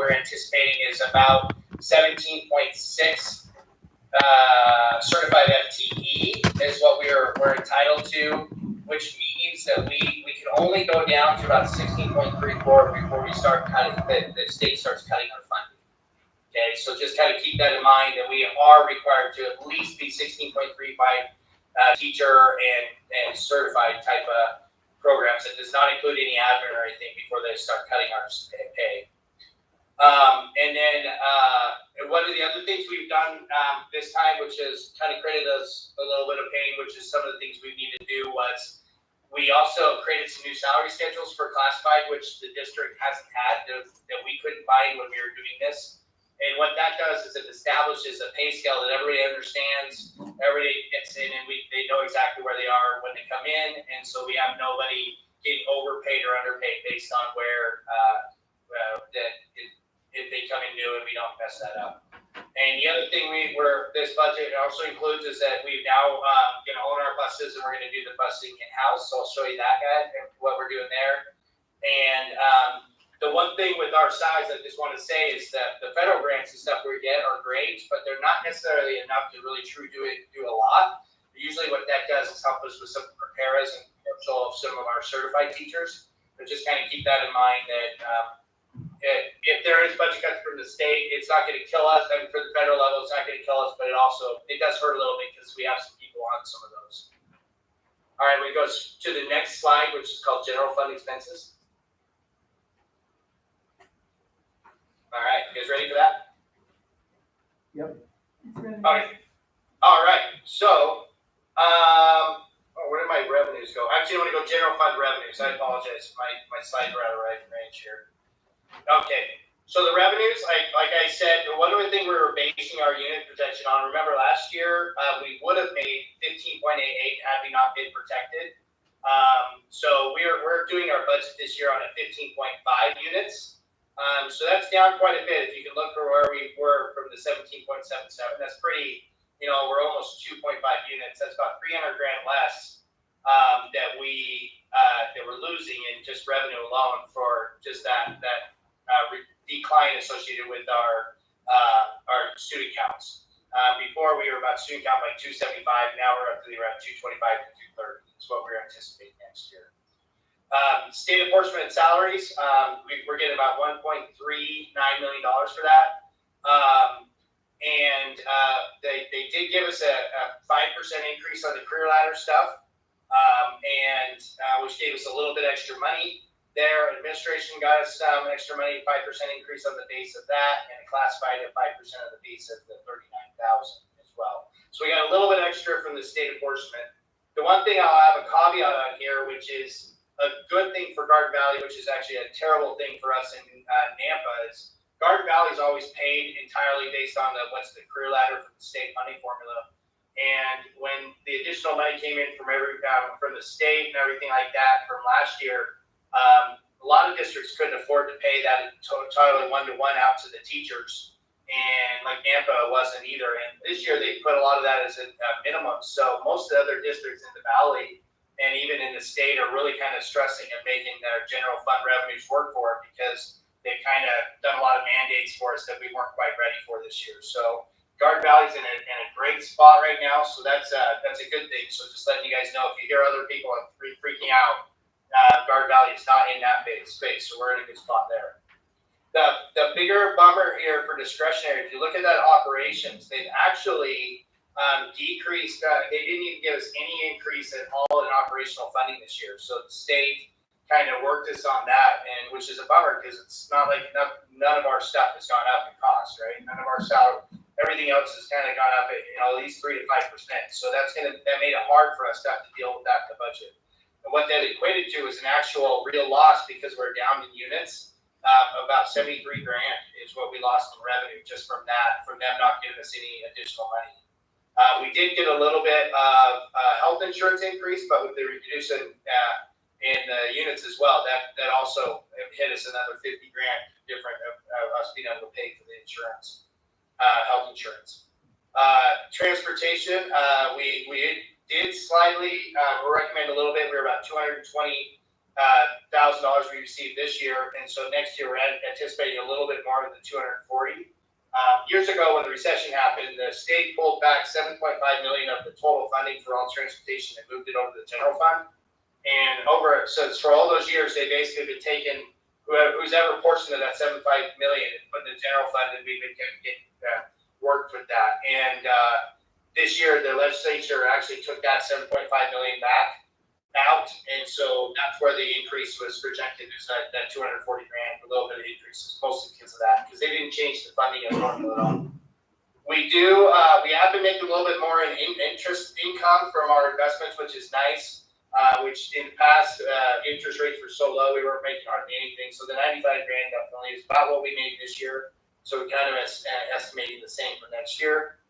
we're anticipating is about 17.6 certified FTE is what we're entitled to, which means that we can only go down to about 16.34 before we start cutting, the state starts cutting our funding. Okay, so just kind of keep that in mind that we are required to at least be 16.35 teacher and certified type of programs. It does not include any admin or anything before they start cutting our pay. And then one of the other things we've done this time, which has kind of created us a little bit of pain, which is some of the things we need to do, was we also created some new salary schedules for classified, which the district hasn't had, that we couldn't find when we were doing this. And what that does is it establishes a pay scale that everybody understands, everybody gets in, and they know exactly where they are when they come in, and so we have nobody getting overpaid or underpaid based on where if they come in new and we don't mess that up. And the other thing this budget also includes is that we've now going to own our buses, and we're going to do the busing in-house. So I'll show you that, guy, what we're doing there. And the one thing with our size, I just want to say, is that the federal grants and stuff we get are great, but they're not necessarily enough to really do a lot. Usually what that does is help us with some repairs and control of some of our certified teachers. But just kind of keep that in mind that if there is budget cuts from the state, it's not going to kill us. I mean, for the federal level, it's not going to kill us, but it does hurt a little bit because we have some people on some of those. All right, we go to the next slide, which is called general fund expenses. All right, you guys ready for that? Yep. Okay. All right. So, where did my revenues go? Actually, I want to go general fund revenues. I apologize. My slides are out of right range here. Okay. So the revenues, like I said, one of the things we were basing our unit protection on. Remember last year we would have made 15.88 had we not been protected. So we're doing our budget this year on a 15.5 units. So that's down quite a bit. If you can look for where we were from the 17.77, that's pretty, we're almost 2.5 units. That's about 300 grand less that we're losing in just revenue alone for just that decline associated with our student counts. Before we were about student count like 275. Now we're up to around 225 to 230. That's what we're anticipating next year. State enforcement and salaries, we're getting about $1.39 million for that. And they did give us a 5% increase on the career ladder stuff, which gave us a little bit extra money there. Administration got us some extra money, 5% increase on the base of that, and classified at 5% of the base of the $39,000 as well. So we got a little bit extra from the state enforcement. The one thing I'll have a caveat on here, which is a good thing for Garden Valley, which is actually a terrible thing for us in Nampa, is Garden Valley is always paid entirely based on what's the career ladder from the state funding formula. And when the additional money came in from the state and everything like that from last year, a lot of districts couldn't afford to pay that totally one-to-one out to the teachers. And like Nampa wasn't either. And this year they put a lot of that as a minimum. So most of the other districts in the valley and even in the state are really kind of stressing and making their general fund revenues work for it, because they've kind of done a lot of mandates for us that we weren't quite ready for this year. So Garden Valley's in a great spot right now, so that's a good thing. So just letting you guys know, if you hear other people freaking out, Garden Valley is not in that big space, so we're in a good spot there. The bigger bummer here for discretionary, if you look at that operations, they've actually decreased. They didn't even give us any increase at all in operational funding this year. So the state kind of worked us on that, and which is a bummer, because it's not like none of our stuff has gone up in cost, right? None of our salary, everything else has kind of gone up at at least 3 to 5%. So that made it hard for us to have to deal with that in the budget. And what that equated to is an actual real loss, because we're down in units. About 73 grand is what we lost in revenue just from that, from them not giving us any additional money. We did get a little bit of health insurance increase, but with the reduction in the units as well, that also hit us another 50 grand different of us being able to pay for the insurance, health insurance. Transportation, we did slightly, we recommend a little bit. We were about 220 $1,000 we received this year, and so next year we're anticipating a little bit more than the 240. Years ago, when the recession happened, the state pulled back 7.5 million of the total funding for all transportation and moved it over to the general fund. And so for all those years, they basically been taking who's ever portion of that 7.5 million and put in the general fund, and we've been getting worked with that. And this year, the legislature actually took that 7.5 million back out, and so that's where the increase was projected, is that 240 grand, a little bit of increase, mostly because of that, because they didn't change the funding as normal at all. We have been making a little bit more in interest income from our investments, which is nice, which in the past, interest rates were so low, we weren't making hardly anything, so the 95 grand definitely is about what we made this year, so we're kind of estimating the same for next year.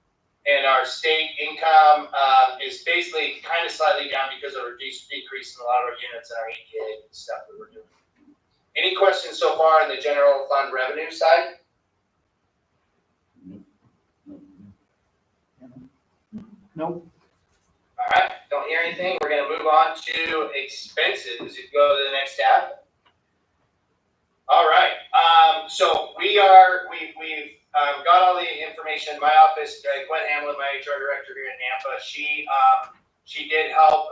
And our state income is basically kind of slightly down because of a decrease in a lot of our units and our ADA and stuff that we're doing. Any questions so far on the general fund revenue side? Nope. All right, don't hear anything. We're going to move on to expenses. If you go to the next tab. All right, so we've got all the information. My office, Gwen Hamlin, my HR director here in Nampa, she did help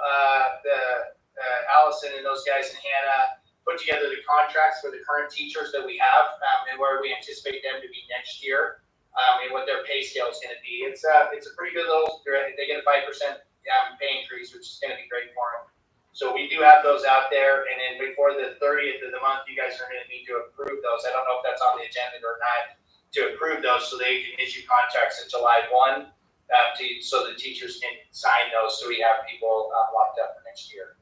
Allison and those guys and Hannah put together the contracts for the current teachers that we have and where we anticipate them to be next year and what their pay scale is going to be. It's a pretty good little. They get a 5% pay increase, which is going to be great for them. So we do have those out there, and then before the 30th of the month, you guys are going to need to approve those. I don't know if that's on the agenda or not, to approve those so they can issue contracts in July 1 so the teachers can sign those so we have people locked up for next year.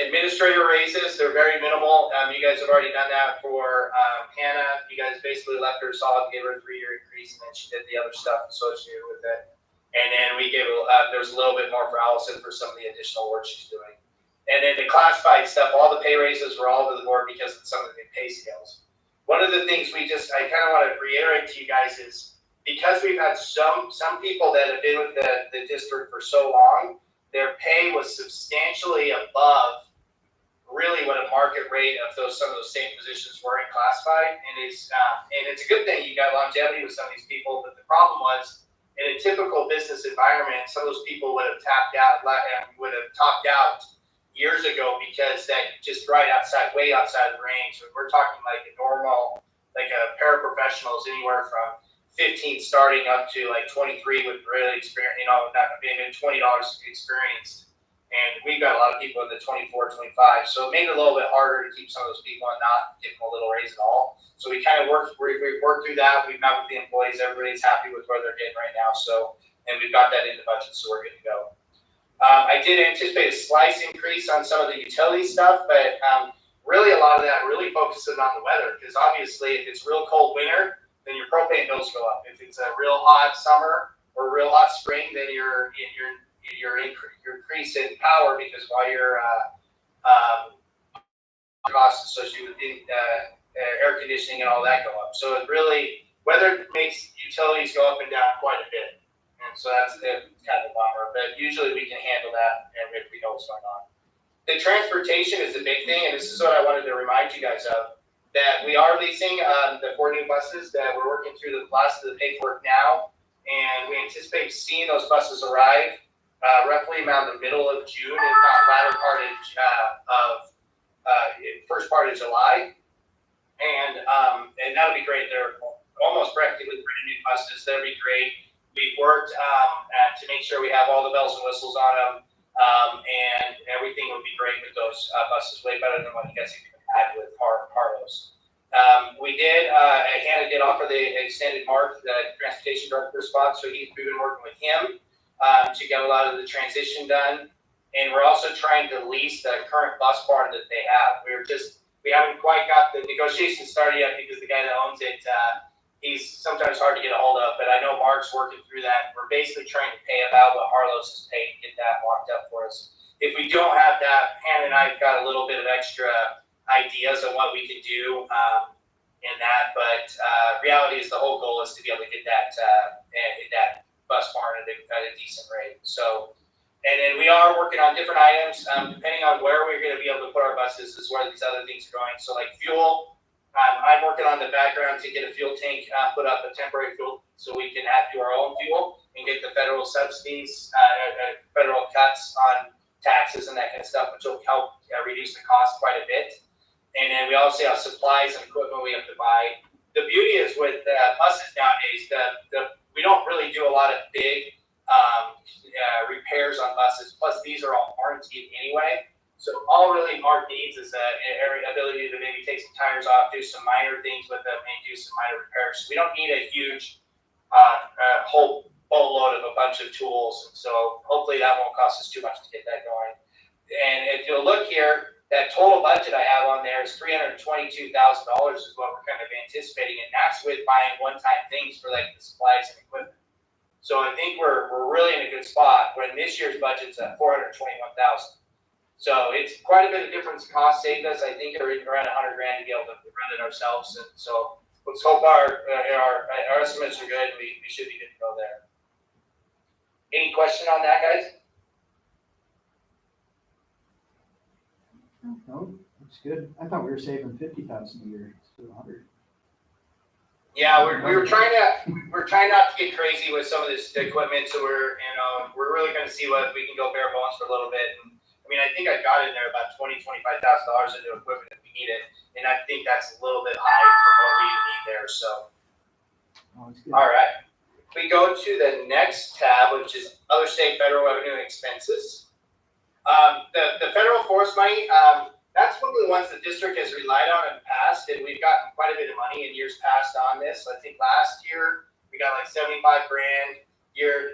Administrator raises, they're very minimal. You guys have already done that for Hannah. You guys basically left her solid, gave her a 3-year increase, and then she did the other stuff associated with it. And then we gave there's a little bit more for Allison for some of the additional work she's doing. And then the classified stuff, all the pay raises were all over the board because of some of the pay scales. One of the things I kind of want to reiterate to you guys is because we've had some people that have been with the district for so long, their pay was substantially above really what a market rate of some of those same positions were in classified. And it's a good thing you got longevity with some of these people, but the problem was in a typical business environment, some of those people would have topped out years ago because that just way outside the range. So we're talking like a normal, like a paraprofessional is anywhere from 15 starting up to like 23 with really experience, not being in $20 experienced. And we've got a lot of people in the 24, 25. So it made it a little bit harder to keep some of those people and not give them a little raise at all. So we kind of worked through that. We've met with the employees. Everybody's happy with where they're getting right now. And we've got that in the budget, so we're good to go. I did anticipate a slight increase on some of the utility stuff, but really a lot of that really focuses on the weather, because obviously if it's real cold winter, then your propane bills go up. If it's a real hot summer or a real hot spring, then your increase in power, because while your costs associated with air conditioning and all that go up. So it really, weather makes utilities go up and down quite a bit. And so that's kind of a bummer, but usually we can handle that and if we know what's going on. The transportation is a big thing, and this is what I wanted to remind you guys of, that we are leasing the 4 new buses, that we're working through the last of the paperwork now, and we anticipate seeing those buses arrive roughly around the middle of June, if not latter part first part of July. And that'll be great. They're almost practically brand new buses. That'll be great. We've worked to make sure we have all the bells and whistles on them, and everything would be great with those buses. Way better than what you guys had with Harlow's. Hannah did offer the extended Mark, the transportation director spot, so we've been working with him to get a lot of the transition done. And we're also trying to lease the current bus barn that they have. We haven't quite got the negotiations started yet because the guy that owns it, he's sometimes hard to get a hold of, but I know Mark's working through that. We're basically trying to pay about what Harlow's is paid to get that locked up for us. If we don't have that, Hannah and I've got a little bit of extra ideas on what we could do in that, but reality is the whole goal is to be able to get that bus barn at a decent rate. So And then we are working on different items, depending on where we're gonna be able to put our buses is where these other things are going. So like fuel, I'm working on the background to get a fuel tank, put up a temporary fuel, so we can do our own fuel and get the federal subsidies, federal cuts on taxes and that kind of stuff, which will help reduce the cost quite a bit. And then we also have supplies and equipment we have to buy. The beauty is with buses nowadays, we don't really do a lot of big repairs on buses. Plus, these are all warranted anyway. So all really Mark needs is the ability to maybe take some tires off, do some minor things with them, and do some minor repairs. We don't need a huge whole boatload of a bunch of tools. So hopefully that won't cost us too much to get that going. And if you'll look here, that total budget I have on there is $322,000 is what we're kind of anticipating, and that's with buying one-time things for like the supplies and equipment. So I think we're really in a good spot when this year's budget's at $421,000. So it's quite a bit of difference. Cost saved us. I think around $100,000 to be able to run it ourselves. And so let's hope our estimates are good. We should be good to go there. Any question on that, guys? No, that's good. I thought we were saving 50,000 a year instead of 100. Yeah, we're trying not to get crazy with some of this equipment. So we're really going to see what we can go bare bones for a little bit. And, I mean, I think I got in there about $25,000 into equipment if we need it, and I think that's a little bit high for what we need there. So, all right, we go to the next tab, which is other state federal revenue and expenses. The federal forest money, that's one of the ones the district has relied on in the past, and we've gotten quite a bit of money in years past on this. So I think last year we got like $75,000.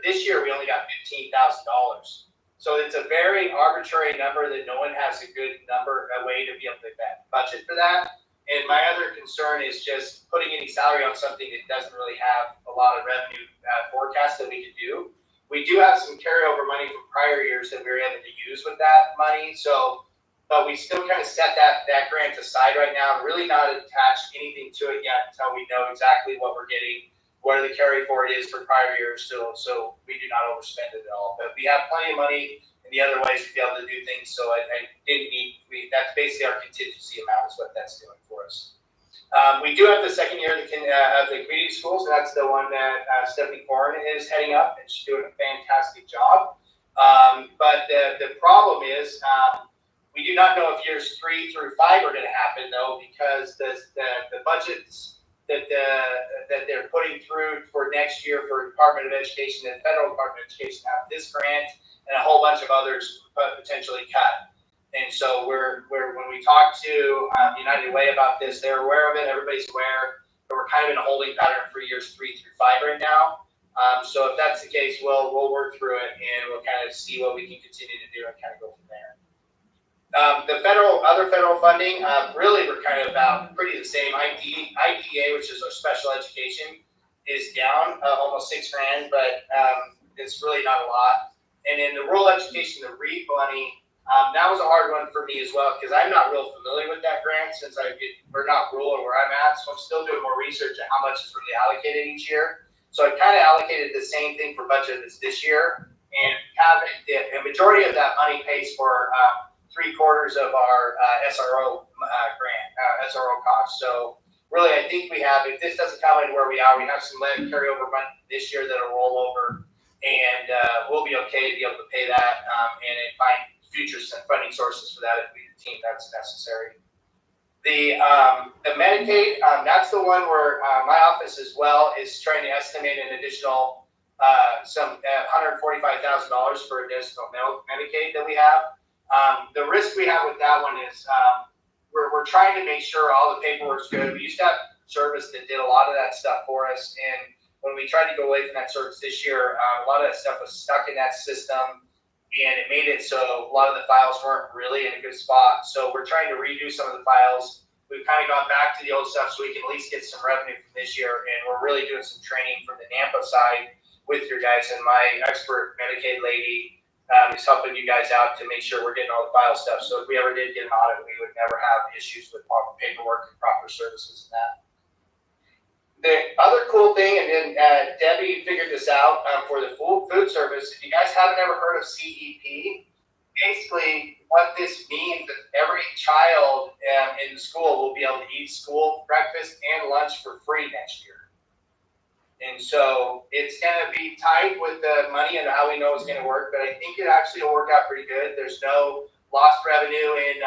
This year we only got $15,000. So it's a very arbitrary number that no one has a good number, a way to be able to budget for that. And my other concern is just putting any salary on something that doesn't really have a lot of revenue forecast that we could do. We do have some carryover money from prior years that we were able to use with that money. So, but we still kind of set that grant aside right now, really not attached anything to it yet until we know exactly what we're getting, what the carry forward is for prior years, so we do not overspend it at all. But we have plenty of money in the other ways to be able to do things. So I didn't need, that's basically our contingency amount is what that's doing for us. We do have the second year of the community schools, and that's the one that Stephanie Corrin is heading up, and she's doing a fantastic job. But the problem is we do not know if years 3 through 5 are going to happen, though, because the budgets that they're putting through for next year for Department of Education and Federal Department of Education have this grant and a whole bunch of others potentially cut. And so when we talk to United Way about this, they're aware of it. Everybody's aware, but we're kind of in a holding pattern for years 3 through 5 right now. So if that's the case, we'll work through it and we'll kind of see what we can continue to do and kind of go from there. The other federal funding, really we're kind of about pretty the same. IDEA, which is our special education, is down almost $6,000, but it's really not a lot. And in the rural education, the REAP money, that was a hard one for me as well, because I'm not real familiar with that grant since we're not rural where I'm at, so I'm still doing more research on how much is really allocated each year. So I kind of allocated the same thing for budget as this year, and the majority of that money pays for 3/4 of our SRO grant, SRO costs. So really, I think we have, if this doesn't come in where we are, we have some carryover money this year that'll roll over, and we'll be okay to be able to pay that and then find future funding sources for that if we deem that's necessary. The Medicaid, that's the one where my office as well is trying to estimate an additional some $145,000 for additional Medicaid that we have. The risk we have with that one is we're trying to make sure all the paperwork's good. We used to have service that did a lot of that stuff for us, and when we tried to go away from that service this year, a lot of that stuff was stuck in that system, and it made it so a lot of the files weren't really in a good spot. So we're trying to redo some of the files. We've kind of gone back to the old stuff so we can at least get some revenue from this year, and we're really doing some training from the NAMPA side with your guys, and my expert Medicaid lady is helping you guys out to make sure we're getting all the file stuff. So if we ever did get an audit, we would never have issues with proper paperwork and proper services and that. The other cool thing, and then Debbie figured this out for the food service. If you guys haven't ever heard of CEP, basically what this means is every child in the school will be able to eat school breakfast and lunch for free next year. And so it's going to be tight with the money and how we know it's going to work, but I think it actually will work out pretty good. There's no lost revenue in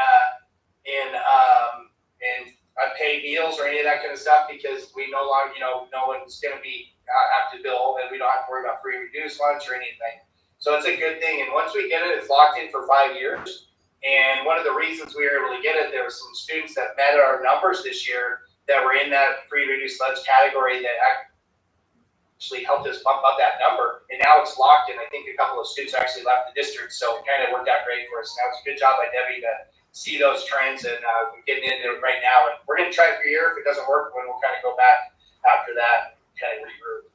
paid meals or any of that kind of stuff, because we no longer, no one's going to be have to bill, and we don't have to worry about free reduced lunch or anything. So it's a good thing. And once we get it, it's locked in for 5 years. And one of the reasons we were able to get it, there were some students that met our numbers this year that were in that free reduced lunch category that actually helped us bump up that number. And now it's locked in. I think a couple of students actually left the district, so it kind of worked out great for us. And that was a good job by Debbie to see those trends, and we're getting into it right now. And we're going to try it for a year. If it doesn't work, then we'll kind of go back after that, kind of regroup.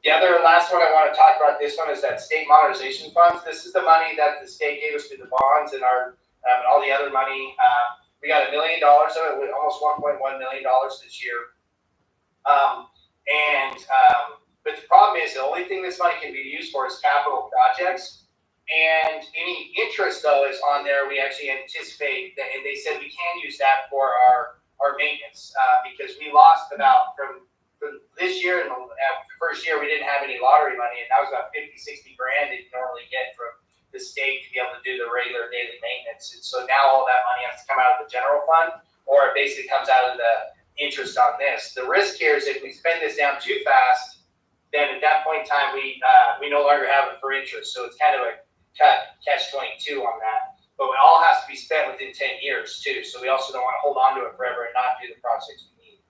The other last one I want to talk about, this one, is that state modernization funds. This is the money that the state gave us through the bonds and our and all the other money. We got $1 million of it, with almost $1.1 million this year. But the problem is, the only thing this money can be used for is capital projects. And any interest, though, is on there. We actually anticipate that, and they said we can use that for our maintenance, because we lost about from this year, and the first year we didn't have any lottery money, and that was about 50-60 grand that you normally get from the state to be able to do the regular daily maintenance. And so now all that money has to come out of the general fund, or it basically comes out of the interest on this. The risk here is if we spend this down too fast, then at that point in time we no longer have it for interest. So it's kind of a catch-22 on that. But it all has to be spent within 10 years too. So we also don't want to hold on to it forever and not do the projects we need.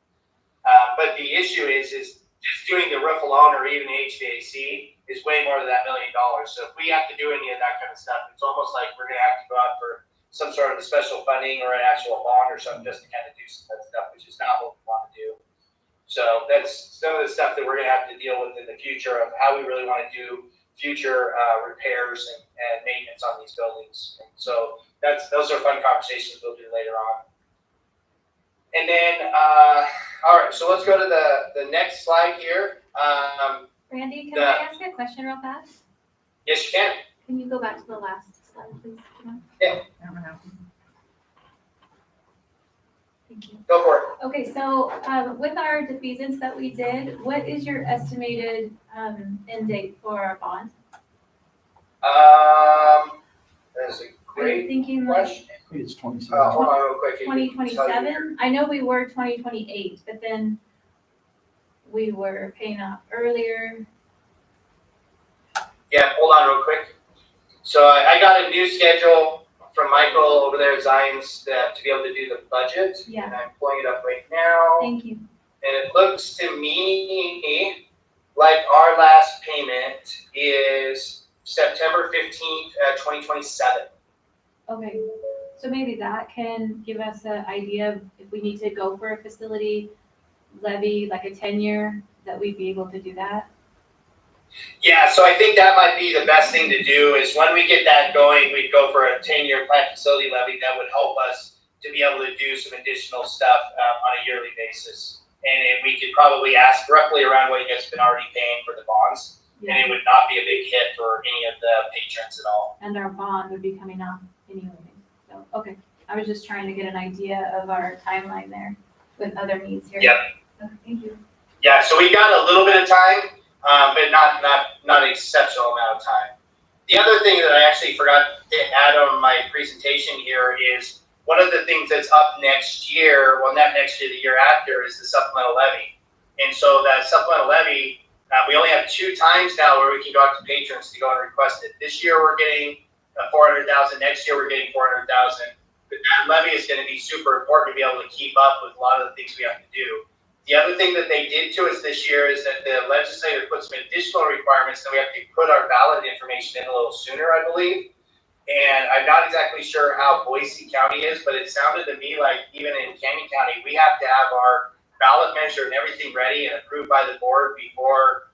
But the issue is just doing the roof alone, or even HVAC, is way more than that $1 million. So if we have to do any of that kind of stuff, it's almost like we're going to have to go out for some sort of special funding or an actual bond or something just to kind of do some of that stuff, which is not what we want to do. So that's some of the stuff that we're going to have to deal with in the future of how we really want to do future repairs and maintenance on these buildings. And so those are fun conversations we'll do later on. And then, all right, so let's go to the next slide here. Randy, can I ask a question real fast? Yes, you can. Can you go back to the last slide, please? Yeah. Thank you. Go for it. Okay, so with our defeasance that we did, what is your estimated end date for our bond? That is a Are you great thinking question. I think it's 27. Hold on real quick. 2027? I know we were 2028, but then we were paying off earlier. Yeah, hold on real quick. So I got a new schedule from Michael over there at Zions to be able to do the budget. Yeah. And I'm pulling it up right now. Thank you. And it looks to me like our last payment is September 15th, 2027. Okay, so maybe that can give us an idea of if we need to go for a facility levy, like a 10-year, that we'd be able to do that. Yeah, so I think that might be the best thing to do is when we get that going, we'd go for a 10-year plant facility levy that would help us to be able to do some additional stuff on a yearly basis. And we could probably ask roughly around what you guys have been already paying for the bonds. Yeah. And it would not be a big hit for any of the patrons at all. And our bond would be coming off anyway. So, okay, I was just trying to get an idea of our timeline there with other needs here. Yep. Okay, thank you. Yeah, so we got a little bit of time, but not an exceptional amount of time. The other thing that I actually forgot to add on my presentation here is one of the things that's up next year, well, not next year, the year after, is the supplemental levy. And so that supplemental levy, we only have 2 times now where we can go out to patrons to go and request it. This year we're getting $400,000. Next year we're getting $400,000. But that levy is going to be super important to be able to keep up with a lot of the things we have to do. The other thing that they did to us this year is that the legislature put some additional requirements that we have to put our ballot information in a little sooner, I believe. And I'm not exactly sure how Boise County is, but it sounded to me like even in Canyon County, we have to have our ballot measure and everything ready and approved by the board before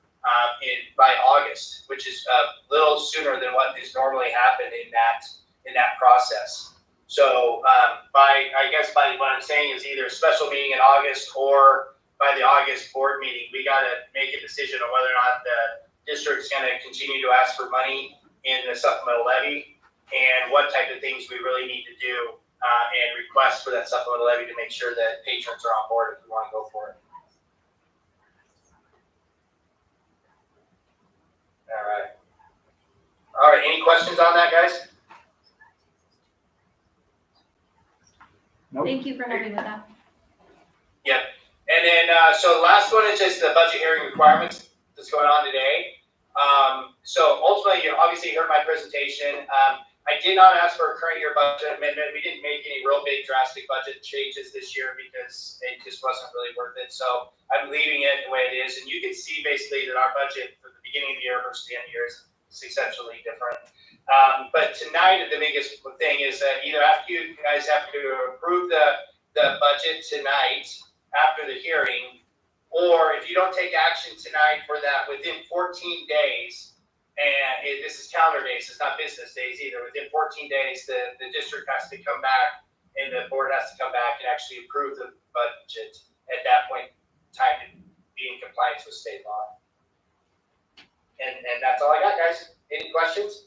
by August, which is a little sooner than what is normally happened in that process. So I guess by what I'm saying is either a special meeting in August or by the August board meeting, we gotta make a decision on whether or not the district's gonna continue to ask for money in the supplemental levy and what type of things we really need to do and request for that supplemental levy to make sure that patrons are on board if we want to go for it. All right, any questions on that, guys? Nope. Thank you for helping with that. Yep. And then, so the last one is just the budget hearing requirements that's going on today. So ultimately, you obviously heard my presentation. I did not ask for a current year budget amendment. We didn't make any real big drastic budget changes this year because it just wasn't really worth it. So I'm leaving it the way it is. And you can see basically that our budget for the beginning of the year versus the end of the year is exceptionally different. But tonight, the biggest thing is that either after you guys have to approve the budget tonight after the hearing, or if you don't take action tonight for that within 14 days, and this is calendar days, it's not business days either, within 14 days, the district has to come back and the board has to come back and actually approve the budget at that point in time to be in compliance with state law. And that's all I got, guys. Any questions?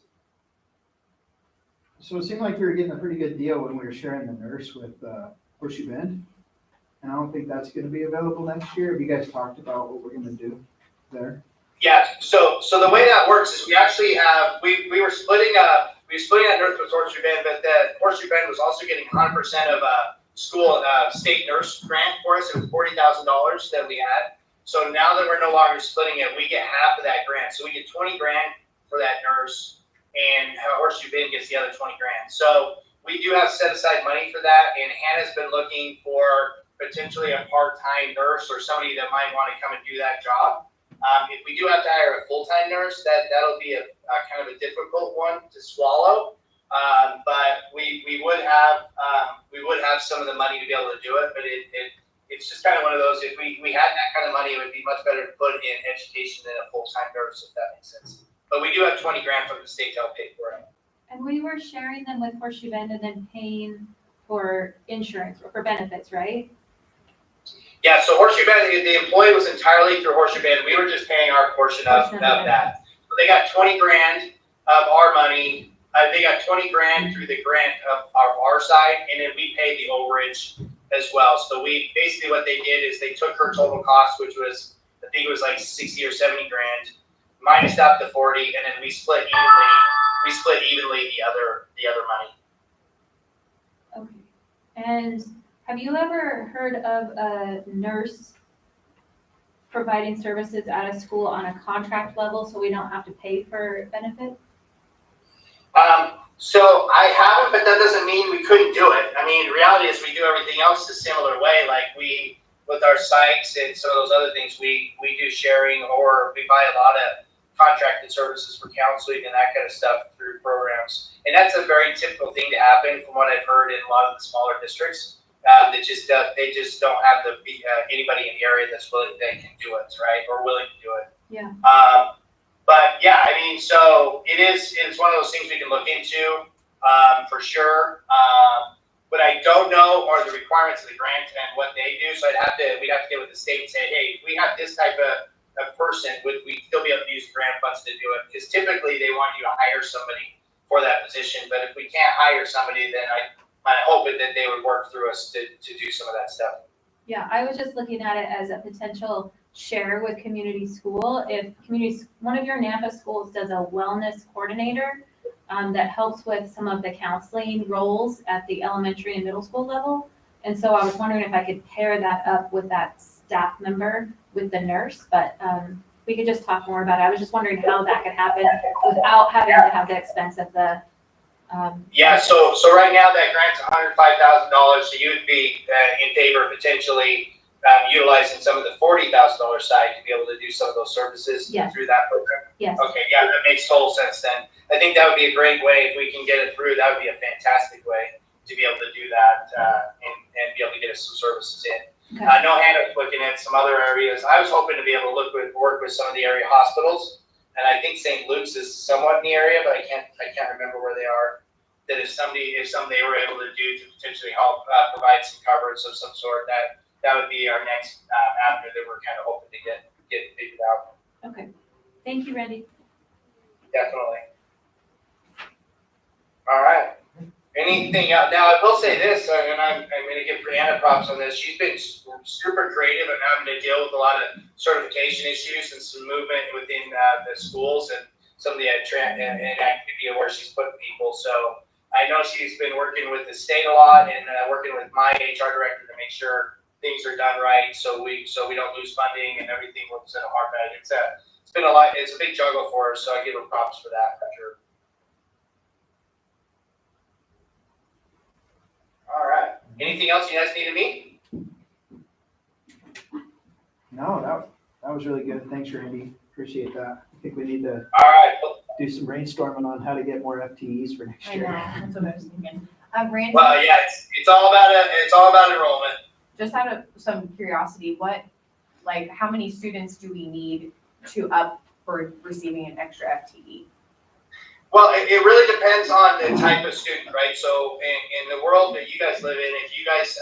So it seemed like we were getting a pretty good deal when we were sharing the nurse with Horseshoe Bend. And I don't think that's gonna be available next year. Have you guys talked about what we're gonna do there? Yeah, so the way that works is we actually have, we were splitting that nurse with Horseshoe Bend, but the Horseshoe Bend was also getting 100% of a school state nurse grant for us. It was $40,000 that we had. So now that we're no longer splitting it, we get half of that grant. So we get 20 grand for that nurse, and Horseshoe Bend gets the other 20 grand. So we do have set aside money for that, and Hannah's been looking for potentially a part-time nurse or somebody that might want to come and do that job. If we do have to hire a full-time nurse, that'll be a kind of a difficult one to swallow. But we would have some of the money to be able to do it. But it's just kind of one of those. If we had that kind of money, it would be much better to put in education than a full-time nurse, if that makes sense. But we do have 20 grand from the state to help pay for it. And we were sharing them with Horseshoe Bend and then paying for insurance or for benefits, right? Yeah, so Horseshoe Bend, the employee was entirely through Horseshoe Bend. We were just paying our portion of that. So they got 20 grand of our money. They got 20 grand through the grant of our side, and then we paid the overage as well. So we basically what they did is they took her total cost, which was, I think it was like 60 or 70 grand, minus out the 40, and then we split evenly the other money. Okay. And have you ever heard of a nurse providing services at a school on a contract level so we don't have to pay for benefits? So I haven't, but that doesn't mean we couldn't do it. I mean, the reality is we do everything else a similar way. Like with our psychs and some of those other things, we do sharing, or we buy a lot of contracted services for counseling and that kind of stuff through programs. And that's a very typical thing to happen from what I've heard in a lot of the smaller districts. They just don't have anybody in the area that's willing, that can do it, right, or willing to do it. Yeah. But yeah, I mean, so it's one of those things we can look into for sure. What I don't know are the requirements of the grant and what they do. So we'd have to get with the state and say, hey, if we have this type of person, would we still be able to use the grant funds to do it? Because typically they want you to hire somebody for that position. But if we can't hire somebody, then my hope is that they would work through us to do some of that stuff. Yeah, I was just looking at it as a potential share with community school. If one of your NAMPA schools does a wellness coordinator that helps with some of the counseling roles at the elementary and middle school level. And so I was wondering if I could pair that up with that staff member with the nurse, but we could just talk more about it. I was just wondering how that could happen without having to have the expense of the yeah, so right now that grant's $105,000, so you would be in favor of potentially utilizing some of the $40,000 side to be able to do some of those services through that program. Yes. Okay, yeah, that makes total sense then. I think that would be a great way if we can get it through. That would be a fantastic way to be able to do that and be able to get us some services in. Okay. I know Hannah's looking at some other areas. I was hoping to be able to work with some of the area hospitals, and I think St. Luke's is somewhat in the area, but I can't remember where they are. That if something they were able to do to potentially help provide some coverage of some sort, that that would be our next avenue that we're kind of hoping to get figured out. Okay, thank you, Randy. Definitely. All right. Anything else? Now, I will say this, and I'm going to give Brianna props on this. She's been super creative in having to deal with a lot of certification issues and some movement within the schools and some of the activity where she's putting people. So I know she's been working with the state a lot and working with my HR director to make sure things are done right, so we don't lose funding and everything looks in a hard bag. It's been a lot. It's a big juggle for her, so I give her props for that for sure. All right. Anything else you guys need of me? No, that was really good. Thanks, Randy. Appreciate that. I think we need to All right. do some brainstorming on how to get more FTEs for next I year. know, that's what I was thinking. Randy, Well, yeah, it's all about enrollment. just out of some curiosity, how many students do we need to up for receiving an extra FTE? Well, it really depends on the type of student, right? So in the world that you guys live in, if you guys,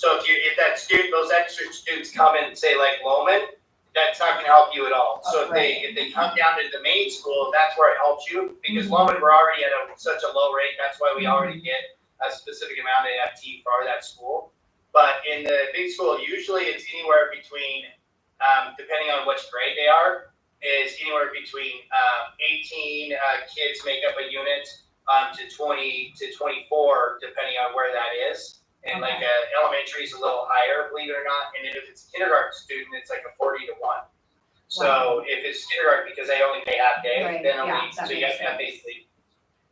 if that student, those extra students come in, say like Lowman, that's not gonna help you at all. So if they come down to the main school, that's where it helps you, because Lowman, we're already at such a low rate, that's why we already get a specific amount of FTE for that school. But in the big school, usually it's anywhere between, depending on which grade they are, is anywhere between 18 kids make up a unit to 20 to 24, depending on where that is. And like elementary is a little higher, believe it or not. And then if it's a kindergarten student, it's like a 40 to 1. So if it's kindergarten, because they only pay half day, Right, then only, yeah, so that you have makes to have sense. basically,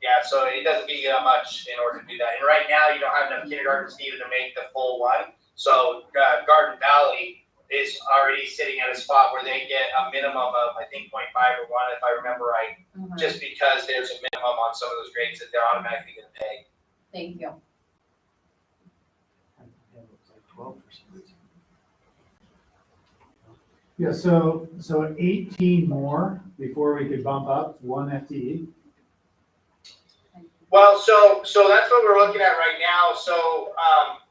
yeah, so it doesn't give you that much in order to do that. And right now, you don't have enough kindergartens even to make the full one. So Garden Valley is already sitting at a spot where they get a minimum of, I think, 0.5 or 1, if I remember right, just because there's a minimum on some of those grades that they're automatically going to pay. Thank you. Yeah, it looks like 12 for some reason. Yeah, so 18 more before we could bump up 1 FTE? Well, so that's what we're looking at right now. So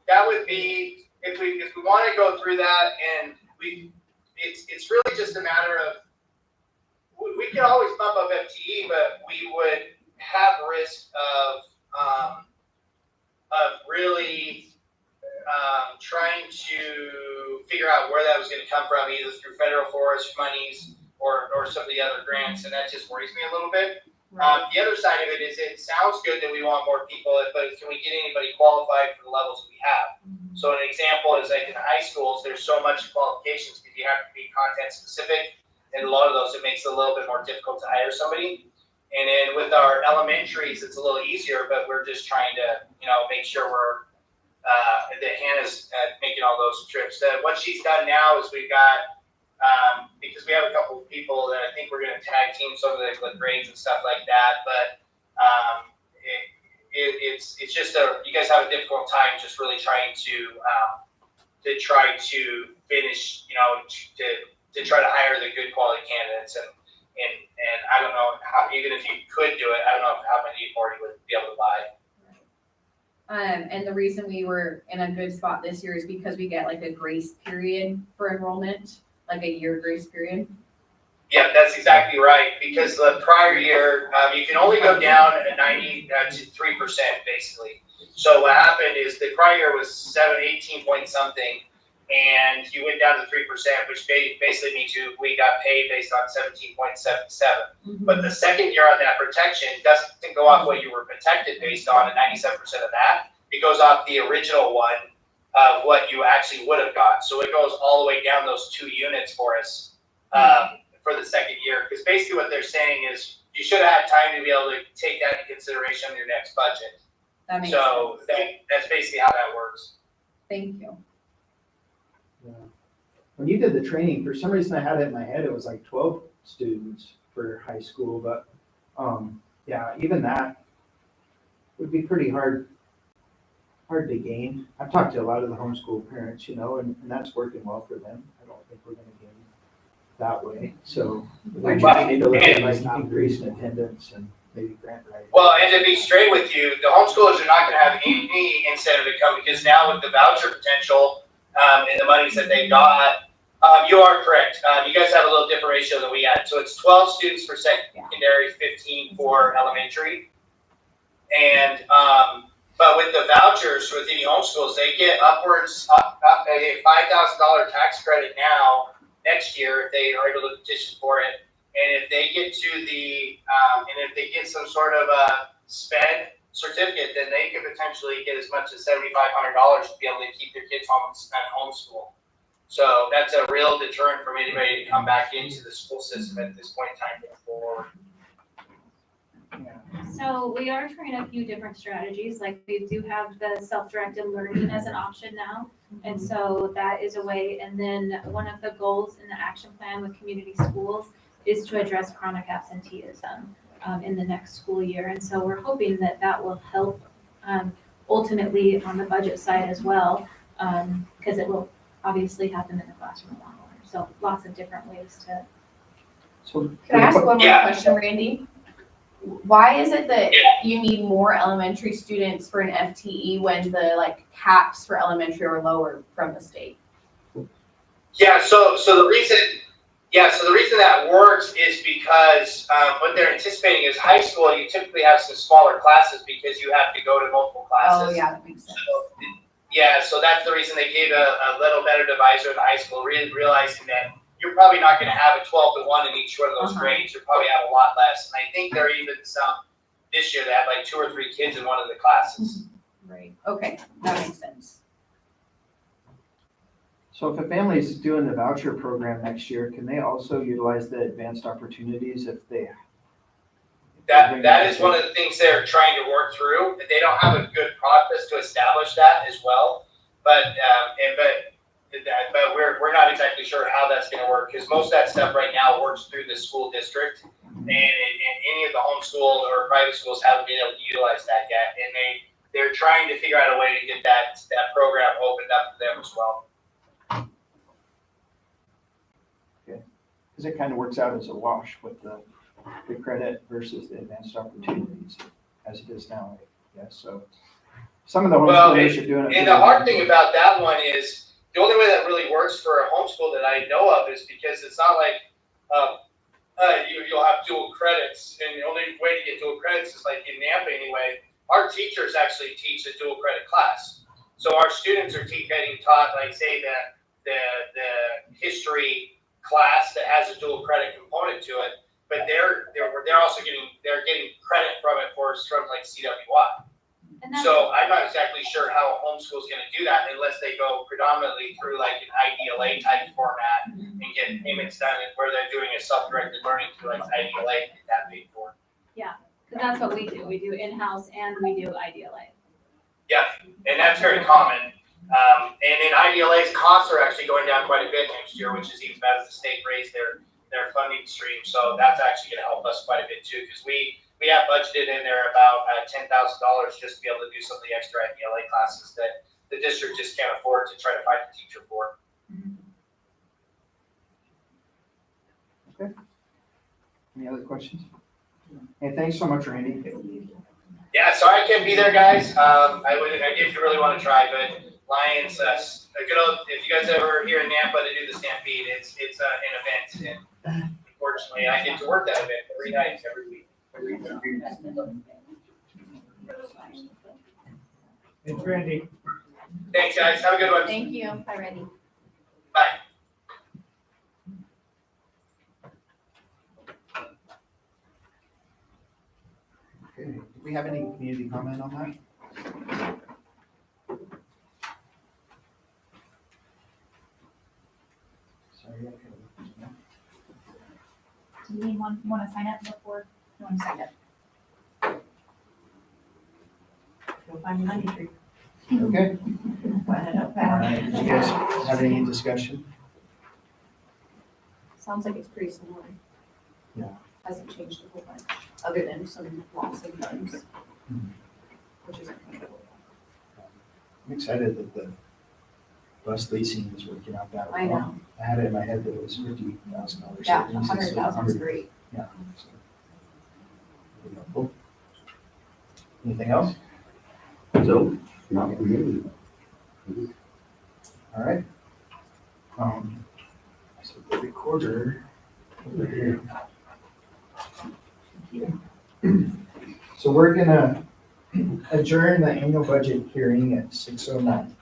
that would be, if we want to go through that, and it's really just a matter of, we can always bump up FTE, but we would have risk of really trying to figure out where that was going to come from, either through federal forest monies or some of the other grants, and that just worries me a little bit. The other side of it is, it sounds good that we want more people, but can we get anybody qualified for the levels we have? So an example is like in high schools, there's so much qualifications because you have to be content specific, and a lot of those, it makes it a little bit more difficult to hire somebody. And then with our elementaries, it's a little easier, but we're just trying to, make sure that Hannah's making all those trips. What she's done now is we've got, because we have a couple of people that I think we're going to tag team some of the grades and stuff like that, but it's just you guys have a difficult time just really trying to finish, to try to hire the good quality candidates, and I don't know how, even if you could do it, I don't know how many more you would be able to buy. And the reason we were in a good spot this year is because we get like a grace period for enrollment, like a year grace period. Yeah, that's exactly right. Because the prior year, you can only go down at 90 to 3% basically. So what happened is the prior year was 18 point something, and you went down to 3%, which basically means we got paid based on 17.77. But the second year on that protection doesn't go off what you were protected based on, and 97% of that. It goes off the original one of what you actually would have got. So it goes all the way down those 2 units for us for the second year. Because basically what they're saying is you should have had time to be able to take that into consideration in your next budget. That makes So sense. that's basically how that works. Thank you. Yeah. When you did the training, for some reason I had it in my head, it was like 12 students for high school, but yeah, even that would be pretty hard to gain. I've talked to a lot of the homeschool parents, and that's working well for them. I don't think we're gonna gain that way. So we might need to look at like increase in attendance and maybe grant writing. Well, and to be straight with you, the homeschoolers are not going to have any incentive to come, because now with the voucher potential, and the monies that they got. You are correct. You guys have a little different ratio than we had. So it's 12 students for secondary, 15 for elementary. And, but with the vouchers with any homeschools, they get upwards up a $5,000 tax credit now, next year, if they are able to petition for it. And if they get to the, and if they get some sort of a SPED certificate, then they could potentially get as much as $7,500 to be able to keep their kids home and homeschool. So that's a real deterrent from anybody to come back into the school system at this point in time going forward. So we are trying a few different strategies, like we do have the self-directed learning as an option now. And so that is a way, and then one of the goals in the action plan with community schools is to address chronic absenteeism in the next school year. And so we're hoping that that will help ultimately on the budget side as well, because it will obviously happen in the classroom a lot more. So lots of different ways to. So. Can I ask one more Yeah. question, Randy? Why is it that you need more elementary students for an FTE when the like caps for elementary are lower from the state? Yeah, so the reason that works is because what they're anticipating is high school, you typically have some smaller classes because you have to go to multiple classes. Oh, yeah, that makes sense. So that's the reason they gave a little better divisor in high school, realizing that you're probably not gonna have a 12-to-1 in each one of those grades, you'll probably have a lot less. And I think there are even some this year that had like 2 or 3 kids in one of the classes. Right, okay, that makes sense. So if a family's doing the voucher program next year, can they also utilize the advanced opportunities if they? That is one of the things they're trying to work through. They don't have a good process to establish that as well. But we're not exactly sure how that's going to work, because most of that stuff right now works through the school district, and any of the homeschool or private schools haven't been able to utilize that yet. And they're trying to figure out a way to get that program opened up for them as well. Because it kind of works out as a wash with the credit versus the advanced opportunities as it is now, I guess. So some of the homeschoolers are doing it. And the hard thing about that one is the only way that really works for a homeschool that I know of is because it's not like you'll have dual credits, and the only way to get dual credits is like in NAMPA anyway. Our teachers actually teach a dual credit class, so our students are getting taught, like say the history class that has a dual credit component to it, but they're also getting credit from it from like CWY. And that's, So I'm not exactly sure how a homeschool is going to do that unless they go predominantly through like an IDLA type format and get payments done, where they're doing a self-directed learning through like IDLA and get that paid for. because that's what we do. We do in-house and we do IDLA. And that's very common. And in IDLA's costs are actually going down quite a bit next year, which is even better. The state raised their funding stream, so that's actually going to help us quite a bit too, because we have budgeted in there about $10,000 just to be able to do some of the extra IDLA classes that the district just can't afford to try to find a teacher for. Okay. Any other questions? Hey, thanks so much, Randy. Yeah, sorry I can't be there, guys. I did really want to try, but Lions, a good old, if you guys ever here in Nampa to do the Stampede, it's an event, and unfortunately I get to work that event 3 nights every week. It's Randy. Thanks, guys. Have a good one. Thank you. Hi, Randy. Bye. Okay, do we have any community comment on that? Sorry, okay. Do you want to sign up before you want to sign up? Go find your money tree. Okay, Find it up all fast. right, do you guys have any discussion? Sounds like it's pretty similar. Yeah. Hasn't changed a whole bunch, other than some loss of funds, which is uncomfortable. I'm excited that the bus leasing is working out that well. I know. I had it in my head that it was $50,000. Yeah, 100,000 is great. Yeah. so, pretty helpful. Anything else? So, not for me. All right, So the recorder over here. So we're gonna adjourn the annual budget hearing at 6:09.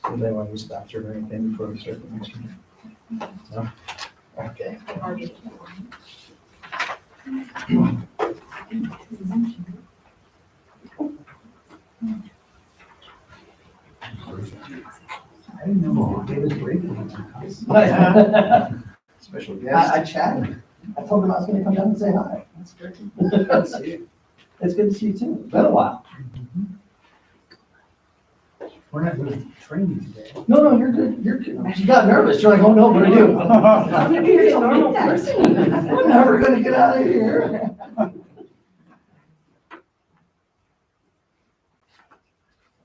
Anybody want to use the bathroom or anything before we start the next one? No? Okay. I didn't know David Brady was in house. Special guest. I chatted. I told him I was gonna come down and say hi. That's great. It's good to see you too. Been a while. We're not doing training today. No, you're good. You're good. You got nervous. You're like, oh no, what do I do? I'm gonna be a normal person. I'm never gonna get out of here.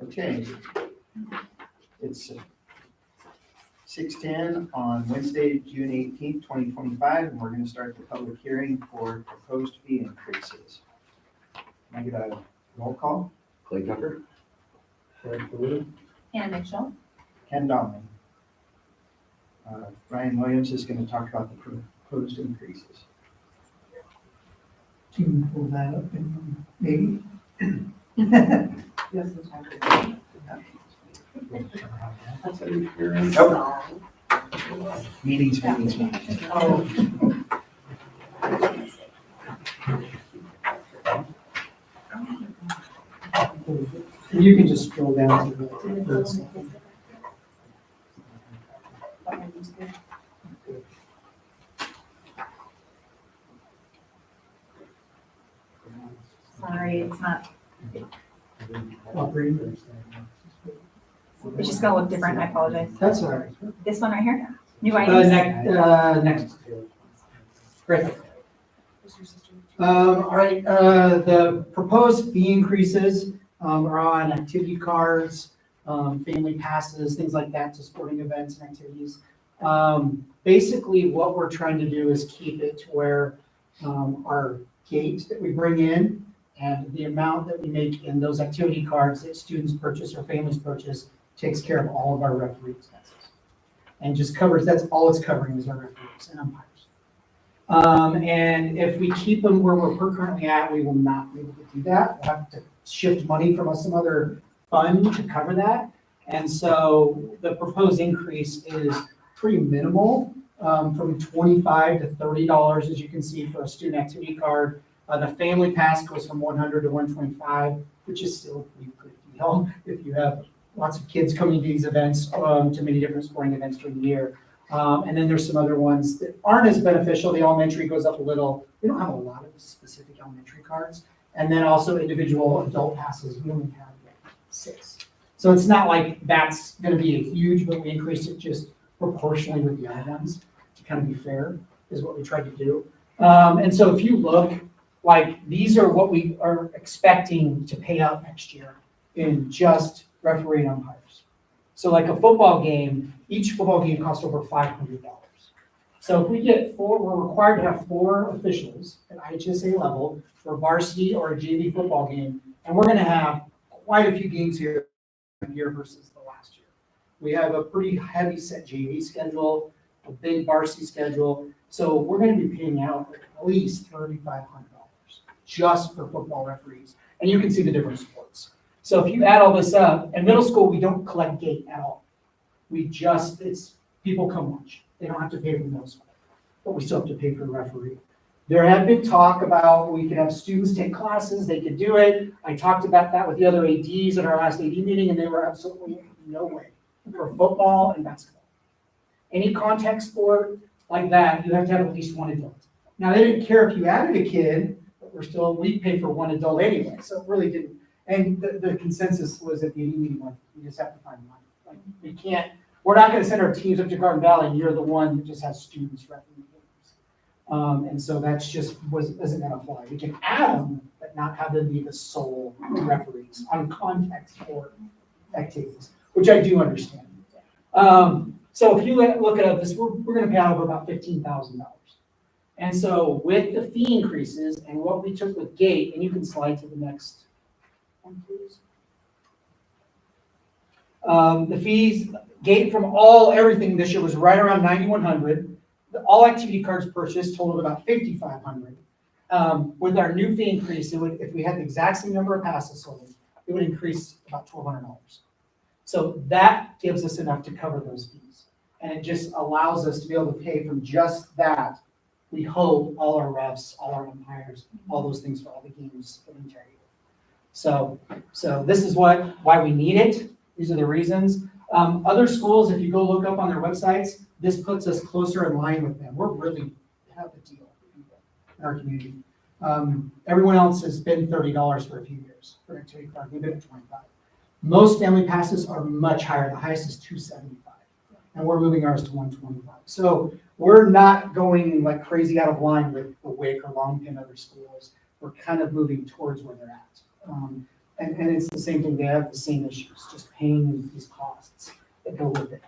Okay. It's 6:10 on Wednesday, June 18th, 2025, and we're going to start the public hearing for proposed fee increases. Can I get a roll call? Clay Tucker. Fred Blue, Anna Mitchell. Ken Donnelly. Brian Williams is going to talk about the proposed increases. Can you pull that up and maybe? Meetings. You can just scroll down to the. Sorry, it's not, Operator. it's just gonna look different, I apologize. That's all right. This one right here, new items. Next. Great. All right, the proposed fee increases are on activity cards, family passes, things like that to sporting events and activities. Basically, what we're trying to do is keep it to where our gate that we bring in and the amount that we make in those activity cards that students purchase or families purchase takes care of all of our referee expenses. And just covers, that's all it's covering is our referees and umpires. And if we keep them where we're currently at, we will not be able to do that. We'll have to shift money from some other fund to cover that. And so the proposed increase is pretty minimal, from $25 to $30, as you can see, for a student activity card. The family pass goes from $100 to $125, which is still a pretty good deal if you have lots of kids coming to these events, to many different sporting events during the year. And then there's some other ones that aren't as beneficial. The elementary goes up a little. We don't have a lot of specific elementary cards. And then also individual adult passes, we only have 6. So it's not like that's gonna be a huge, but we increased it just proportionally with the other ones to kind of be fair, is what we tried to do. And so if you look, like, these are what we are expecting to pay out next year in just referee and umpires. So like a football game, each football game costs over $500. So if we get 4, we're required to have 4 officials at IHSA level for varsity or a JV football game, and we're gonna have quite a few games here versus the last year. We have a pretty heavy set JV schedule, a big varsity schedule, so we're gonna be paying out at least $3,500 just for football referees, and you can see the different sports. So if you add all this up, in middle school, we don't collect gate at all. We just, it's, people come watch. They don't have to pay for middle school, but we still have to pay for the referee. There had been talk about we could have students take classes, they could do it. I talked about that with the other ADs at our last AD meeting, and they were absolutely no way for football and basketball. Any contact sport like that, you have to have at least 1 adult. Now, they didn't care if you added a kid, but we pay for 1 adult anyway, so it really didn't. And the consensus was at the AD meeting, like, we just have to find money. Like, we can't, we're not gonna send our teams up to Garden Valley, and you're the one that just has students refereeing games. And so that's just, isn't gonna fly. We can add them, but not have them be the sole referees on contact sport activities, which I do understand. So if you look at this, we're gonna pay out over about $15,000. And so with the fee increases and what we took with Gate, and you can slide to the next one, please. The fees, Gate from everything this year was right around 9,100. All activity cards purchased totaled about 5,500. With our new fee increase, if we had the exact same number of passes sold, it would increase about $1,200. So that gives us enough to cover those fees. And it just allows us to be able to pay from just that. We hope all our refs, all our umpires, all those things for all the games for the entire year. So this is why we need it. These are the reasons. Other schools, if you go look up on their websites, this puts us closer in line with them. We're really have a deal for people in our community. Everyone else has been $30 for a few years for an activity card. We've been at $25. Most family passes are much higher. The highest is $275, and we're moving ours to $125. So we're not going like crazy out of line with the WIC or Longpin other schools. We're kind of moving towards where they're at. And it's the same thing. They have the same issues, just paying these costs that go with it.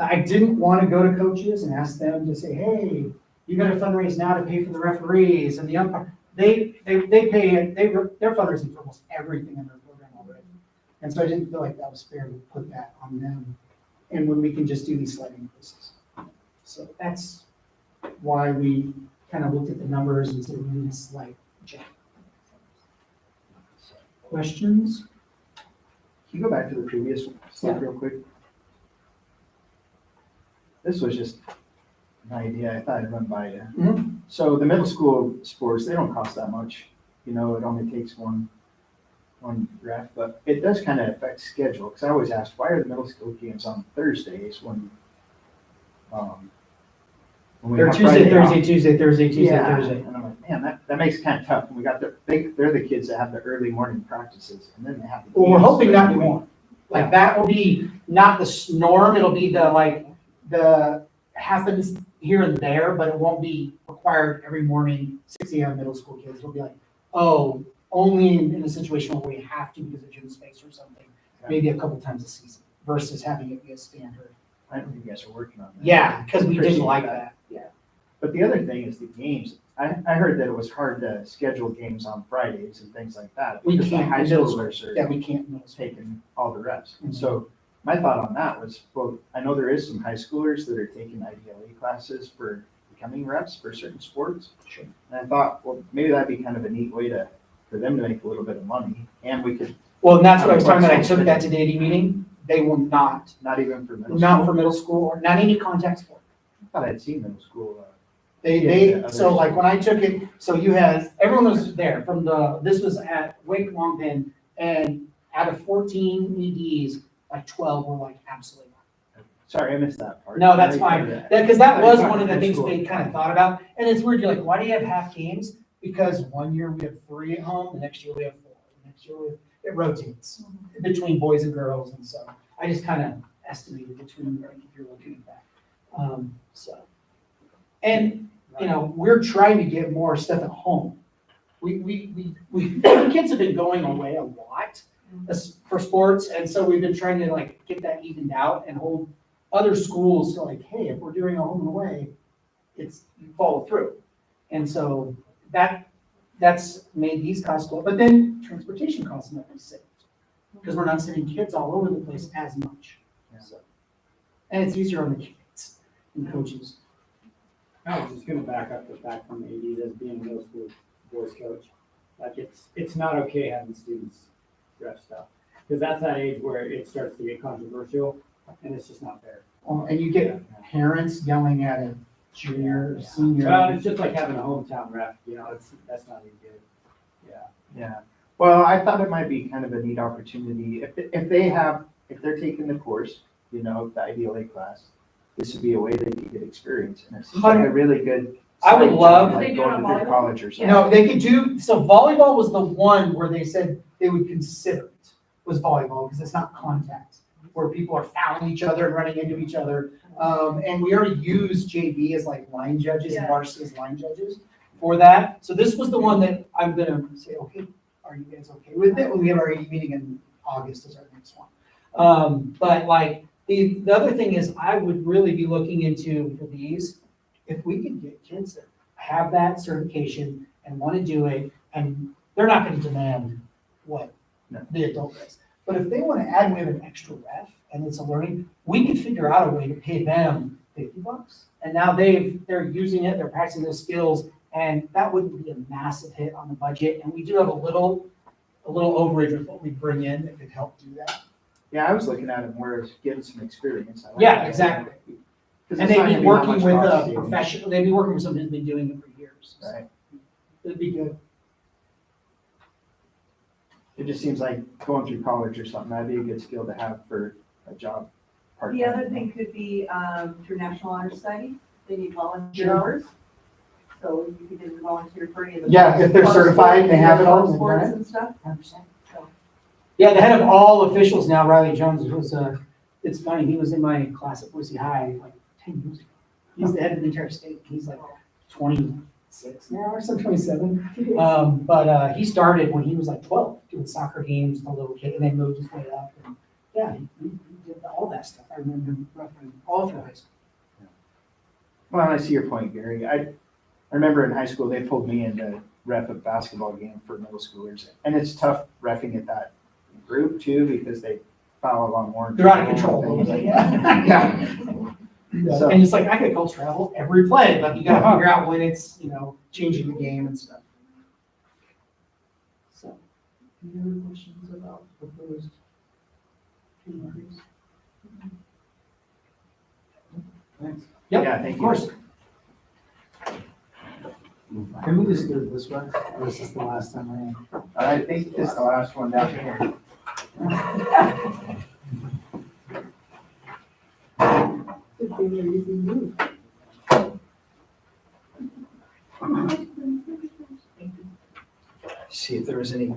I didn't want to go to coaches and ask them to say, hey, you got to fundraise now to pay for the referees and the umpire. They pay it. They're fundraising for almost everything in their program already. And so I didn't feel like that was fair to put that on them. And when we can just do these slight increases. So that's why we kind of looked at the numbers and said we need a slight jump. Questions? Can you go back to the previous slide real quick? This was just an idea I thought I'd run by you. Mhm. So the middle school sports, they don't cost that much. You know, it only takes one ref, but it does kind of affect schedule. Because I always ask, why are the middle school games on Thursdays when we They're have Tuesday, Friday off? Thursday, Tuesday, Yeah, Thursday. and I'm like, man, that makes it kind of tough. We got they're the kids that have the early morning practices, and then they have the Well, we're games hoping not during the week. anymore. Like that will be not the norm, it'll be the happens here and there, but it won't be required every morning, 6 a.m. middle school kids. It'll be like, oh, only in a situation where we have to because of gym space or something, maybe a couple times a season versus having it be a standard. I know you guys are working on that. Yeah, because we didn't Appreciate like that. that. Yeah. But the other thing is the games. I heard that it was hard to schedule games on Fridays and things like that. We because the can't high in middle schoolers are Yeah, we can't. middle school. taking all the reps. And Mhm. so my thought on that was, well, I know there is some high schoolers that are taking IDLA classes for becoming reps for certain sports. Sure. And I thought, well, maybe that'd be kind of a neat way for them to make a little bit of money, and we could, Well, and that's what I was talking about. I took that to the AD meeting. They will not not for middle school. for not any contact sport. I thought I'd seen middle school. They, Yeah, so others. like when I took it, so you had, everyone was there from this was at Wake Longpin, and out of 14 EDs, like 12 were like absolutely not. Sorry, I missed that part. No, that's I fine. remember that. Because that I was thought one of the middle things school. they kind of thought about. And it's weird, you're like, why do you have half games? Because one year we have 3 at home, the next year we have 4. The next year it rotates between boys and girls. And so I just kind of estimated between, like, if you're looking at that. And, you know, we're trying to get more stuff at home. The kids have been going away a lot for sports, and so we've been trying to like get that evened out and hold other schools to like, hey, if we're doing a home and away, it's you follow through. And so that's made these costs go up, but then transportation costs might be saved because we're not sending kids all over the place as much. Yeah. So, and it's easier on the kids and coaches. I was just gonna back up the fact from AD as being a middle school boys coach. Like it's not okay having students dressed up. Because that's that age where it starts to get controversial and it's just not fair. And you get parents yelling at a junior or senior. Well, it's just like having a hometown ref, you know, that's not even good. Yeah. Yeah, well, I thought it might be kind of a neat opportunity, if they're taking the course, you know, the IDLA class, this would be a way they could get experience, and it seems like a really good. I would side job, love- like They do it going on to their volleyball? college or something. No, they could do, so volleyball was the one where they said they would consider it, was volleyball, because it's not contact, where people are fouling each other and running into each other. And we already use JV as like line judges and varsity as line judges for that. So this was the one that I'm gonna say, okay, are you guys okay with it? When we have our AD meeting in August is our next one. But like, the other thing is I would really be looking into for these, if we could get kids that have that certification and want to do it, and they're not gonna demand what No. the adult does. But if they want to add, we have an extra ref and it's a learning, we can figure out a way to pay them $50. And now they're using it, they're practicing those skills, and that wouldn't be a massive hit on the budget. And we do have a little overage with what we bring in that could help do that. Yeah, I was looking at them where it's getting some experience. I like Yeah, that. exactly. 'Cause And it's they'd not be gonna how working much with cost a savings. professional, they'd be working with someone who's been doing it for years. Right. It'd be good. It just seems like going through college or something, that'd be a good skill to have for a job. part-time. The other thing could be, through National Honor Society, they need volunteer hours. So you could either volunteer for any of the. Yeah, if they're club certified, sports, they have it all, then Sports right. and stuff. 100%. So, Yeah, the head of all officials now, Riley Jones, was, it's funny, he was in my class at Boise High like 10 years ago. He's the head of the entire state. He's like 26 now or some 27. But he started when he was like 12, doing soccer games, a little kid, and then moved his way up. And yeah, he did all that stuff. I remember him roughly all through high school. Well, I see your point, Gary. I remember in high school, they pulled me in to ref a basketball game for middle schoolers. And it's tough reffing at that group too, because they foul on more. They're out of control. Things like Yeah. Yeah. So- And it's like, I could call travel every play, but you gotta figure out when it's, changing the game and stuff. So, any other questions about proposed increase? Thanks. Yeah, Yep, thank of you. course. Can we just do it this way, or is this the last time I think this is the last one down here. See if there was any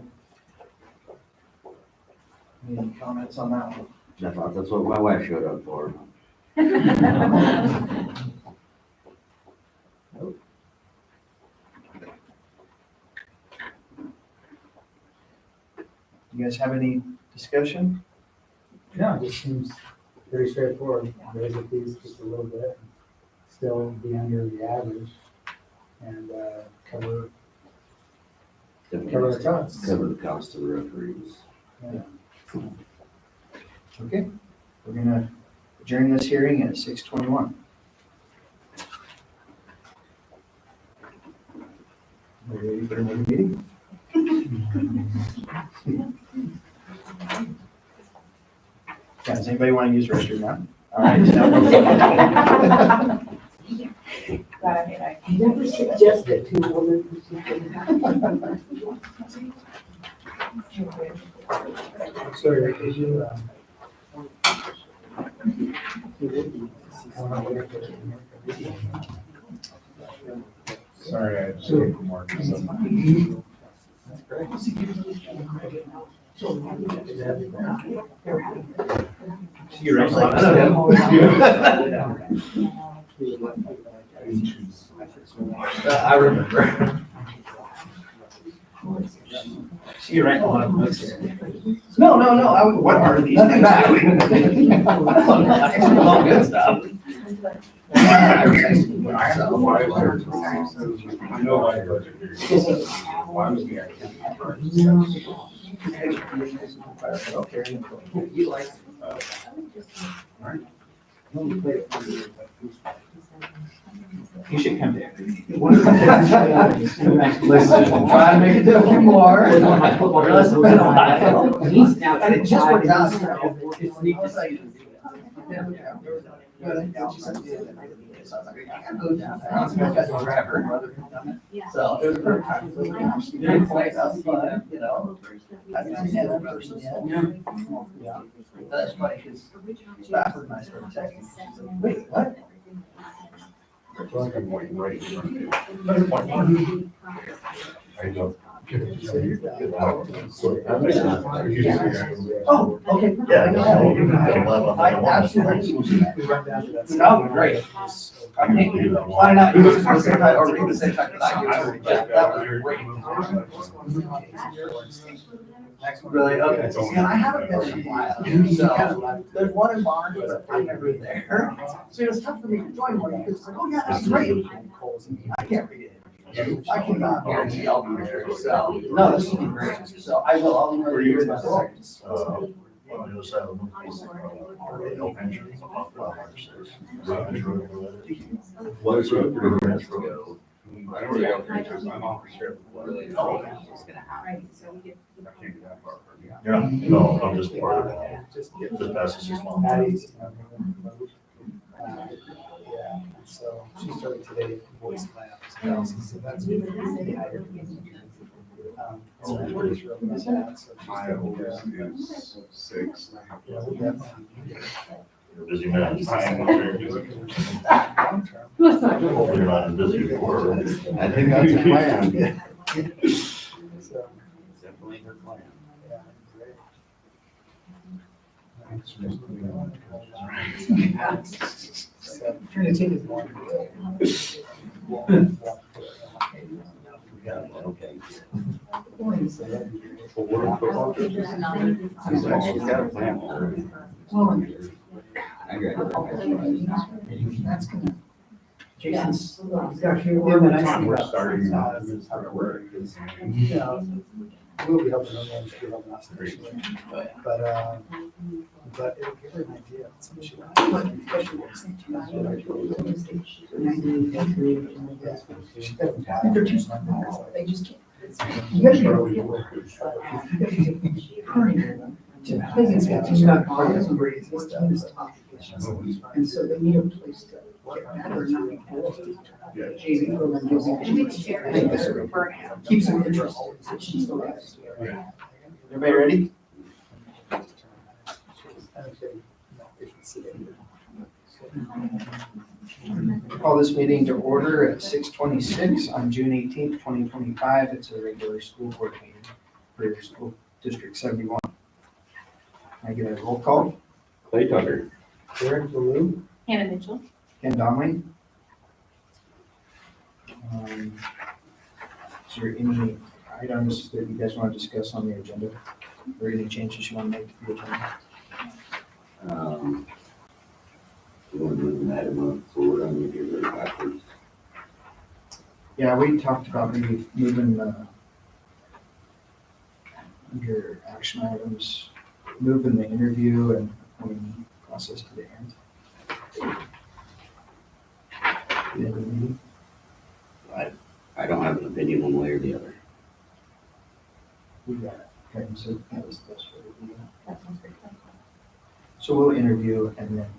comments on that one. I thought that's what my wife showed up for. You guys have any discussion? No, it just seems pretty straightforward. Raise the fees just a little bit, still be under the average, and cover the costs. Cover the cost of the referees. Okay, we're gonna adjourn this hearing at 6:21. Are we ready for another meeting? Yeah, does anybody want to use the restroom now? All right. I never suggested to a woman. Sorry, could you, Sorry, I just came from work. You're right. I remember. See you right. No, what are these things? All good stuff. I know my budget here. Why was the You should come down. Listen, try to make it a few more. He's now. And it just worked out. It's neat to see. So it was a perfect time. Very quiet, that was fun, I didn't have that person yet. Yeah. That's funny, because Spafford and I started texting. She's like, wait, what? Good morning, right? How you doing? Oh, okay. I absolutely. Oh, great. I mean, why not? You was the same time, or you the same time that I do. That was great. Really? Okay. See, and I haven't been in a while, so there's one in Barnes, but I'm never there. So it was tough for me to join one, because it's like, oh yeah, that's great. I can't read it. I cannot guarantee I'll be there, so, no, this will be great, so I will, I'll email you in a second. On the other side of them. What is your progress go? I already got pictures, I'm off the ship. Yeah, no, I'm just part of it, just past the 6 months. Patty's, yeah, so she started today at Voice Labs, so that's good. So I'm pretty sure about that, so she's taking care of it. 6. Yeah, we definitely need it. You're a busy man. I'm very busy. Long term. Hopefully you're not as busy as you were. I think that's the plan. So, Definitely her plan. yeah, great. So, trying to take it more. Yeah, okay. Well, what are football coaches? She's got a plan already. I graduated. That's gonna. Jason's. We're starting now. How it works. Yeah, we'll be helping them, and she'll help us. But it'll give her an idea. of some shit. They're too small. They just can't. You guys are. He's not part of some his team is top. And so they need a place to get that or not. JV program gives them. Keeps them interested. So she's the best. Everybody ready? Call this meeting to order at 6:26 on June 18th, 2025. It's a regular school board meeting for your school district 71. Can I get a roll call? Clay Tucker. Derek Baloo, Hannah Mitchell. Ken Donnelly. Is there any items that you guys want to discuss on the agenda? Or any changes you want to make to the agenda? You want to move an item forward on your really backwards? Yeah, we talked about maybe moving under action items, moving the interview and appointing process to the end. The end of the meeting. I don't have an opinion one way or the other. We got it. Okay, so that was the best way to do that. That sounds great. So we'll interview and then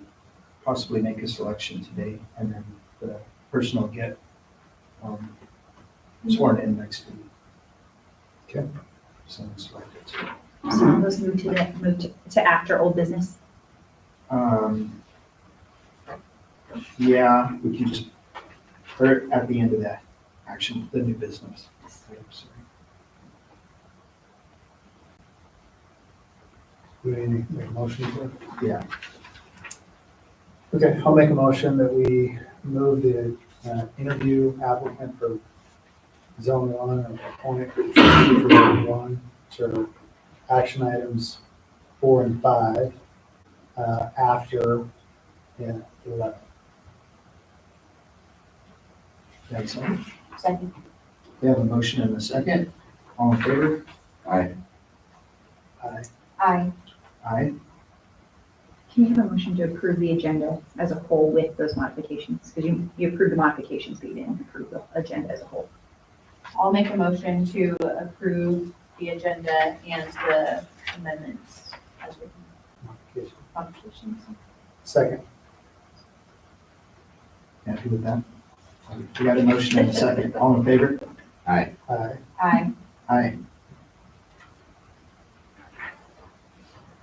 possibly make a selection today, and then the person will get sworn in next week. Okay. So selected. So those move to after old business. Yeah, we can just, or at the end of that action, the new business. Sorry. Do we need to make a motion for it? Yeah. Okay, I'll make a motion that we move the interview applicant for zone 1 or appoint for zone 1 to action items 4 and 5 after 11. Thanks. Ann. Second. We have a motion and a second. All in favor? Aye. Aye. Aye. Aye. Can you have a motion to approve the agenda as a whole with those modifications? Because you approved the modifications, but you didn't approve the agenda as a whole. I'll make a motion to approve the agenda and the amendments as written. Modifications. Second. Happy with that? We got a motion and a second. All in favor? Aye. Aye. Aye. Aye.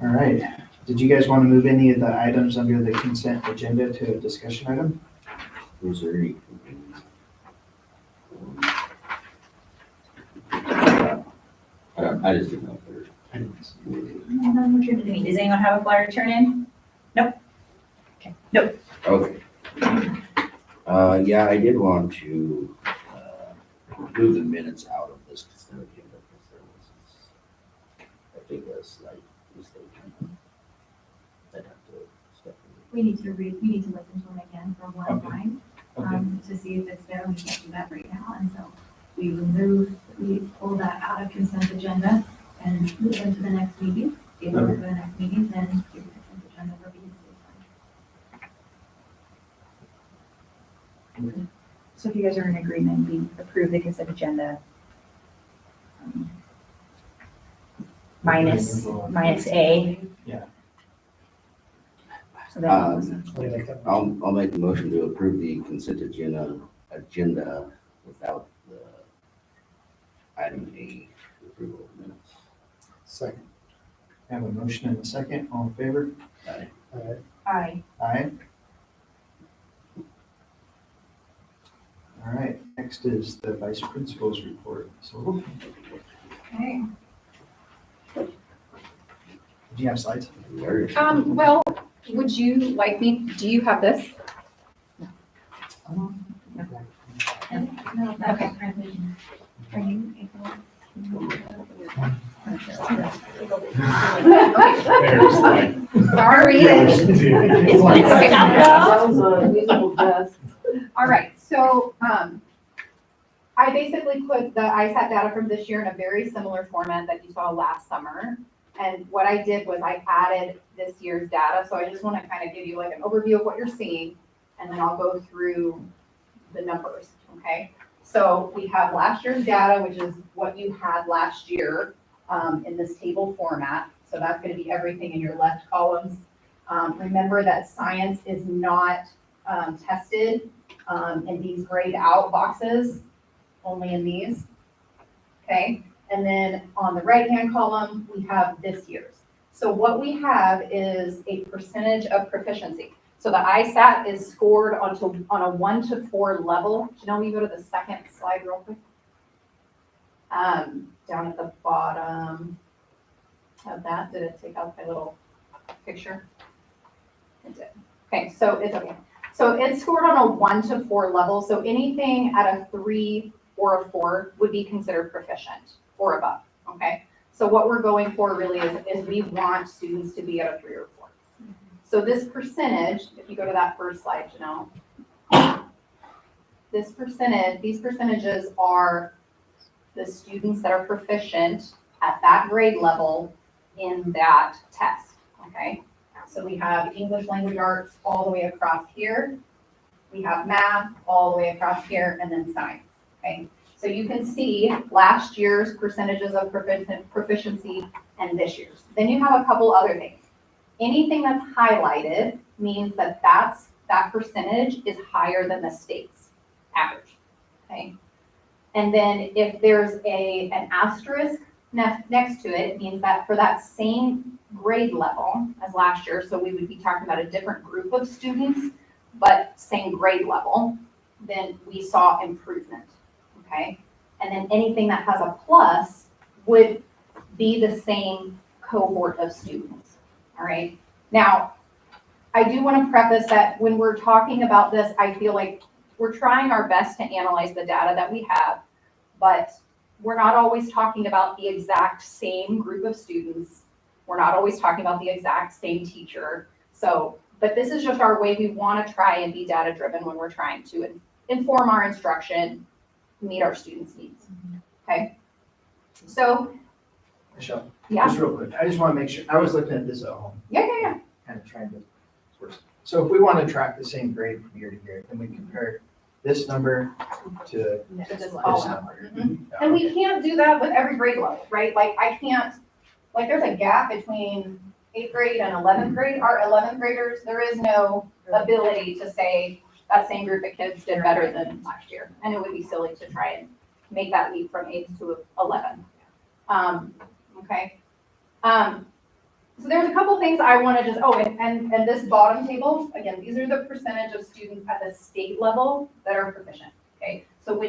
All right. Did you guys want to move any of the items under the consent agenda to a discussion item? Was there any? I just didn't know if there. Does anyone have a flyer to turn in? Nope. Okay, nope. Okay. Yeah, I did want to, move the minutes out of this consent agenda because there was, I think a slight mistake. I'd have to step in. We need to listen to them again for one Okay. line. to see if it's there. We can't do that right now. And so we pull that out of consent agenda and move into the next meeting. If we're for the next meeting, then do the consent agenda for meeting. So if you guys are in agreement, we approve the consent agenda. Minus A. Yeah. So that Um, was, I'll make the motion to approve the consent agenda without the item A, approval of minutes. Second. I have a motion and a second. All in favor? aye. Aye. All right, next is the vice principal's report. So, Okay. do you have slides? Very- Well, would you like me, do you have this? No, that's Okay. transition. Are you able? There's like. Sorry. All right, so, I basically put the ISAT data from this year in a very similar format that you saw last summer. And what I did was I added this year's data, so I just want to kind of give you like an overview of what you're seeing, and then I'll go through the numbers, okay? So we have last year's data, which is what you had last year, in this table format. So that's going to be everything in your left columns. Remember that science is not tested in these grayed out boxes, only in these, okay? And then on the right-hand column, we have this year's. So what we have is a percentage of proficiency. So the ISAT is scored on a 1 to 4 level. Janelle, will you go to the second slide real quick? Down at the bottom of that, did it take out my little picture? It did. Okay, so it's okay. So it's scored on a 1 to 4 level. So anything at a 3 or a 4 would be considered proficient or above, okay? So what we're going for really is we want students to be at a 3 or 4. So this percentage, if you go to that first slide, Janelle, this percentage, these percentages are the students that are proficient at that grade level in that test, okay? So we have English language arts all the way across here. We have math all the way across here, and then science, okay? So you can see last year's percentages of proficiency and this year's. Then you have a couple other things. Anything that's highlighted means that that percentage is higher than the state's average, okay? And then if there's an asterisk next to it, it means that for that same grade level as last year, so we would be talking about a different group of students, but same grade level, then we saw improvement, okay? And then anything that has a plus would be the same cohort of students, all right? Now, I do want to preface that when we're talking about this, I feel like we're trying our best to analyze the data that we have, but we're not always talking about the exact same group of students. We're not always talking about the exact same teacher. So, but this is just our way. We want to try and be data driven when we're trying to inform our instruction, meet our students' needs, okay? So, Michelle, yeah, just real quick, I just want to make sure, I was looking at this at home, yeah. kind of trying to, so if we want to track the same grade from year to year, then we compare this number to To this this column. number. Mhm. And we can't do that with every grade level, right? Like I can't, like there's a gap between 8th grade and 11th grade. Our 11th graders, there is no ability to say that same group of kids did better than last year. And it would be silly to try and make that leap from 8th to 11th. Okay. So there's a couple things I want to just, and this bottom table, again, these are the percentage of students at the state level that are proficient, okay? So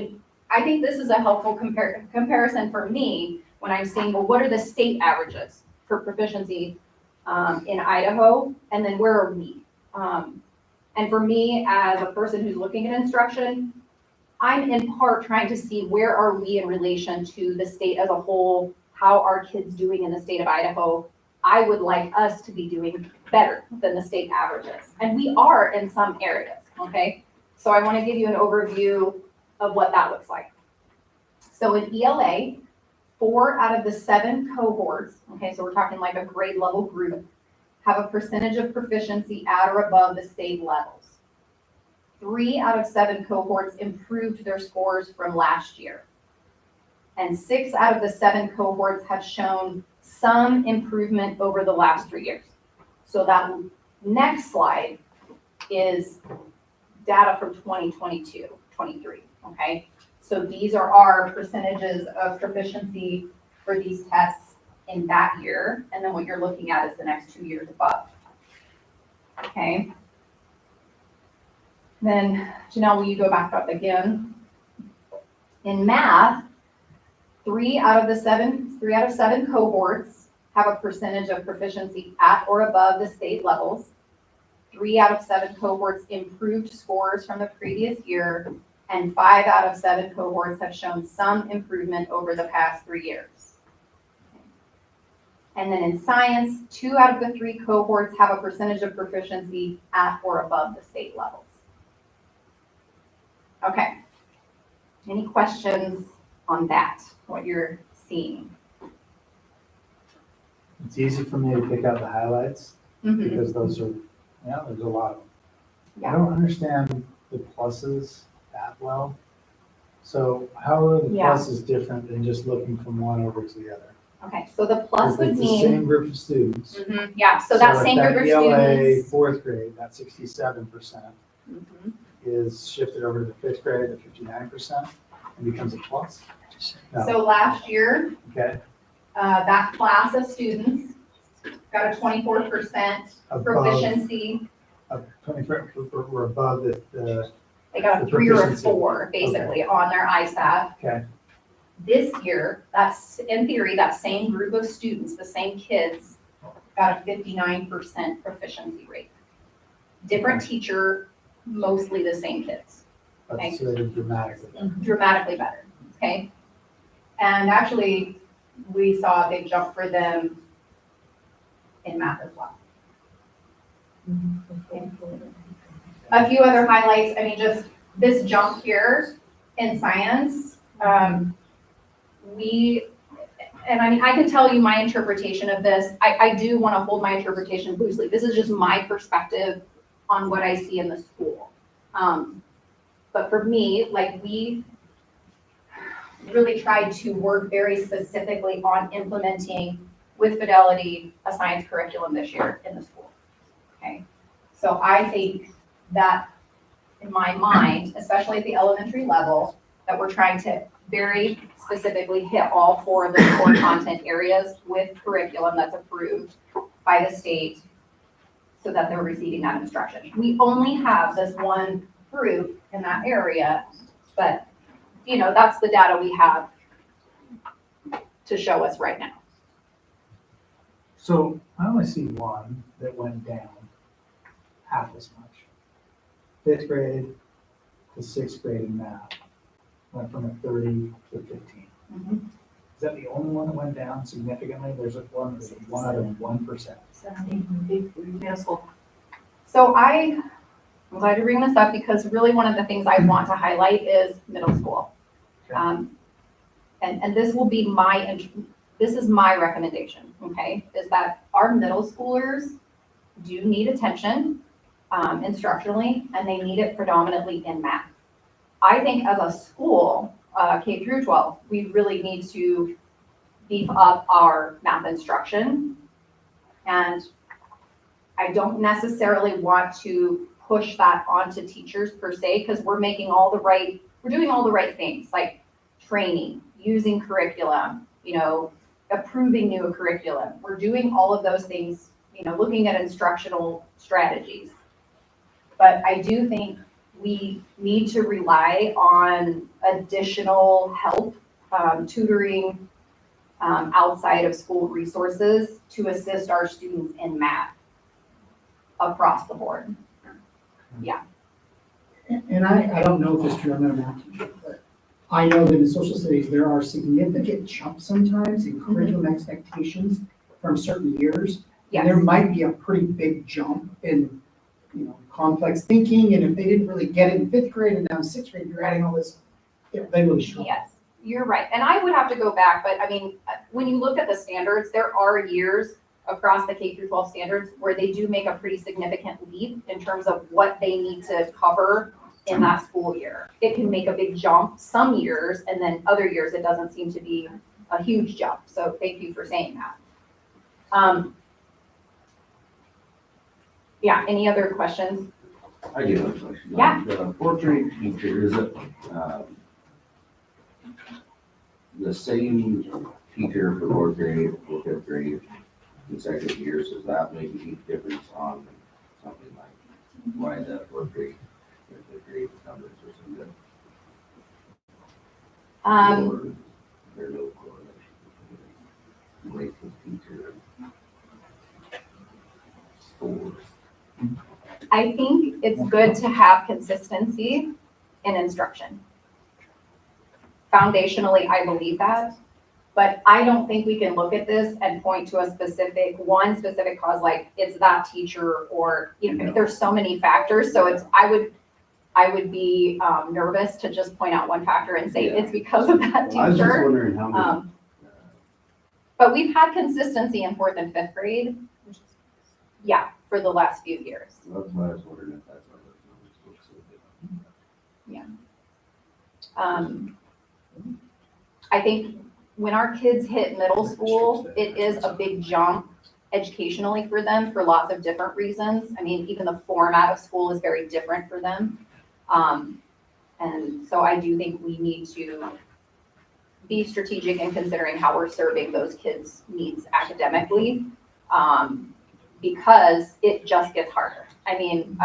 I think this is a helpful comparison for me when I'm seeing, well, what are the state averages for proficiency in Idaho, and then where are we? And for me, as a person who's looking at instruction, I'm in part trying to see where are we in relation to the state as a whole, how are kids doing in the state of Idaho? I would like us to be doing better than the state averages. And we are in some areas, okay? So I want to give you an overview of what that looks like. So in ELA, 4 out of the 7 cohorts, okay, so we're talking like a grade level group, have a percentage of proficiency at or above the state levels. 3 out of 7 cohorts improved their scores from last year. And 6 out of the 7 cohorts have shown some improvement over the last 3 years. So that next slide is data from 2022, 23, okay? So these are our percentages of proficiency for these tests in that year, and then what you're looking at is the next 2 years above. Okay. Then Janelle, will you go back up again? In math, 3 out of 7 cohorts have a percentage of proficiency at or above the state levels. 3 out of 7 cohorts improved scores from the previous year, and 5 out of 7 cohorts have shown some improvement over the past 3 years. And then in science, 2 out of the 3 cohorts have a percentage of proficiency at or above the state levels. Okay. Any questions on that, what you're seeing? It's easy for me to pick out the highlights Mhm. because those are, yeah, there's a lot of them. I Yeah. don't understand the pluses that well. So how are the Yeah. pluses different than just looking from one over to the other? Okay, so the plus If would it's the mean, same group of students. yeah, so that if same that group of ELA students. fourth grade, that 67% Mhm. is shifted over to the fifth grade at 59% and becomes a plus? No. So last year, Okay, that class of students got a 24% above, proficiency. 24, we're above the, They got a The 3 or a proficiency. 4, basically, on their ISAT. okay, This year, that's, in theory, that same group of students, the same kids, got a 59% proficiency rate. Different teacher, mostly the same kids, that's sort of dramatically. dramatically better, okay? And actually, we saw a big jump for them in math as well. A few other highlights, I mean, just this jump here in science, and I mean, I can tell you my interpretation of this. I do want to hold my interpretation loosely. This is just my perspective on what I see in the school. But for me, like, we really tried to work very specifically on implementing with fidelity a science curriculum this year in the school. Okay, so I think that in my mind, especially at the elementary level, that we're trying to very specifically hit all 4 of the core content areas with curriculum that's approved by the state so that they're receiving that instruction. We only have this one group in that area, but you know, that's the data we have to show us right now. So I only see one that went down half as much. Fifth grade to sixth grade in math went from a 30 to 15. Mhm. Is that the only one that went down significantly? There's one out of 1%. Middle school. So I'm glad to bring this up because really one of the things I want to highlight is middle school. Okay. And this will be this is my recommendation, okay, is that our middle schoolers do need attention instructionally, and they need it predominantly in math. I think as a school, K through 12, we really need to beef up our math instruction. And I don't necessarily want to push that onto teachers per se, because we're doing all the right things, like training, using curriculum, you know, approving new curriculum. We're doing all of those things, you know, looking at instructional strategies. But I do think we need to rely on additional help, tutoring, outside of school resources to assist our students in math across the board. And I don't know if it's true, I'm not a math teacher, but I know that in social studies, there are significant jumps sometimes in curriculum expectations from certain years. And there Yes, might be a pretty big jump in complex thinking, and if they didn't really get it in fifth grade and now in sixth grade, you're adding all this, they really struggle. Yes, you're right. And I would have to go back, but I mean, when you look at the standards, there are years across the K through 12 standards where they do make a pretty significant leap in terms of what they need to cover in that school year. It can make a big jump some years, and then other years it doesn't seem to be a huge jump. So thank you for saying that. Yeah, any other questions? I do have a question. Yeah. The fourth grade teacher, is it, the same teacher for fourth grade, for fifth grade, consecutive years? Does that make a huge difference on something like why the fourth grade and fifth grade numbers are so good? Or there's no correlation between rate of teacher and scores? I think it's good to have consistency in instruction. Foundationally, I believe that, but I don't think we can look at this and point to one specific cause, like it's that teacher, or, there's so many factors. So I would be nervous to just point out one factor and say it's because of that teacher. I was just wondering how many. But we've had consistency in fourth and fifth grade, for the last few years. That's why I was wondering if that's why those numbers look so good. I think when our kids hit middle school, it is a big jump educationally for them for lots of different reasons. I mean, even the format of school is very different for them. And so I do think we need to be strategic in considering how we're serving those kids' needs academically, because it just gets harder. I mean,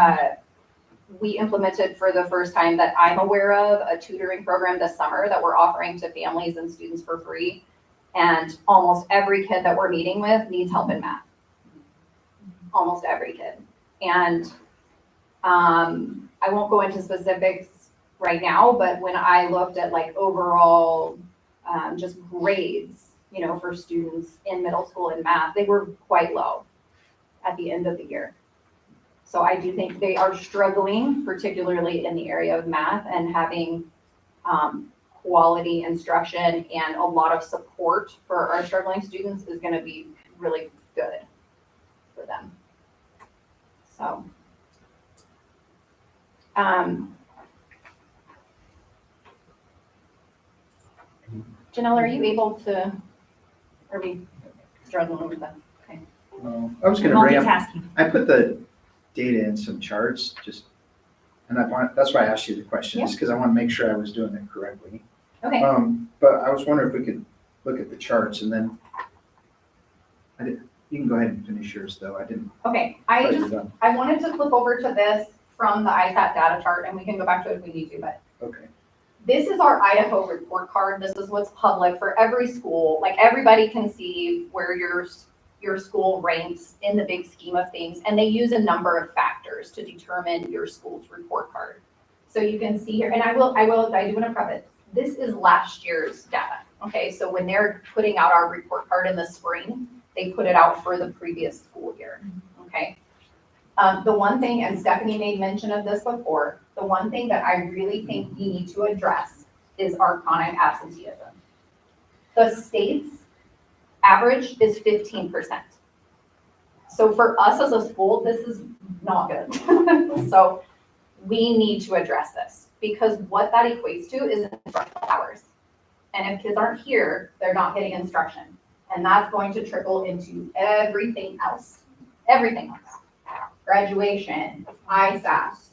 we implemented for the first time that I'm aware of a tutoring program this summer that we're offering to families and students for free. And almost every kid that we're meeting with needs help in math. Almost every kid. And I won't go into specifics right now, but when I looked at like overall just grades, for students in middle school in math, they were quite low at the end of the year. So I do think they are struggling, particularly in the area of math, and having quality instruction and a lot of support for our struggling students is going to be really good for them. So, Janelle, are you able to, are we struggling with that? Okay. I was gonna bring up, Multitasking. I put the data in some charts, and that's why I asked you the questions, because I want to make sure I was doing it correctly. Okay. But I was wondering if we could look at the charts, and then you can go ahead and finish yours, though. I didn't. Okay, write it down. I wanted to flip over to this from the ISAT data chart, and we can go back to it if we need to, but Okay. this is our Idaho report card. This is what's public for every school. Like, everybody can see where your school ranks in the big scheme of things, and they use a number of factors to determine your school's report card. So you can see here, and I do want to preface, this is last year's data. Okay, so when they're putting out our report card in the spring, they put it out for the previous school year. Okay. The one thing, and Stephanie made mention of this before, the one thing that I really think we need to address is our chronic absenteeism. The state's average is 15%. So for us as a school, this is not good. So we need to address this, because what that equates to is instructional hours. And if kids aren't here, they're not getting instruction. And that's going to trickle into everything else. Everything else. Graduation, ISAS,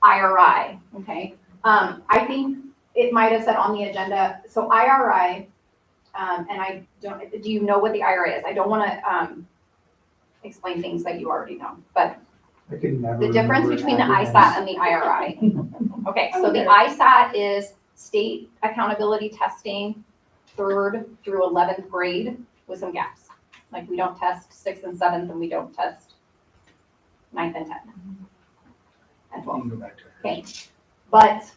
IRI, okay? I think it might have said on the agenda, so IRI, and do you know what the IRI is? I don't want to explain things that you already know, but I could never the difference remember between the acronyms. ISAT and the IRI. Okay, so the ISAT is state accountability testing, 3rd through 11th grade with some gaps. Like, we don't test 6th and 7th, and we don't test 9th and 10th. And 12th. You can go back to it. Okay, but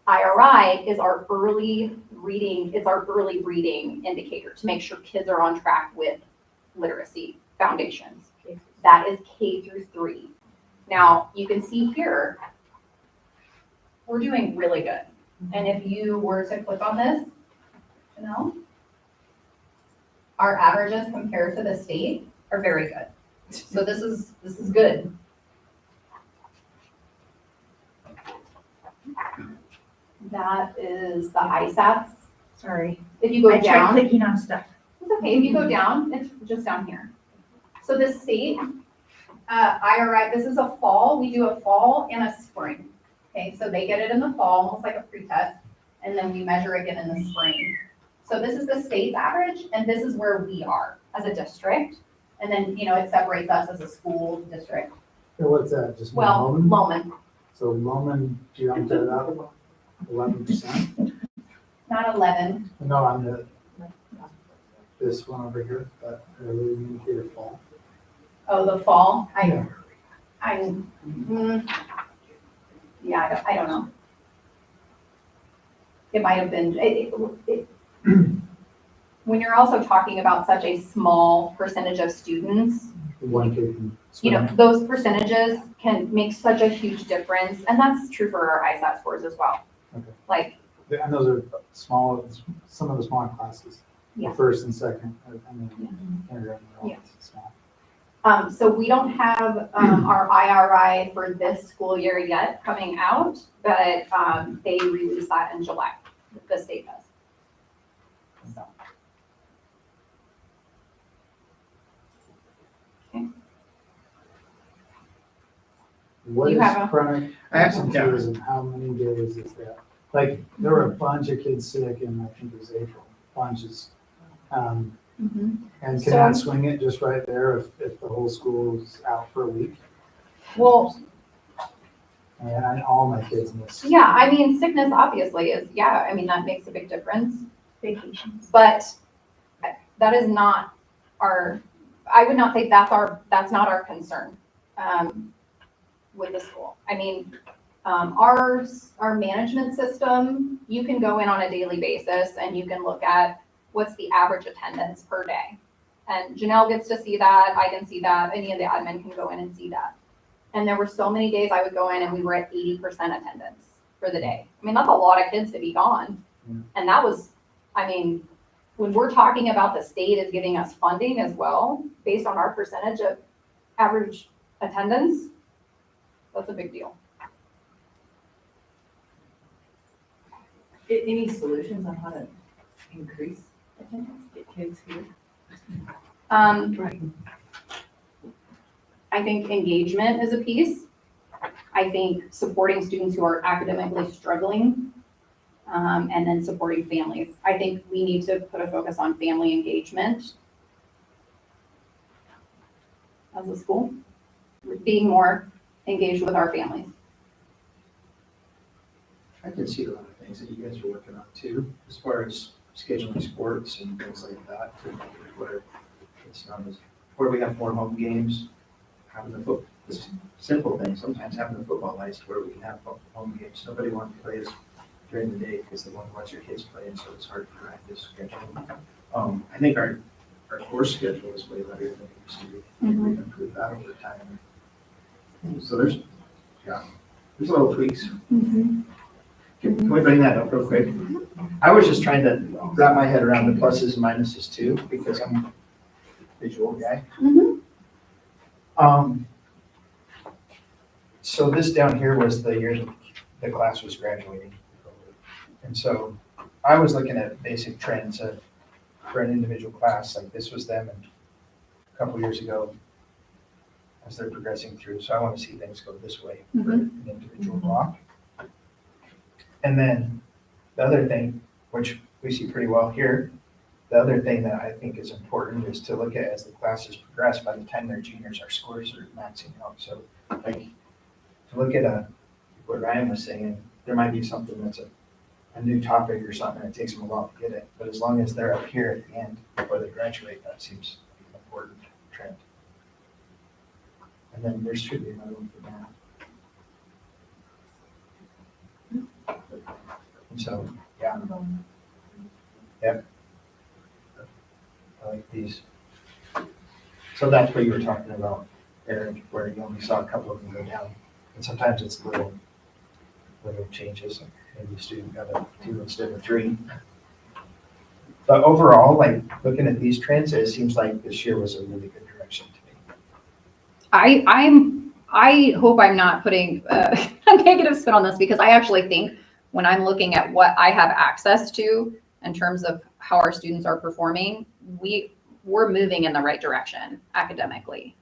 IRI is our early reading, it's our early reading indicator to make sure kids are on track with literacy foundations. That is K through 3. Now, you can see here, we're doing really good. And if you were to click on this, you know, our averages compared to the state are very good. So this is good. That is the ISATs. Sorry. If you go I tried down, clicking on stuff. it's okay, if you go down, it's just down here. So the state, IRI, this is a fall, we do a fall and a spring. Okay, so they get it in the fall, almost like a pretest, and then we measure again in the spring. So this is the state's average, and this is where we are as a district. And then, you know, it separates us as a school district. So what's that, just Well, Moman? Loman, So Moman jumped it up 11%? not 11. No, on this one over here, that early indicator fall. Oh, the fall, Yeah. Yeah, I don't know. It might have been, when you're also talking about such a small percentage of students, One kid can you know, swim. those percentages can make such a huge difference, and that's true for our ISAT scores as well. Okay. Like, And those are small, some of the small classes, the Yeah. first and second, and then kindergarten, they're all Yeah. small. so we don't have, our IRI for this school year yet coming out, but, they release that in July, the state does. So. What You is have a- chronic I have some- yeah. absenteeism, how many days is that? Like, there were a bunch of kids sick in, I think it was April, bunches. And can So- that swing it just right there if the whole school's out for a week? Well, And all my kids miss. yeah, I mean, sickness obviously is, yeah, I mean, that makes a big difference. Vacations. But that is not our, I would not say that's not our concern, with the school. I mean, our management system, you can go in on a daily basis and you can look at what's the average attendance per day. And Janelle gets to see that, I can see that, any of the admin can go in and see that. And there were so many days I would go in and we were at 80% attendance for the day. I mean, that's a lot of kids to be gone. And that was, I mean, when we're talking about the state is giving us funding as well, based on our percentage of average attendance, that's a big deal. Any solutions on how to increase attendance, get kids here? I think engagement is a piece. I think supporting students who are academically struggling, and then supporting families. I think we need to put a focus on family engagement as a school, being more engaged with our families. I can see a lot of things that you guys are working on too, as far as scheduling sports and things like that, to where it's not as, where we have more home games, having the this simple thing, sometimes having the football lights to where we can have home games. Nobody wants to play us during the day because they want to watch their kids play, and so it's hard to practice scheduling. I think our course schedule is way better than it used to be. We've improved that over time. So there's little tweaks. Can we bring that up real quick? I was just trying to wrap my head around the pluses and minuses too, because I'm a visual guy. So this down here was the year the class was graduating. And so I was looking at basic trends for an individual class, like this was them a couple years ago as they're progressing through. So I want to see things go this way for an individual block. And then the other thing, which we see pretty well here, the other thing that I think is important is to look at as the classes progress, by the time they're juniors, our scores are maxing out. So like to look at what Ryan was saying, there might be something that's a new topic or something, and it takes them a while to get it. But as long as they're up here at the end before they graduate, that seems like an important trend. And then there should be another one for math. And so, yeah. Yep. I like these. So that's what you were talking about, there where you only saw a couple of them go down. And sometimes it's little changes, like maybe a student got a 2 instead of 3. But overall, like, looking at these trends, it seems like this year was a really good direction to me. I hope I'm not putting a negative spin on this, because I actually think when I'm looking at what I have access to in terms of how our students are performing, we're moving in the right direction academically.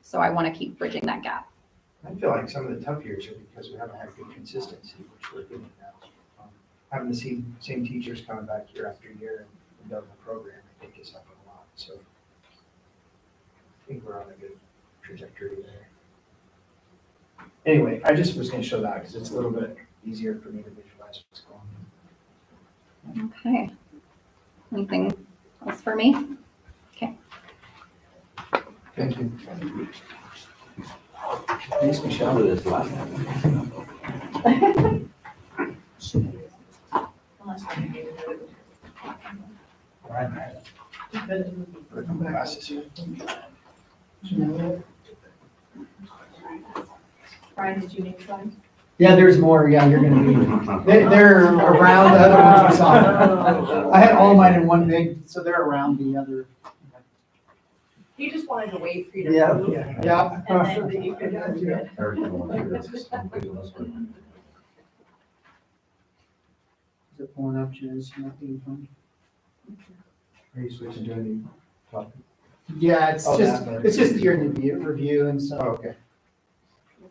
So I want to keep bridging that gap. I feel like some of the tough years are because we haven't had good consistency, which we're getting now. Having the same teachers coming back year after year and building the program, I think is helping a lot. So I think we're on a good trajectory there. Anyway, I just was going to show that because it's a little bit easier for me to visualize what's going on. Okay. Anything else for me? Okay. Thank you. Thanks, Michelle. This last Brian, did you need one? Yeah, there's more, yeah, you're gonna be, they're around the other ones you saw. I had all mine in one big, so they're around the other. He just wanted to wait for you to. Yeah, move, yeah. And then you could. Is it pulling up, Janice? Not being funny. Are you switching to a new topic? Yeah, it's Oh, just, that, it's just your review and Oh, so. okay.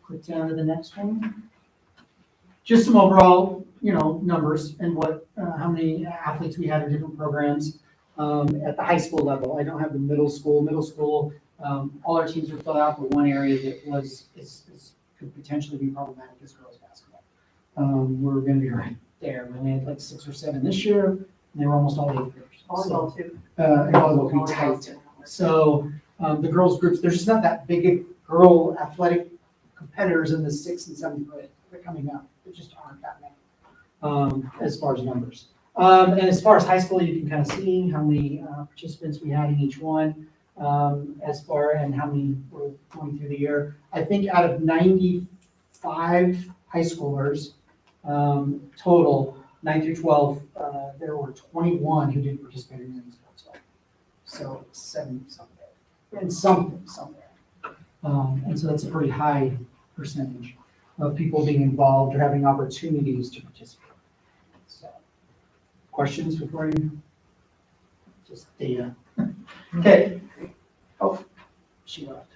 Click down to the next one. Just some overall, numbers and what, how many athletes we had in different programs at the high school level. I don't have the middle school. Middle school, all our teams were filled out, but one area that could potentially be problematic is girls basketball. We're gonna be right there. We only had like 6 or 7 this year, and they were almost all 8th graders. Volleyball too. And volleyball will be tight. So the girls groups, there's just not that big a girl athletic competitors in the 6th and 7th grade. They're coming up. There just aren't that many as far as numbers. And as far as high school, you can kind of see how many participants we had in each one, as far and how many were going through the year. I think out of 95 high schoolers total, 9 through 12, there were 21 who didn't participate in any sports. So 70 something, and something somewhere. And so that's a pretty high percentage of people being involved or having opportunities to participate. So, questions before you? Just data. Okay. Oh, she left.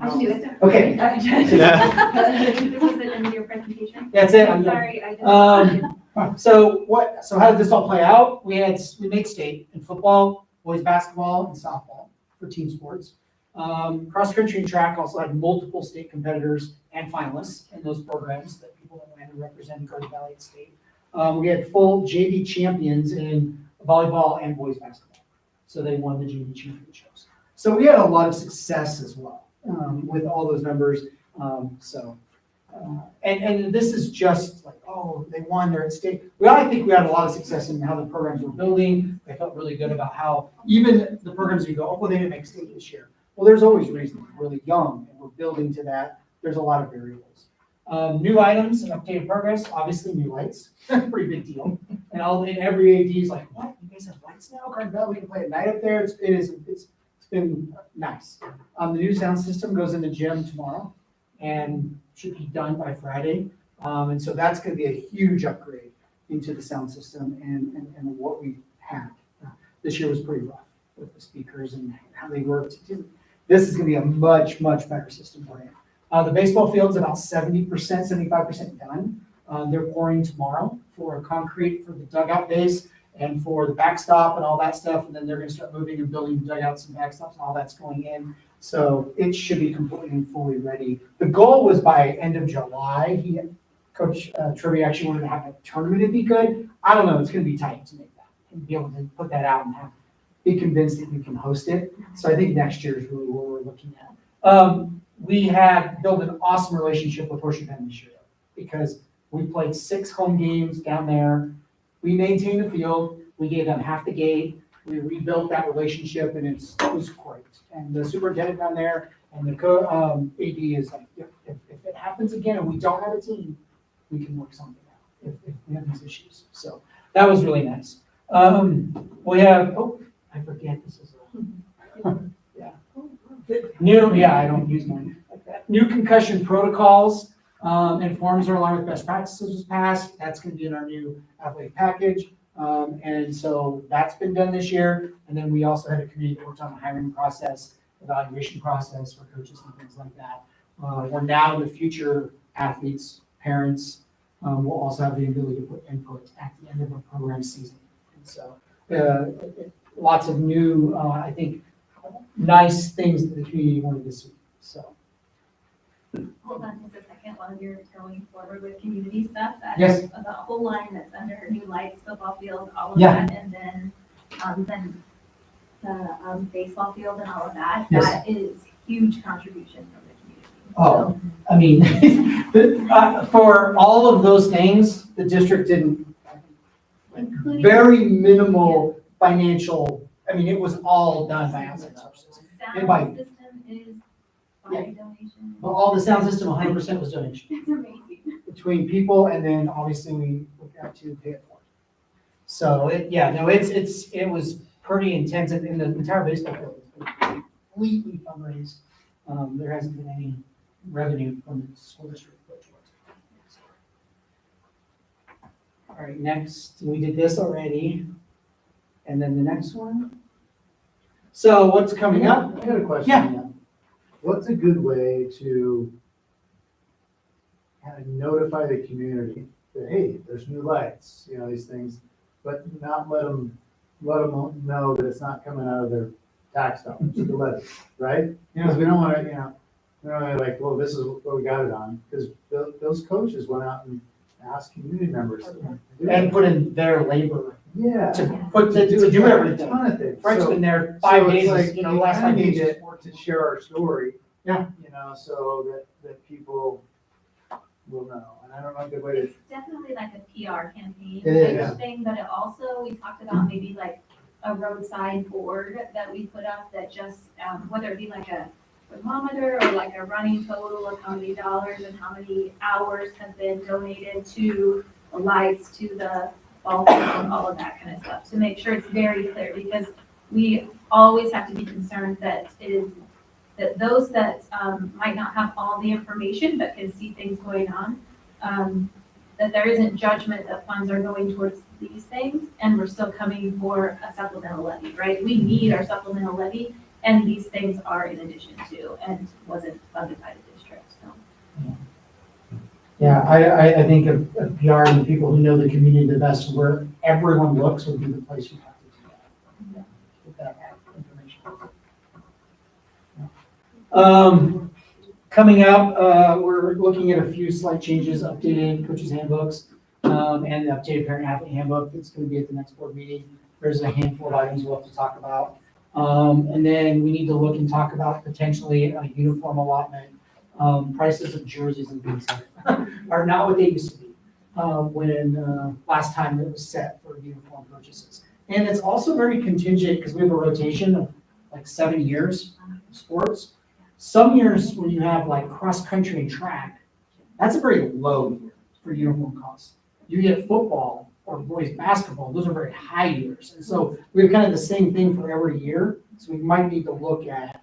I can do it. Okay. This is the end of your presentation? That's it. I'm done. Sorry, I just. So how did this all play out? We made state in football, boys basketball, and softball for team sports. Cross country and track also had multiple state competitors and finalists in those programs that people that went and represented Garden Valley at state. We had full JV champions in volleyball and boys basketball. So they won the JV championships. So we had a lot of success as well with all those numbers. And this is just like, oh, they won, they're at state. I think we had a lot of success in how the programs were building. I felt really good about how even the programs you go, oh, well, they didn't make state this year. Well, there's always reasons. We're really young and we're building to that. There's a lot of variables. New items and updated progress, obviously new lights, pretty big deal. And every AD is like, what? You guys have lights now? Garden Valley, we can play at night up there. It's been nice. The new sound system goes in the gym tomorrow and should be done by Friday. And so that's going to be a huge upgrade into the sound system and what we had. This year was pretty rough with the speakers and how they worked. This is going to be a much, much better system for you. The baseball field's about 70%, 75% done. They're pouring tomorrow for concrete for the dugout base and for the backstop and all that stuff. And then they're going to start moving and building dugouts and backstops and all that's going in. So it should be completely and fully ready. The goal was by end of July. Coach Trivia actually wanted to have a tournament if he could. I don't know. It's going to be tight to make that and be able to put that out and be convinced that you can host it. So I think next year is really what we're looking at. We have built an awesome relationship with Horseshoe Bend this year because we played 6 home games down there. We maintained the field. We gave them half the gate. We rebuilt that relationship and it was great. And the superintendent down there and the AD is like, if it happens again and we don't have a team, we can work something out if we have these issues. So that was really nice. We have, I forget, this is yeah. I don't use mine like that. New concussion protocols and forms are aligned with best practices was passed. That's going to be in our new athletic package. And so that's been done this year. And then we also had a committee that worked on the hiring process, evaluation process for coaches and things like that. We're now in the future athletes, parents, will also have the ability to put input at the end of a program season. And so lots of new, I think, nice things that the community wanted to see. So. Hold on just a second while you're going forward with community stuff. That Yes. is the whole line that's under new lights, football field, all of Yeah. that, and then the baseball field and all of that. Yes. That is huge contribution from the community. Oh, I mean, for all of those things, the district didn't, Including very minimal financial, I mean, it was all done by outside sources. And by, sound system is by donation. but all the sound system, 100% was donation. It's amazing. Between people and then obviously we got to pay it for it. So it was pretty intense and the entire baseball field has been completely fundraised. There hasn't been any revenue from the school district. All right, next, we did this already. And then the next one. So what's coming up? I got a question. Yeah. What's a good way to kind of notify the community that, hey, there's new lights, these things, but not let them know that it's not coming out of their tax dollars, the levy, right? Because we don't want to, we don't want to like, well, this is what we got it on, because those coaches went out and asked community members. And put in their labor Yeah. to do A everything. ton of things. Frank's So- been there so 5 it's days, like, the we last kinda 5 need days. to share our story. Yeah. So that people will know. And I don't know a good way to. It's definitely like a PR campaign It is. type of thing, but it also, we talked about maybe like a roadside board that we put up that just, whether it be like a thermometer or like a running total of how many dollars and how many hours have been donated to the lights, to the ball field and all of that kind of stuff, to make sure it's very clear, because we always have to be concerned that that those that might not have all the information but can see things going on, that there isn't judgment that funds are going towards these things and we're still coming for a supplemental levy, right? We need our supplemental levy and these things are in addition to and wasn't funded by the district, so. Yeah, I think of PR and the people who know the community the best, where everyone looks would be the place you have to do that. Get that information. Coming up, we're looking at a few slight changes, updated coaches handbooks, and the updated parent athlete handbook that's going to be at the next board meeting. There's a handful of items we'll have to talk about. And then we need to look and talk about potentially a uniform allotment. Prices of jerseys and things are not what they used to be when last time it was set for uniform purchases. And it's also very contingent because we have a rotation of like 7 years of sports. Some years when you have like cross country and track, that's a very low year for uniform costs. You get football or boys basketball, those are very high years. And so we have kind of the same thing for every year. So we might need to look at,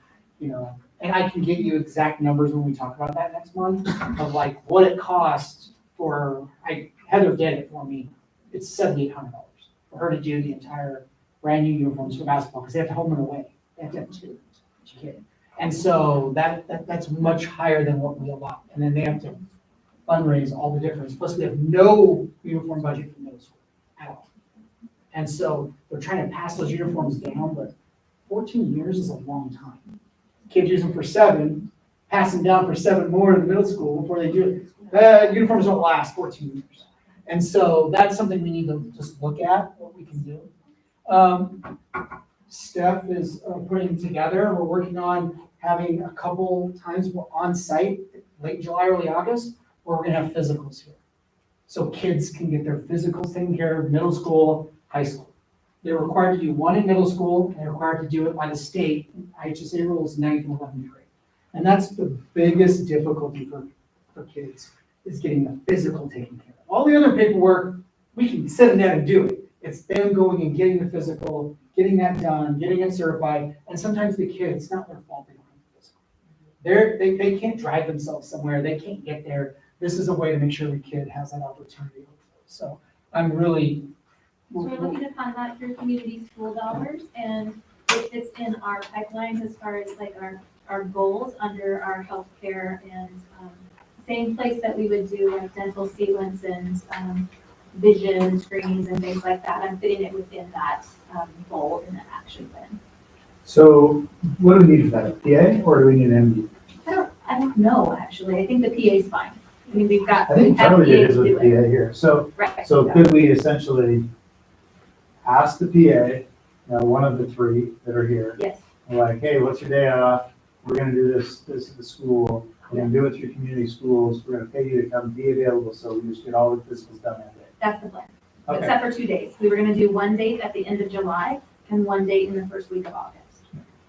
and I can get you exact numbers when we talk about that next month of like what it costs for, Heather did it for me. It's $7,800 for her to do the entire brand new uniforms for basketball because they have to home and away. They have to have two. She's kidding. And so that's much higher than what we allot. And then they have to fundraise all the difference. Plus we have no uniform budget for middle school at all. And so they're trying to pass those uniforms down, but 14 years is a long time. Kids use them for 7, pass them down for 7 more in the middle school before they do it. Uniforms don't last 14 years. And so that's something we need to just look at, what we can do. Steph is putting together, we're working on having a couple times we're on site, late July, early August, where we're gonna have physicals here. So kids can get their physicals taken care of, middle school, high school. They're required to do one in middle school, and they're required to do it by the state, IHSA rules, 9th and 11th grade. And that's the biggest difficulty for kids, is getting the physical taken care of. All the other paperwork, we can sit in there and do it. It's them going and getting the physical, getting that done, getting it certified, and sometimes the kids, it's not their fault they don't have the physical. They can't drive themselves somewhere, they can't get there. This is a way to make sure the kid has that opportunity. So I'm really. So we're looking to fund that through community school dollars, and it fits in our pipelines as far as like our goals under our healthcare and, same place that we would do like dental sealants and, vision screenings and things like that. I'm fitting it within that, goal in the action plan. So what do we need for that, a PA, or do we need an MD? I don't know, actually. I think the PA is fine. I mean, we've got. I think we've had Charlie did PAs his with do the it. PA here, so Right. could we essentially ask the PA, one of the three that are here, Yes, like, hey, what's your day off? We're gonna do this at the school, we're gonna do it through community schools, we're gonna pay you to come be available, so we just get all the physicals done that day. that's the plan. Okay, Except for 2 days. We were gonna do one date at the end of July and one date in the first week of August.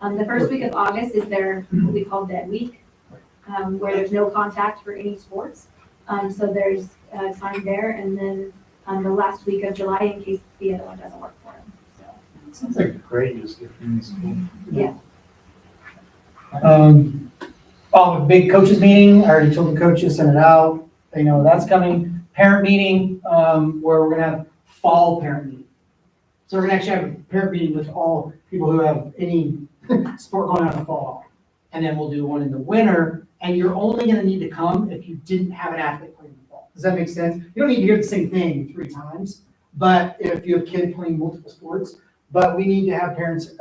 The first week of August is their, what we call dead week, where there's no contact for any sports. So there's, time there, and then, the last week of July in case the other one doesn't work for them, so. sounds like a great use of community school. Yeah. A big coaches meeting, I already told the coaches, send it out, they know that's coming. Parent meeting, where we're gonna have fall parent meeting. So we're gonna actually have a parent meeting with all people who have any sport going on in the fall. And then we'll do one in the winter, and you're only gonna need to come if you didn't have an athlete playing in the fall. Does that make sense? You don't need to hear the same thing 3 times, but if you have kids playing multiple sports, but we need to have parents,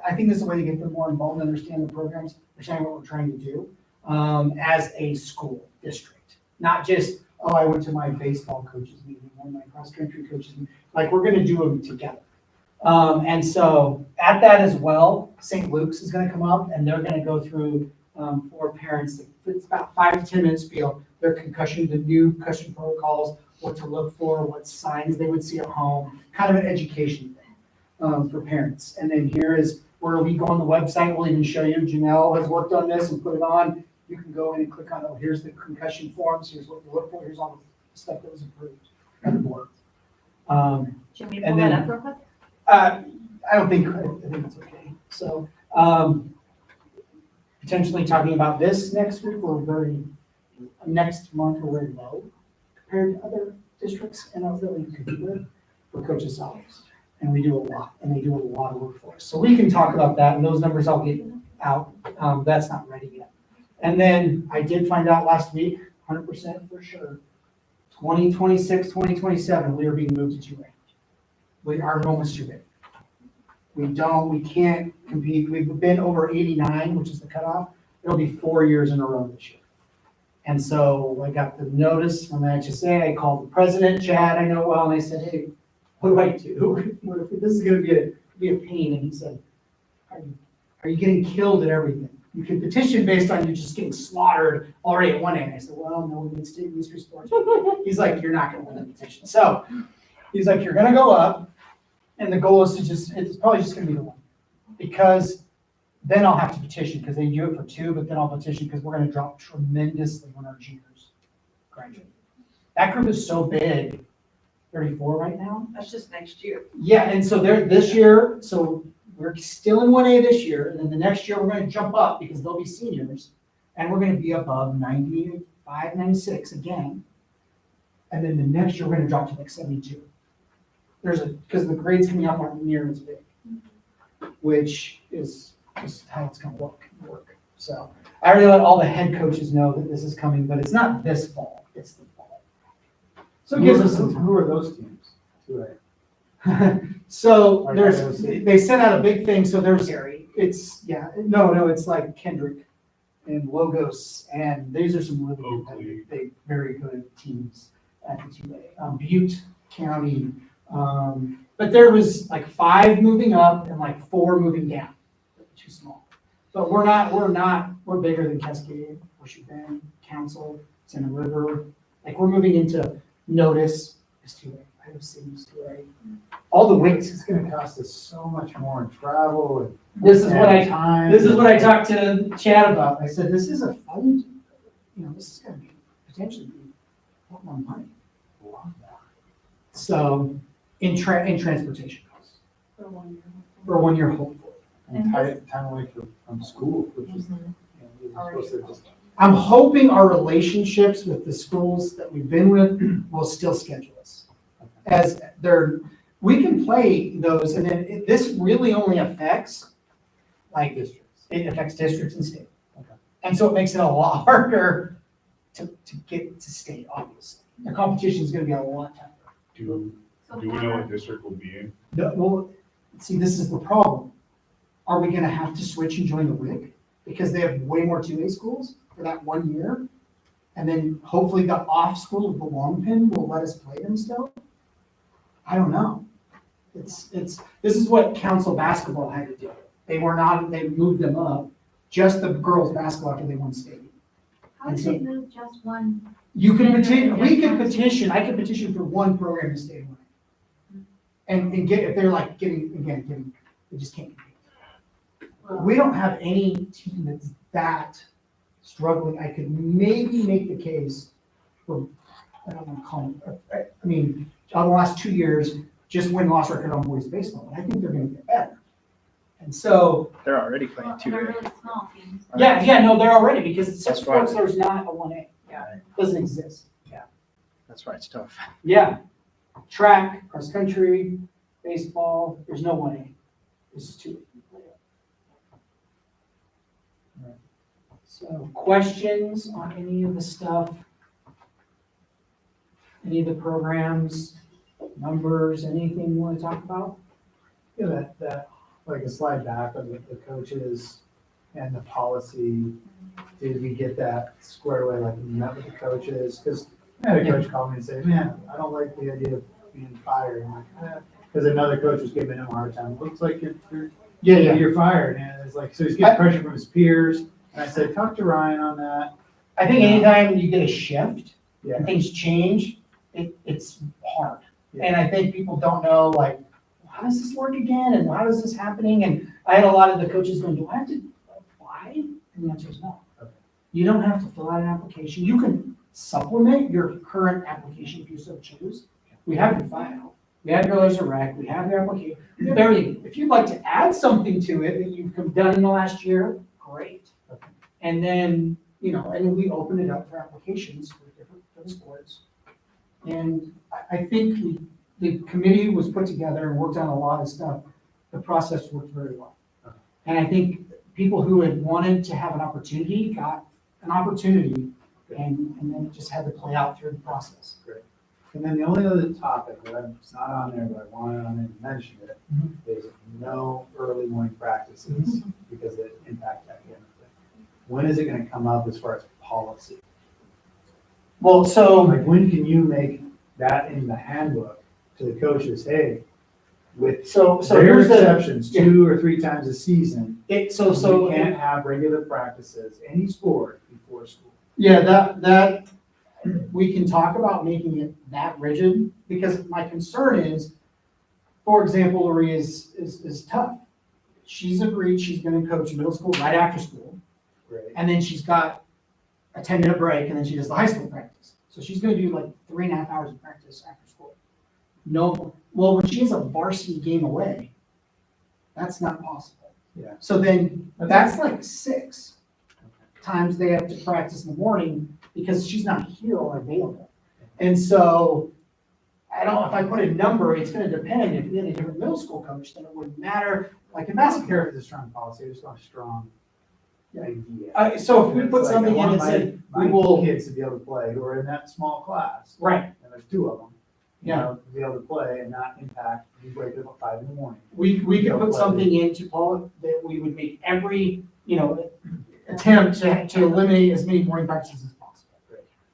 I think this is a way to get them more involved and understand the programs, understand what we're trying to do, as a school district. Not just, oh, I went to my baseball coaches meeting or my cross-country coaches meeting. Like, we're gonna do them together. And so at that as well, St. Luke's is gonna come up and they're gonna go through, for parents, it's about 5 to 10 minutes spiel, their concussion, the new concussion protocols, what to look for, what signs they would see at home, kind of an education thing, for parents. And then here is where we go on the website, we'll even show you, Janelle has worked on this and put it on. You can go in and click on, oh, here's the concussion forms, here's what you look for, here's all the stuff that was approved by the board. Do you want me to And pull then- that up real quick? I don't think, I think it's okay. So, potentially talking about this next week, next month, we're very low compared to other districts and others that we compete with for coaches' salaries. And we do a lot, and they do a lot of work for us. So we can talk about that, and those numbers I'll get out. That's not ready yet. And then I did find out last week, 100% for sure, 2026, 2027, we are being moved to 2A. Our enrollment's too big. We can't compete. We've been over 89, which is the cutoff. It'll be 4 years in a row this year. And so I got the notice from the HSA. I called the president, Chad, I know well, and I said, hey, what do I do? This is gonna be a pain. And he said, are you getting killed at everything? You can petition based on you just getting slaughtered already at 1A. And I said, well, no, we need state ministry sports. He's like, you're not gonna win the petition. So he's like, you're gonna go up, and the goal is to it's probably just gonna be the 1. Because then I'll have to petition, because they do it for 2, but then I'll petition, because we're gonna drop tremendously when our juniors graduate. That group is so big, 34 right now. That's just next year. Yeah, and so they're this year, so we're still in 1A this year, and then the next year we're gonna jump up because they'll be seniors, and we're gonna be above 95, 96 again. And then the next year, we're gonna drop to like 72. Because the grades coming up aren't near as big, which is just how it's gonna work. So I already let all the head coaches know that this is coming, but it's not this fall, it's the fall. So it gives us some time. Who are those teams? 2A. So Like there's, IOC. they sent out a big thing, so there's, it's like Kendrick and Logos, and these are some really Oakley. very good teams at the 2A. Butte County, but there was like 5 moving up and like 4 moving down, too small. But we're bigger than Cascade, Horseshoe Bend, Council, Santa River, like we're moving into Notice, is 2A. kind of seems right. All the weights, It's gonna cost us so much more in travel and. this is what and time. this is what I talked to Chad about. I said, this is a fund, this is gonna be potentially be a lot more money. So, in transportation costs, For 1 year. for 1 year hopefully. And time away from school, which is, you're supposed to just. I'm hoping our relationships with the schools that we've been with will still schedule us. As we can play those, and then this really only affects, like, it affects districts and state. And so it makes it a lot harder to get to state, obviously. The competition is gonna be a lot tougher. Do we know what district will be in? Well, see, this is the problem. Are we gonna have to switch and join the WIC? Because they have way more 2A schools for that 1 year? And then hopefully the off school of the long pin will let us play them still? I don't know. This is what council basketball had to do. They moved them up, just the girls basketball after they won state. How did they move just one? You can petition, I could petition for one program to stay away. And get, if they're like getting, they just can't compete. We don't have any team that's that struggling. I could maybe make the case for, I don't want to call them, I mean, on the last 2 years, just win-loss record on boys baseball, and I think they're gonna get better. And so, They're already playing Well, two. they're really small teams. no, they're already, because it's That's such why. sports, there's not a 1A. Doesn't exist. That's why it's tough. Yeah, track, cross country, baseball, there's no 1A. This is 2A. So questions on any of the stuff? Any of the programs, numbers, anything you want to talk about? Yeah, that, like a slide back on the coaches and the policy. Did we get that squared away, like we met with the coaches? Because I had a coach call me and say, man, I don't like the idea of being fired. I'm like, because another coach was giving him a hard time. Looks like you're fired. And it's like, so he's getting pressure from his peers. And I said, talk to Ryan on that. I think anytime you get a shift Yeah. and things change, it's hard. Yeah. And I think people don't know, like, how does this work again? And how is this happening? And I had a lot of the coaches going, do I have to apply? And the answer is no. Okay. You don't have to fill out an application. You can supplement your current application if you so choose. We have your file. We have your letters of rec. We have your application. We have everything. If you'd like to add something to it that you've done in the last year, great. Okay. And then, and we open it up for applications for the sports. And I think the committee was put together and worked on a lot of stuff. The process worked very well. Okay. And I think people who had wanted to have an opportunity got an opportunity, and then it just had to play out through the process. Great. And then the only other topic that it's not on there, but I wanted on there to mention it, is no early morning practices because it impact academic. When is it gonna come up as far as policy? Well, so, Like, when can you make that in the handbook to the coaches, hey, with so rare here's the, exceptions, 2 or 3 times a season, so we can't have regular practices, any sport before school. yeah, that, we can talk about making it that rigid, because my concern is, for example, Lori is tough. She's agreed she's gonna coach middle school right after school, Right. and then she's got a 10-minute break, and then she does the high school practice. So she's gonna do like 3.5 hours of practice after school. No, well, when she has a varsity game away, that's not possible. Yeah. So then, that's like 6 times they have to practice in the morning, because she's not here or available. And so, I don't know if I put a number, it's gonna depend. If we had a different middle school coach, then it wouldn't matter, like in I don't basketball. care if it's a strong policy, I just want a strong idea. So if we It's put like, something I in want that said, we my will, kids to be able to play who are in that small class. right, And there's 2 of them. You Yeah. know, to be able to play and not impact, you wake up at 5 in the morning. we could Go put play. something into Paul, that we would make every, attempt to eliminate as many morning practices as possible.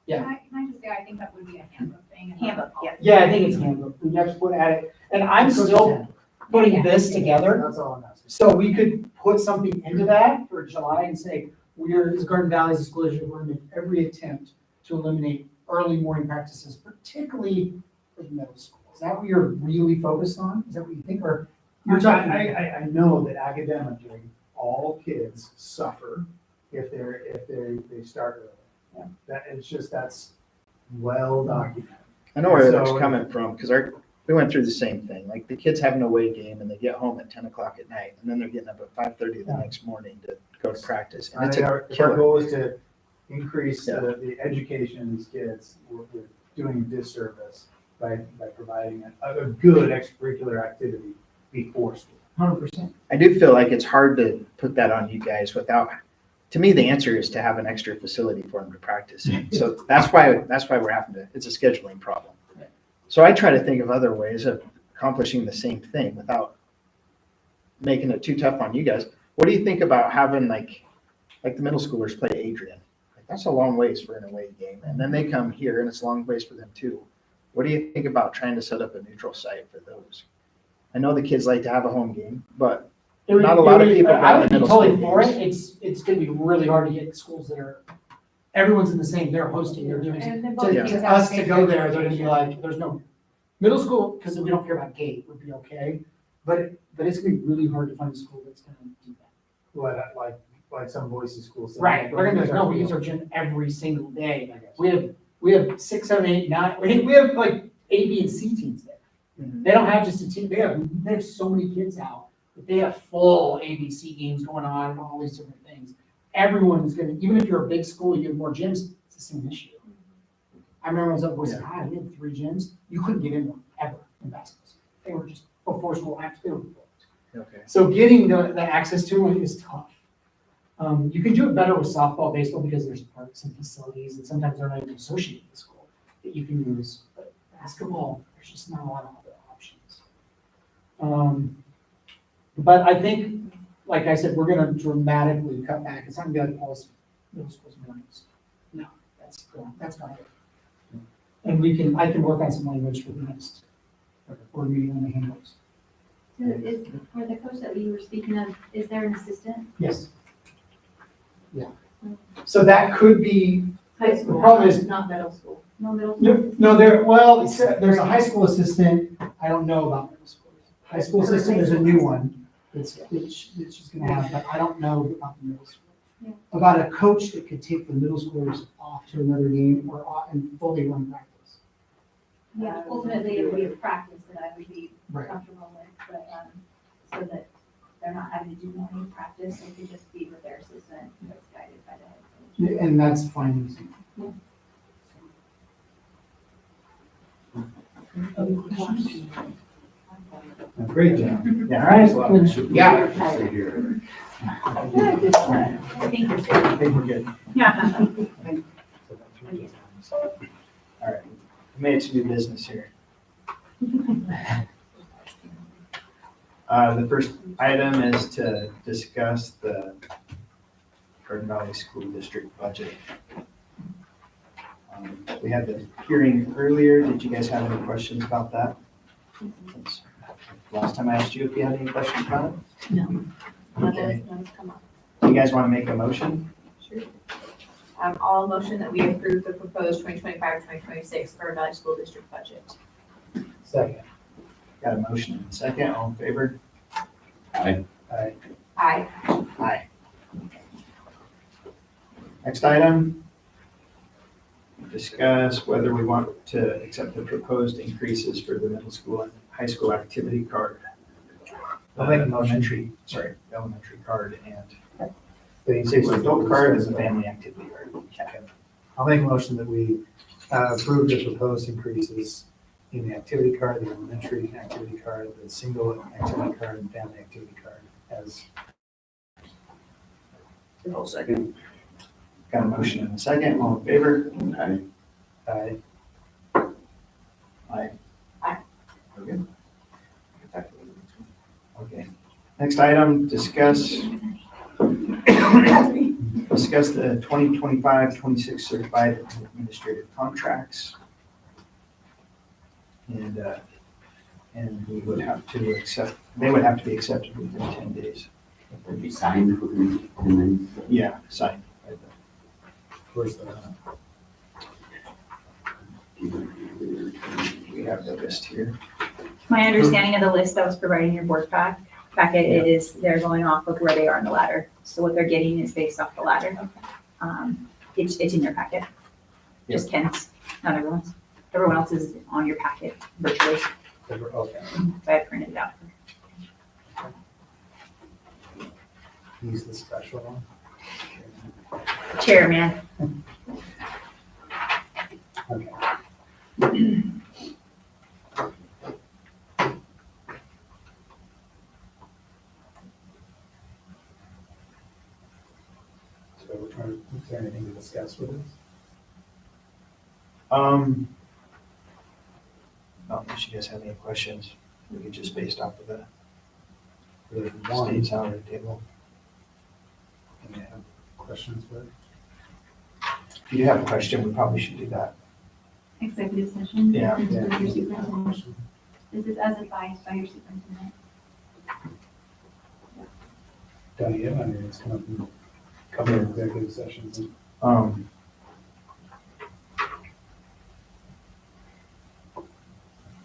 Yeah. Can I just say, I think that would be a handbook thing. and- Handbook, yes. Yeah, I think it's handbook, we have to put at it, and I'm still putting this together. That's all I'm asking. So we could put something into that for July and say, as Garden Valley's School District, we're gonna make every attempt to eliminate early morning practices, particularly in middle school. Is that what you're really focused on? Is that what you think, or you're talking? I know that academically, all kids suffer if they start early. Yeah. That, it's just, that's well documented. I know where that's So- coming from, because we went through the same thing. Like, the kids have an away game and they get home at 10 o'clock at night, and then they're getting up at 5:30 the next morning to go to practice. And it's a If our killer. goal is to increase the education of these kids, we're doing a disservice by providing a good extracurricular activity before school. 100%. I do feel like it's hard to put that on you guys without, to me, the answer is to have an extra facility for them to practice in. So that's why we're having to, it's a scheduling problem. So I try to think of other ways of accomplishing the same thing without making it too tough on you guys. What do you think about having like the middle schoolers play Adrian? Like, that's a long ways for an away game. And then they come here and it's a long ways for them too. What do you think about trying to set up a neutral site for those? I know the kids like to have a home game, but not a lot of people I go would to be middle totally school for it. games. It's gonna be really hard to get schools that are, everyone's in the same, they're hosting, they're doing, And then to, both Yeah. teams to have us to same go there, they're gonna be registration. like, there's no, middle school, because we don't care about gate, would be okay. But it's gonna be really hard to find a school that's gonna do that. Like some voices schools. Right, they're gonna be like, no, we use our gym every single day. We have 6, 7, 8, 9, we have like A, B, and C teams there. Mhm. They don't have just a team, they have so many kids out, but they have full ABC games going on and all these different things. Everyone's gonna, even if you're a big school, you have more gyms, it's the same issue. I remember I was up Boise High, we had 3 gyms, you couldn't get in one ever in basketball. They were just before school, after they were booked. Okay. So getting the access to it is tough. You can do it better with softball, baseball, because there's parks and facilities, and sometimes they're not even associated with the school that you can use. But basketball, there's just not a lot of other options. But I think, like I said, we're gonna dramatically cut back. It's not gonna be like Paul's middle school's mornings. No, that's not it. And I can work on some language for the next board meeting on the handbooks. So is, for the coach that you were speaking of, is there an assistant? Yes. Yeah. So that could be, High The school, problem is- not middle school. No middle school? no, there's a high school assistant, I don't know about middle school. High school assistant is a new one, that she's gonna have, but I don't know about the middle school. Yeah. About a coach that could take the middle schoolers off to another game or off and fully run practice. Yeah, ultimately it would be a practice that I would be Right. comfortable with, but, so that they're not having to do morning practice, they could just be with their assistant that's guided by the head coach. And that's fine. Great job. All right. Yeah. I think you're safe. I think we're good. Yeah. All right, we made some new business here. The first item is to discuss the Garden Valley School District budget. We had the hearing earlier. Did you guys have any questions about that? Last time I asked you if you had any questions about it? No. Okay. None come up. Do you guys want to make a motion? Sure. All motion that we approve the proposed 2025-2026 Garden Valley School District budget. Second. Got a motion and a second, all in favor? Aye. Aye. Aye. Aye. Next item. Discuss whether we want to accept the proposed increases for the middle school and high school activity card. I'll make a motion. Elementary card and The say it's adult card and the family activity card. I'll make a motion that we approve the proposed increases in the activity card, the elementary activity card, the single activity card, and family activity card as. I'll second. Got a motion and a second, all in favor? Aye. Aye. Aye. Aye. We're good? Okay. Next item, discuss the 2025-26 certified administrative contracts. And we would have to accept, they would have to be accepted within 10 days. It'd be signed within 10 days. Yeah, signed. Where's the? We have the list here. My understanding of the list that was provided in your board packet, it is, they're going off of where they are on the ladder. So what they're getting is based off the ladder. It's in your packet. Just Ken's, not everyone's. Everyone else is on your packet virtually. Okay. So I printed it out. He's the special one. Chairman. Okay. So, is there anything to discuss with this? Unless you guys have any questions, we could just based off of the There's state one, salary table. and I have questions with. If you do have a question, we probably should do that. Executive session. Yeah. With your Yeah. superintendent. This is as advised by your superintendent. Diane, I mean, it's come up in a couple of executive sessions.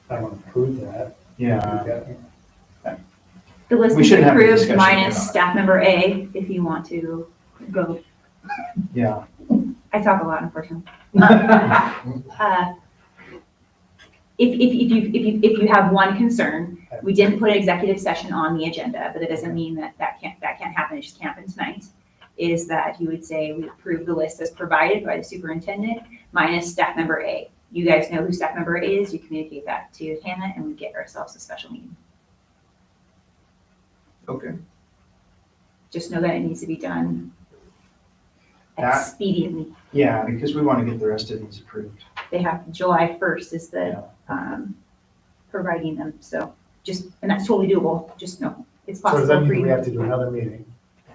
I want to prove that. Yeah. The list We is shouldn't have a approved discussion minus about it. staff member A, if you want to go. Yeah. I talk a lot, unfortunately. If you have one concern, we didn't put an executive session on the agenda, but it doesn't mean that can't happen, it just can't happen tonight. Is that you would say we approve the list as provided by the superintendent minus staff member A. You guys know who staff member A is, you communicate that to Hannah and we get ourselves a special meeting. Okay. Just know that it needs to be done That- expediently. Yeah, because we want to get the rest of these approved. They have, July 1st is the, providing them, so and that's totally doable, just know it's So does that possible for mean we you. have to do another meeting?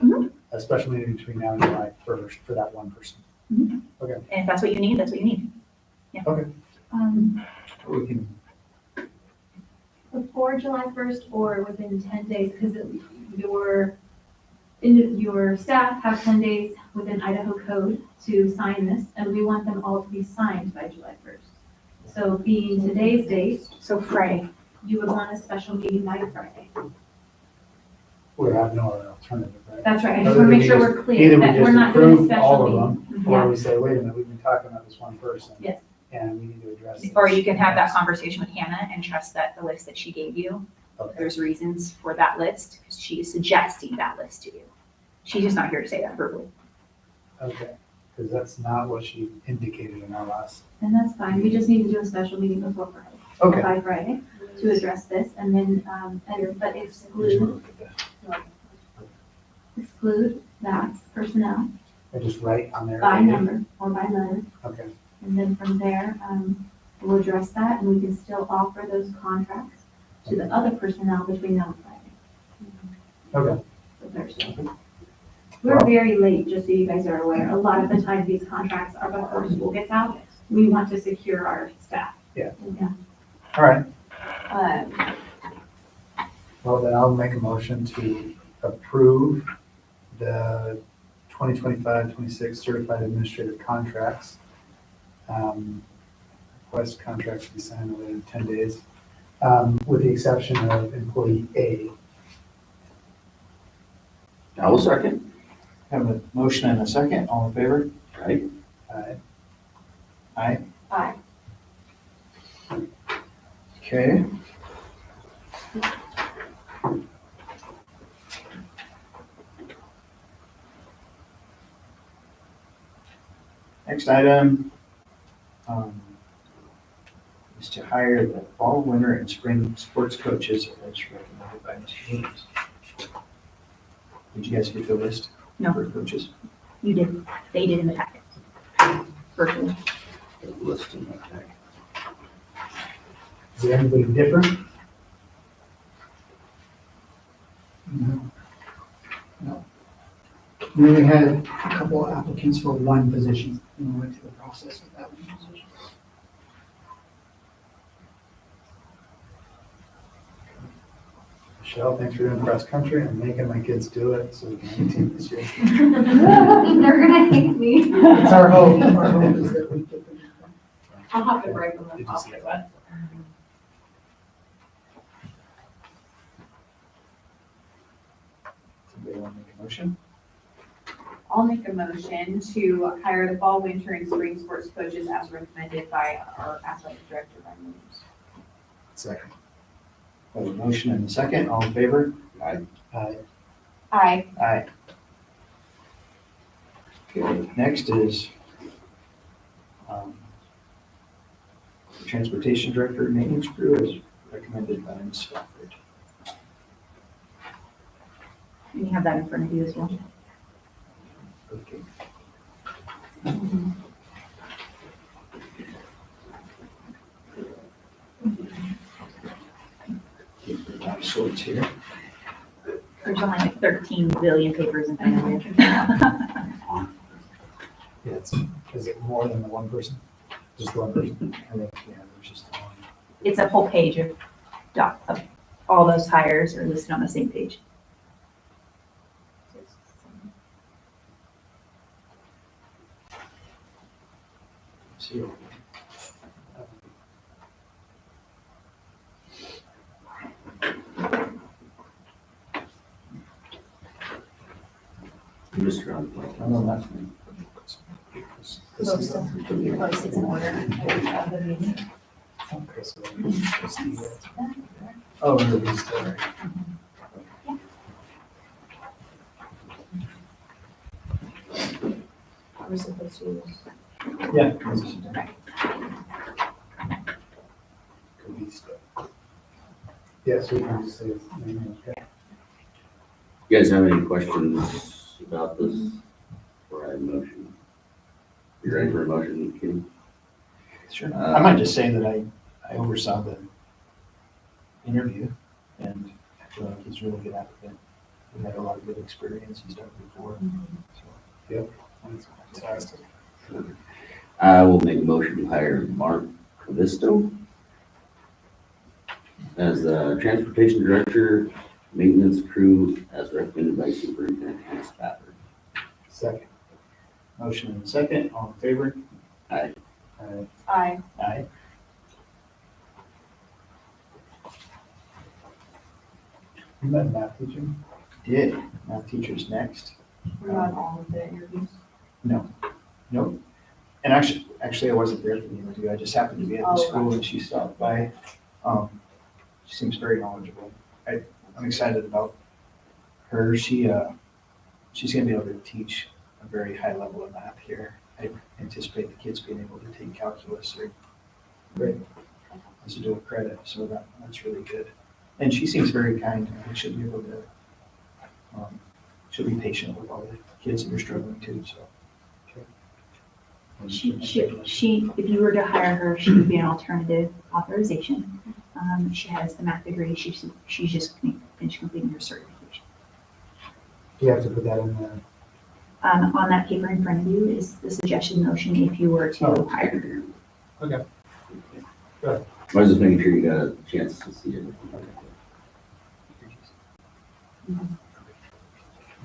Mhm. A special meeting between now and July 1st for that one person? Mhm. Okay. And if that's what you need, that's what you need. Yeah. Okay. We can, Before July 1st or within 10 days, because your staff have 10 days within Idaho code to sign this, and we want them all to be signed by July 1st. So being today's date, So Friday. you would want a special meeting by Friday. We have no other alternative, right? That's right, I just Other want to than make sure we we're just- clear either we that we're just not doing a approve all special of meeting. them, Or we say, wait a minute, we've been talking about this one person. Yes. And we need to address this. Or you can have that conversation with Hannah and trust that the list that she gave you, Okay. there's reasons for that list, because she is suggesting that list to you. She's just not here to say that verbally. Okay, because that's not what she indicated in our last. And that's fine, we just need to do a special meeting before Friday. Okay. By Friday, to address this, and then, but exclude that personnel I just write on there. by number or by letter. Okay, And then from there, we'll address that, and we can still offer those contracts to the other personnel between now and Friday. okay. So Thursday. We're very late, just so you guys are aware. A lot of the time, these contracts are before school gets out. We want to secure our staff. Yeah. Yeah. All right, Um, well, then I'll make a motion to approve the 2025-26 certified administrative contracts. Request contracts to be signed within 10 days, with the exception of employee A. I will second. have a motion and a second, all in favor? Right? Aye. Aye. Okay. Next item is to hire the fall, winter, and spring sports coaches as recommended by Ms. Hayes. Did you guys get the list? No. For coaches? You did, they did in the packet. Virtually. List in that pack. Is there anybody different? We only had a couple of applicants for one position, and we went through the process with that one position. Michelle, thanks for doing cross country and making my kids do it so we can have a team this year. They're gonna hate me. It's our hope is that we get them. I'll have to break them Did you off see the that? web. Anybody want to make a motion? I'll make a motion to hire the fall, winter, and spring sports coaches as recommended by our athletic director, Ryan Williams. Second. I have a motion and a second, all in favor? Aye. Aye. Aye. Aye. Okay, next is Transportation Director and Maintenance Crew as recommended by Ms. Spafford. And you have that in front of you as well. Okay. Get the top sorts here. There's only like 13 billion papers in front of you. Yeah, is it more than the one person? Just one person? I think, yeah, there's just one. It's a whole page of all those hires are listed on the same page. See. Mr. I know that's me. Most it's in order of the meeting. Oh, really? Sorry. We're supposed to. Yeah. Yes, we can just say it's. You guys have any questions about this? Or I have a motion? You ready for a motion, Kenny? Sure. I might just say that I oversaw the interview and I feel like he's a really good applicant. He had a lot of good experience. He's done it before. So, Yep. Fantastic. I will make a motion to hire Mark Cavisto as the Transportation Director, Maintenance Crew, as recommended by Superintendent Spafford. Second. motion and a second. All in favor? Aye. Aye. Aye. Aye. You met a math teacher? Did. Math teacher's next. We're not all of the interviews. Nope. And actually, I wasn't there for the interview. I just happened to be at the Oh, school and she stopped by. She seems very knowledgeable. I'm excited about her. She's gonna be able to teach a very high level of math here. I anticipate the kids being able to take calculus or great as a dual credit, so that's really good. And she seems very kind. And she'll be able to, she'll be patient with all the kids that are struggling too, so. She, if you were to hire her, she would be an alternative authorization. She has the math degree, she's just finished completing her certification. Do you have to put that in there? On that paper in front of you is the suggested motion if you were to hire her. Okay. I was just making sure you got a chance to see it.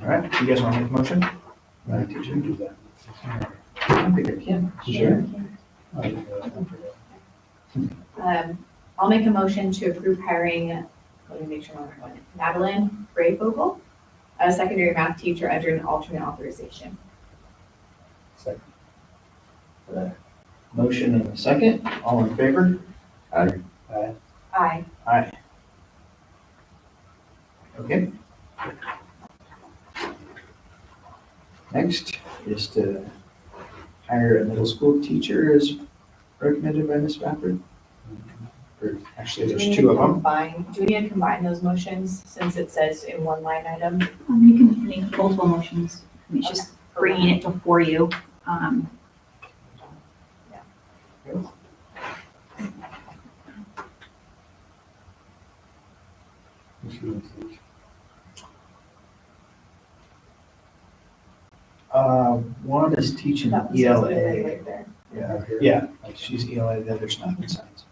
All right, you guys want to make a motion? Right, did you do that? I think I can. Sure. I'll make a motion to approve hiring, let me make sure I'm on the right one, Madeline Brayvogel, a secondary math teacher under an alternate authorization. Second. Motion and a second. All in favor? Aye. Aye. Aye. Aye. Okay. Next is to hire a middle school teacher as recommended by Ms. Spafford. Or actually, Do we there's need two to of them. do we need to combine those motions since it says in one line item? You can make multiple motions, it's just bringing it before you. One is teaching That was ELA. right there. Yeah, like she's ELA, the other's not in science.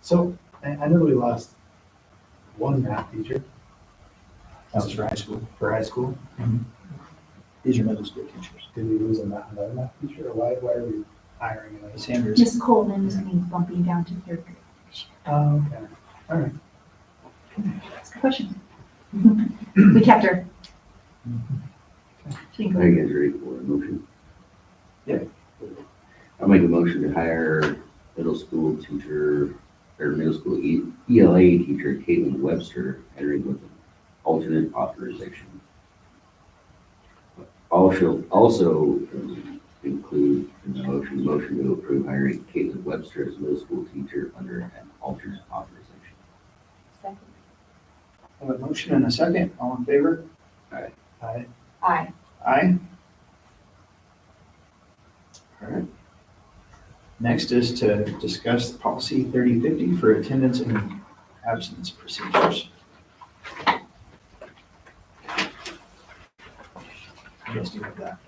So, I know we lost one math teacher. That was for high school. For high school. These are middle school teachers. Did we lose another math teacher, or why are we? hiring of Sanders. Ms. Coleman is going to be bumping down to third grade next year. Oh, okay. All right. That's a good question. We kept her. She can go. Are you guys ready for a motion? Yeah. I'll make a motion to hire middle school teacher, or middle school ELA teacher Caitlin Webster, entering with an alternate authorization. Also include in the motion to approve hiring Caitlin Webster as middle school teacher under an alternate authorization. I have a motion and a second. All in favor? Aye. Aye. Aye. Aye. All right. Next is to discuss policy 3050 for attendance and absence procedures. I guess you have that.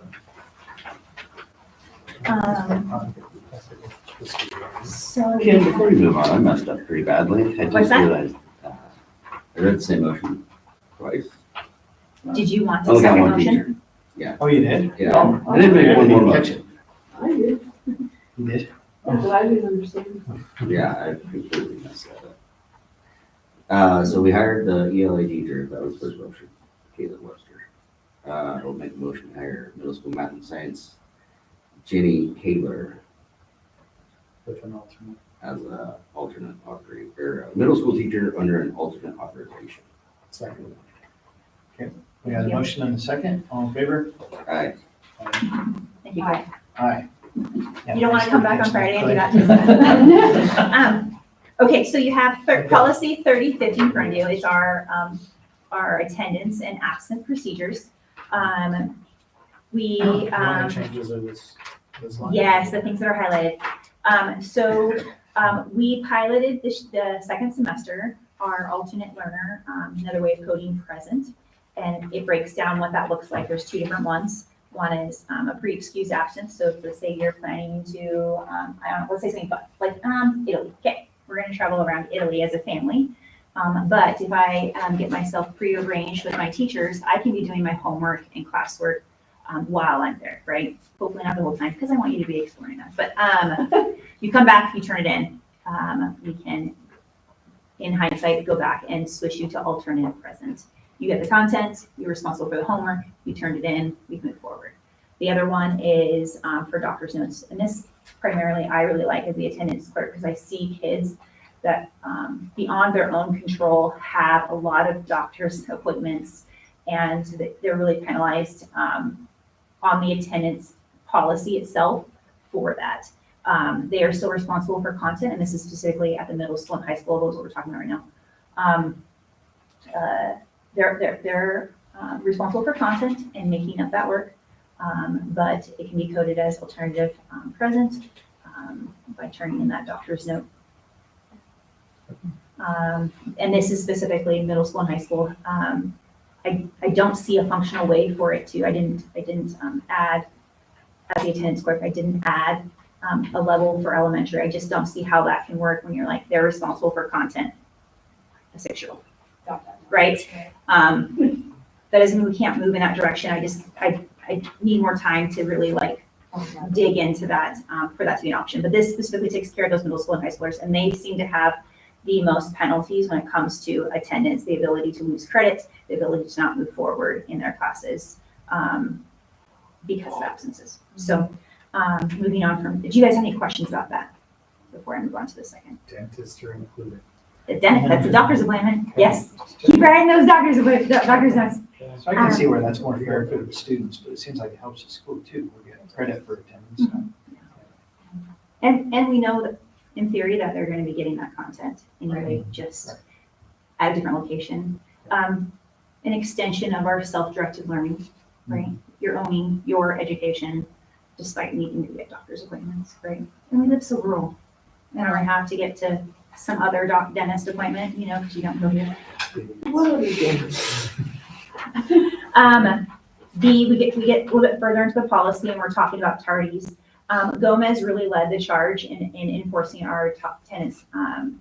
So. Kim, before we move on, I messed up pretty badly. I What's just that? realized, I read the same motion twice. Did you want Oh, a got second one motion? teacher. Oh, you did? Yeah, I didn't make one more motion. I did, You did? but I didn't understand. Yeah, I completely messed that up. So we hired the ELA teacher, that was the first motion, Caitlin Webster. I'll make a motion to hire middle school math and science Jenny Kaler With an alternate. as a alternate or a middle school teacher under an alternate authorization. Second. Okay, we got a motion and a second. All in favor? Aye. Thank you. Aye. You don't want to come back on Friday and do that too. Okay, so you have policy 3050 in front of you. It's our attendance and absent procedures. We, One of the changes of this line. yes, the things that are highlighted. We piloted the second semester, our alternate learner, another way of coding present. And it breaks down what that looks like. There's two different ones. One is a pre-excused absence. So if, let's say you're planning to, I don't know, let's say something like Italy. Okay, we're going to travel around Italy as a family. But if I get myself pre-arranged with my teachers, I can be doing my homework and classwork while I'm there, right? Hopefully not the whole time because I want you to be exploring that. But you come back, you turn it in. We can, in hindsight, go back and switch you to alternate present. You get the content, you're responsible for the homework, you turned it in, we move forward. The other one is for doctor's notes. And this primarily I really like as the attendance clerk because I see kids that beyond their own control have a lot of doctor's appointments and they're really penalized on the attendance policy itself for that. They are still responsible for content, and this is specifically at the middle school and high school, those what we're talking about right now. They're responsible for content and making up that work, but it can be coded as alternative present by turning in that doctor's note. And this is specifically middle school and high school. I don't see a functional way for it to, I didn't add, as the attendance clerk, I didn't add a level for elementary. I just don't see how that can work when you're like, they're responsible for content, a 6-year-old, right? That doesn't mean we can't move in that direction. I need more time to really like dig into that for that to be an option. But this specifically takes care of those middle school and high schoolers, and they seem to have the most penalties when it comes to attendance, the ability to lose credit, the ability to not move forward in their classes because of absences. So moving on from, do you guys have any questions about that before I move on to the second? Dentists are included. The dentist, that's a doctor's appointment, yes. Keep writing those doctor's notes. So I can see where that's more fair for the students, but it seems like it helps the school too. We get credit for attendance. And we know that in theory that they're going to be getting that content anyway, just at a different location. An extension of our self-directed learning, right? You're owning your education despite needing to get doctor's appointments, right? And we live so rural. And I have to get to some other dentist appointment, you know, because you don't go here. What are they doing? We get a little bit further into the policy and we're talking about tardies. Gomez really led the charge in enforcing our top tenants,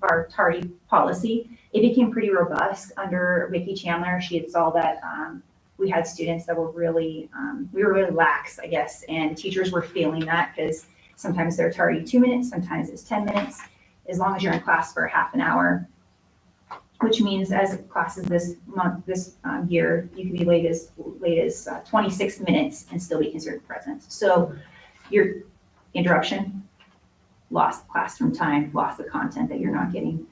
our tardy policy. It became pretty robust under Vicki Chandler. She had saw that we had students that were really, we were really lax, I guess, and teachers were feeling that because Sometimes they're tardy 2 minutes, sometimes it's 10 minutes, as long as you're in class for half an hour. Which means as classes this month, this year, you can be late as 26 minutes and still be considered present. So your interruption, lost classroom time, lost the content that you're not getting.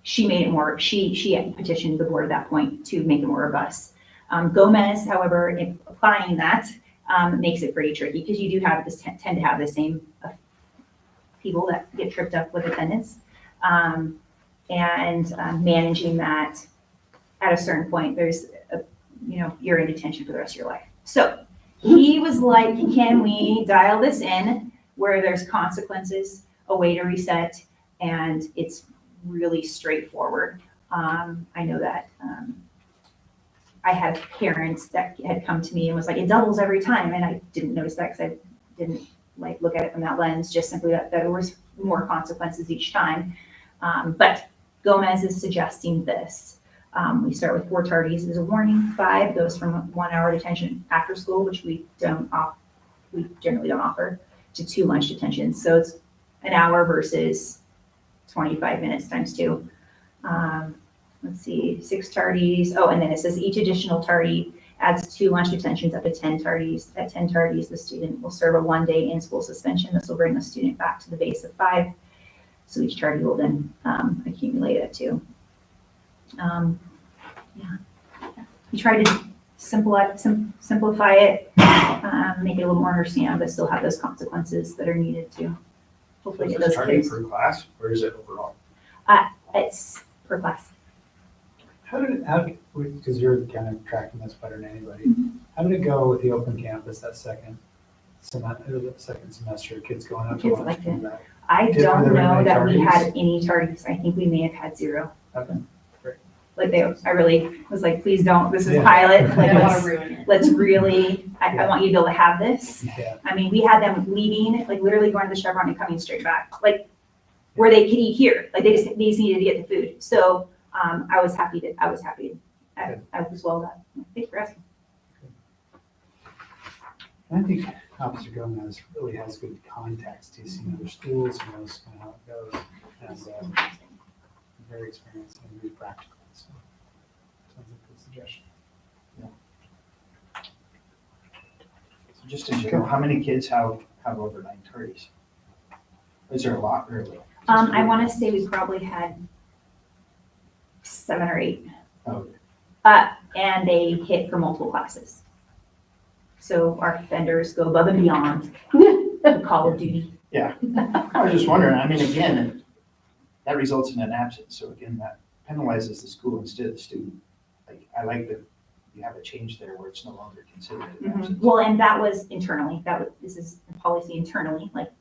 She made it more, she had petitioned the board at that point to make it more robust. Gomez, however, in applying that, makes it pretty tricky because you do have this, tend to have the same people that get tripped up with attendance. And managing that at a certain point, there's, you're in detention for the rest of your life. So he was like, can we dial this in where there's consequences, a way to reset, and it's really straightforward. I know that I had parents that had come to me and was like, it doubles every time, and I didn't notice that because I didn't like look at it from that lens, just simply that there was more consequences each time. But Gomez is suggesting this. We start with 4 tardies as a warning, 5 goes from 1 hour detention after school, which we generally don't offer, to 2 lunch detentions. So it's an hour versus 25 minutes times 2. Let's see, 6 tardies. Oh, and then it says each additional tardy adds 2 lunch detentions up to 10 tardies. At 10 tardies, the student will serve a 1-day in-school suspension. This will bring the student back to the base of 5. So each tardy will then accumulate at 2. We try to simplify it, make it a little more understandable, but still have those consequences that are needed to hopefully get Is those it targeted kids. per class or is it overall? It's per class. Because you're kind of tracking this better than anybody, Mm-hmm. how did it go with the open campus that second semester, kids going up to Kids lunch? liked coming it. back? I Were there don't know any that we tardies? had any tardies. I think we may have had 0. Okay, great. Like I really was like, please don't, this is Yeah. pilot. I Like, don't want let's, to ruin it. let's really, I want you to be able to have this. Yeah. I mean, we had them leaving, like literally going to the Chevron and coming straight back, like where they could eat here. Like they just needed to get the food. So I was happy. I was well done. Thanks for asking. I think Officer Gomez really has good contacts. He's seen other schools, he knows kind of how it goes, and very experienced and very practical. So sounds like a good suggestion. So just in general, how many kids have overnight tardies? Is there a lot really? I want to say we probably had 7 or 8. Oh. And they hit for multiple classes. So our offenders go above and beyond the Call of Duty. Yeah, I was just wondering, I mean, again, that results in an absence, so again, that penalizes the school instead of the student. Like, I like that you have a change there where it's no longer considered an absence. Well, and that was internally, this is a policy internally, like,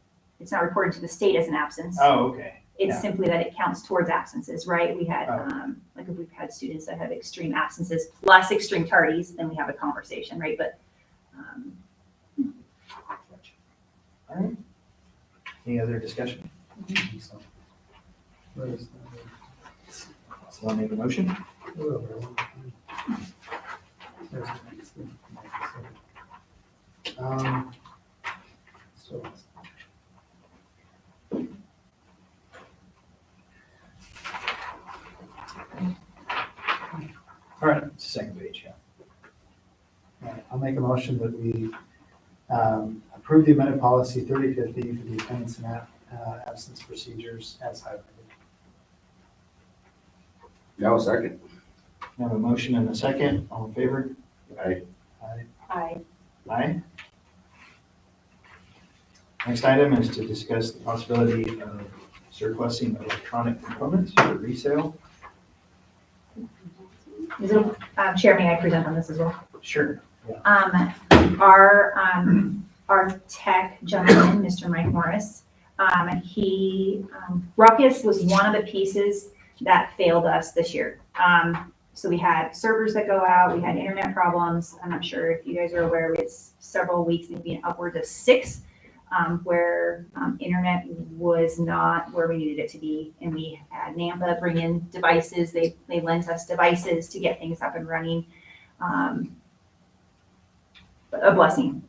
it's not reported to the state as an absence. Oh, okay. It's Yeah. simply that it counts towards absences, right? We had, Oh. like if we've had students that have extreme absences plus extreme tardies, then we have a conversation, right? But, All right. Any other discussion? So, where is So I'll make a motion. There's the next thing. So, All right, it's the second page, yeah. all right, I'll make a motion that we approve the amended policy 3050 for the attendance and absence procedures as highlighted. No, second. We have a motion and a second, all in favor? Aye. Aye. I, Next item is to discuss the possibility of surplusing electronic components for resale. Chair, may I present on this as well? Sure. Our tech gentleman, Mr. Mike Morris, Ruckus was one of the pieces that failed us this year. So we had servers that go out, we had internet problems. I'm not sure if you guys are aware, we had several weeks, maybe upwards of 6, where internet was not where we needed it to be. And we had NAMPA bring in devices. They lent us devices to get things up and running. A blessing.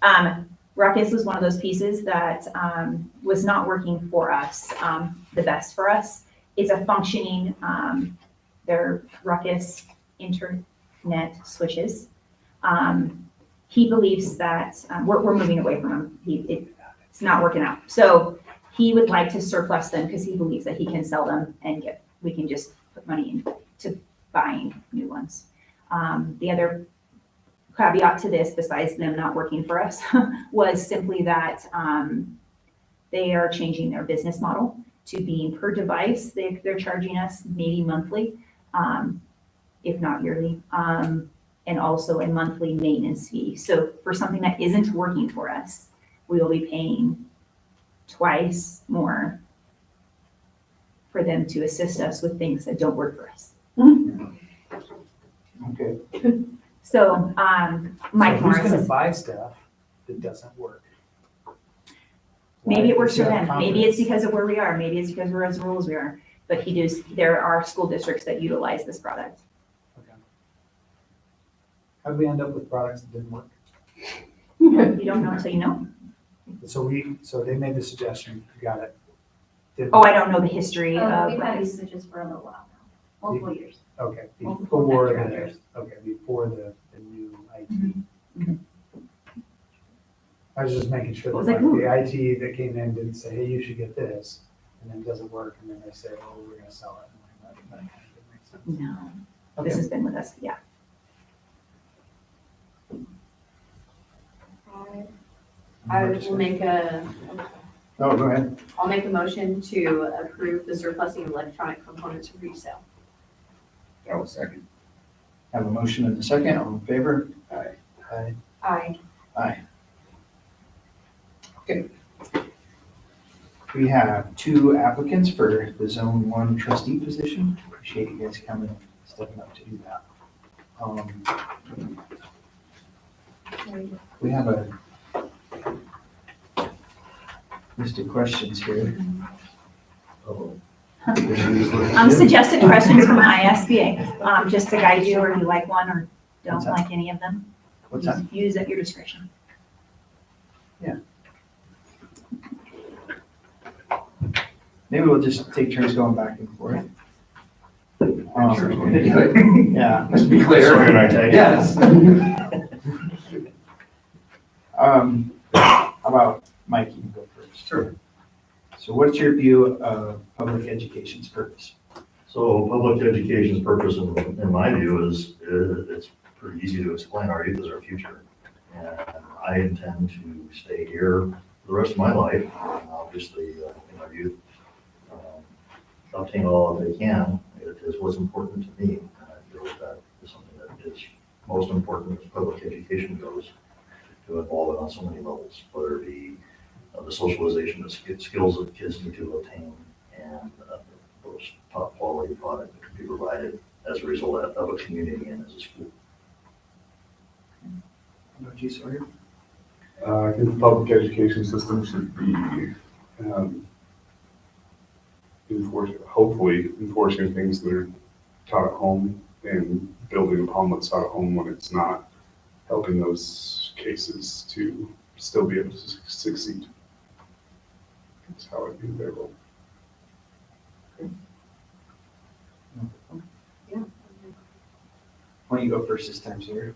Ruckus was one of those pieces that was not working for us, the best for us. It's a functioning, their Ruckus internet switches. He believes that, we're moving away from him. It's not working out. So he would like to surplus them because he believes that he can sell them and we can just put money into buying new ones. The other caveat to this, besides them not working for us, was simply that they are changing their business model to being per device. They're charging us maybe monthly, if not yearly, and also a monthly maintenance fee. So for something that isn't working for us, we will be paying twice more for them to assist us with things that don't work for us. Okay. So, Mike So who's Morris gonna is, buy stuff that doesn't work? maybe it Why works does for he have them, maybe it's confidence? because of where we are, maybe it's because we're as rural as we are, but there are school districts that utilize this product. Okay. How'd we end up with products that didn't work? You don't know until you know. So they made the suggestion, you got it. Didn't Oh, work. I don't know the history of We've had Ruckus. these switches for a little while now, multiple years. Okay, multiple before contractors. before the new IT. Mhm. I was just making sure I was that like, like the IT that came in didn't say, hey, you should get this, and then it doesn't work, and then they say, oh, we're gonna sell it. And that kind of makes sense. No, this Okay. has been with us, yeah. I will make Oh, go ahead. I'll make a motion to approve the surplusing of electronic components for resale. I will second. Have a motion and a second, all in favor? Aye. Aye. Aye. Okay. We have 2 applicants for the Zone 1 trustee position. Appreciate you guys coming and stepping up to do that. We have a list of questions here. Suggested questions from ISBA, just to guide you, or you like one or don't What's that? like any of them. What's that? Use at your discretion. Maybe we'll just take turns going back and forth. Yeah. Let's be clear. Sorry, can I take it? Yes. How about Mike, you can go first. Sure. So what's your view of public education's purpose? So public education's purpose, in my view, is it's pretty easy to explain. Our youth is our future. And I intend to stay here the rest of my life, obviously, in our youth. Obtain all that they can, it is what's important to me. And I feel that is something that is most important as public education goes, to involve it on so many levels, whether it be the socialization of skills that kids need to obtain, and those top quality product that can be provided as a result of a community and as a school. How about you, Sawyer? I think the public education system should be hopefully enforcing things that are taught at home and building upon what's taught at home when it's not, helping those cases to still be able to succeed. That's how I view their role. Why don't you go first this time, Sawyer?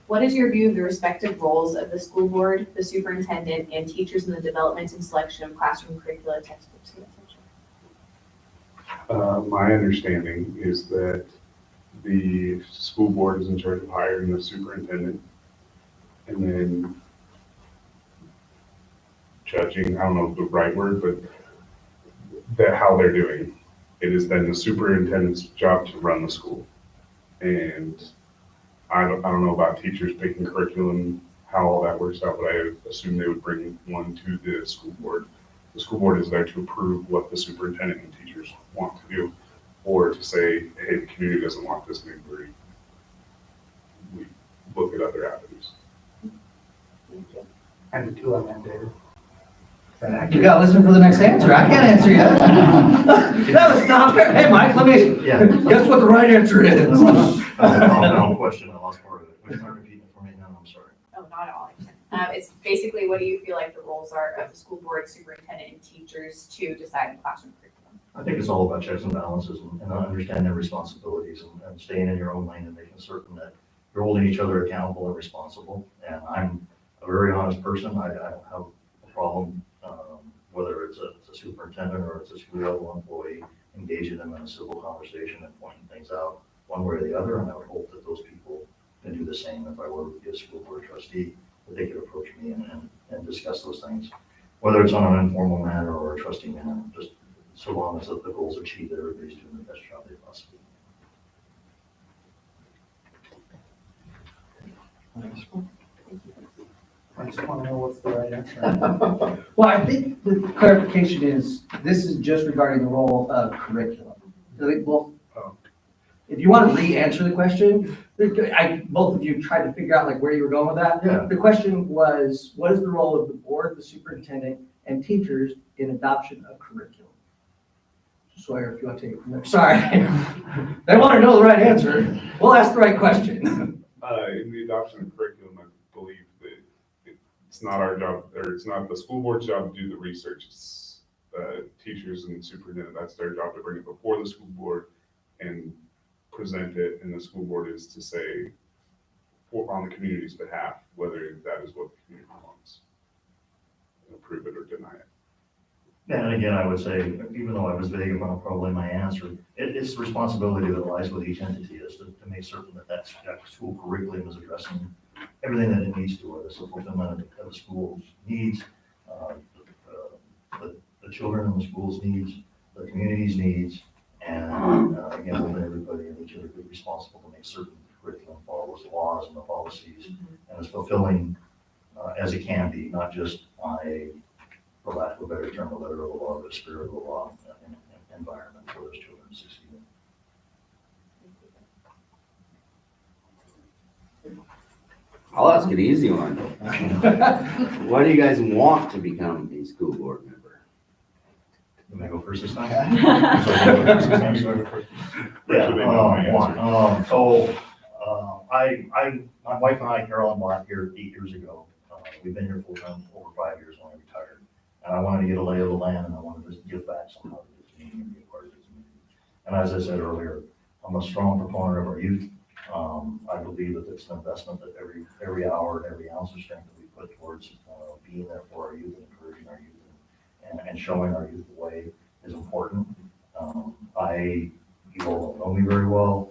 What is your view of the respective roles of the school board, the superintendent, and teachers in the development and selection of classroom curricula, textbooks, and etc.? My understanding is that the school board is in charge of hiring the superintendent, and then judging, I don't know the right word, but that how they're doing. It is then the superintendent's job to run the school. And I don't know about teachers picking curriculum, how all that works out, but I assume they would bring one to the school board. The school board is there to approve what the superintendent and teachers want to do, or to say, hey, the community doesn't want this, maybe we look at other avenues. And the 2 on that, David. You gotta listen for the next answer. I can't answer yet. That was not fair. Hey, Mike, let me, guess what the right answer is? No question, I lost part of it. Would you mind repeating it for me now? I'm sorry. not all. It's basically, what do you feel like the roles are of the school board, superintendent, and teachers to decide on classroom curriculum? I think it's all about checks and balances and understanding their responsibilities and staying in your own lane and making certain that you're holding each other accountable and responsible. And I'm a very honest person. I don't have a problem, whether it's a superintendent or it's a school level employee, engaging them in a civil conversation and pointing things out one way or the other. And I would hope that those people can do the same if I were to be a school board trustee, that they could approach me and discuss those things, whether it's on an informal manner or a trustee manner, just so long as the goals are achieved, that everybody's doing the best job they possibly can. I just want to know what's the right answer. Well, I think the clarification is, this is just regarding the role of curriculum. Well, if you want to re-answer the question, both of you tried to figure out like where you were going with that. Yeah. The question was, what is the role of the board, the superintendent, and teachers in adoption of curriculum? Sawyer, if you want to take it from there. Sorry. They want to know the right answer. We'll ask the right question. In the adoption of curriculum, I believe that it's not our job, or it's not the school board's job to do the research. It's teachers and superintendent, that's their job to bring it before the school board and present it, and the school board is to say, on the community's behalf, whether that is what the community wants. Approve it or deny it. And again, I would say, even though I was vague about probably my answer, it's the responsibility that lies with each entity is to make certain that school curriculum is addressing everything that it needs to, whether it's the fulfillment of the school's needs, the children in the school's needs, the community's needs, and again, holding everybody and each other be responsible to make certain curriculum follows the laws and the policies and is fulfilling as it can be, not just on a, for lack of a better term, a letter of the law, but a spirit of the law environment for those children to succeed in. I'll ask an easy one. Why do you guys want to become a school board member? Can I go first this time? My wife and I, Carol, bought here 8 years ago. We've been here full time over 5 years when I retired. And I wanted to get a lay of the land and I wanted to give back somehow to the community and be a part of the community. And as I said earlier, I'm a strong proponent of our youth. I believe that it's an investment that every hour and every ounce of strength that we put towards being there for our youth and encouraging our youth and showing our youth the way is important. You all don't know me very well.